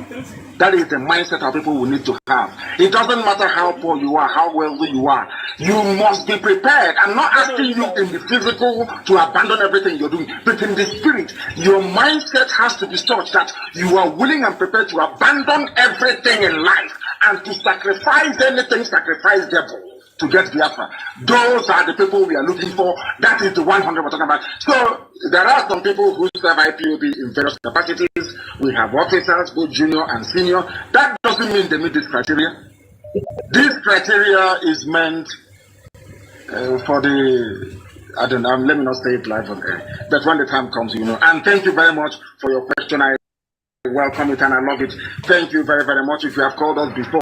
That is the mindset our people will need to have. It doesn't matter how poor you are, how wealthy you are. You must be prepared. I'm not asking you in the physical to abandon everything you're doing, but in the spirit, your mindset has to be such that you are willing and prepared to abandon everything in life and to sacrifice anything sacrificable to get Biafra. Those are the people we are looking for. That is the 100 we're talking about. So there are some people who serve IPOB in various capacities. We have officers, both junior and senior. That doesn't mean they meet this criteria. This criteria is meant for the, I don't know, let me not say it live on air. But when the time comes, you know. And thank you very much for your question. I welcome it and I love it. Thank you very, very much. If you have called us before,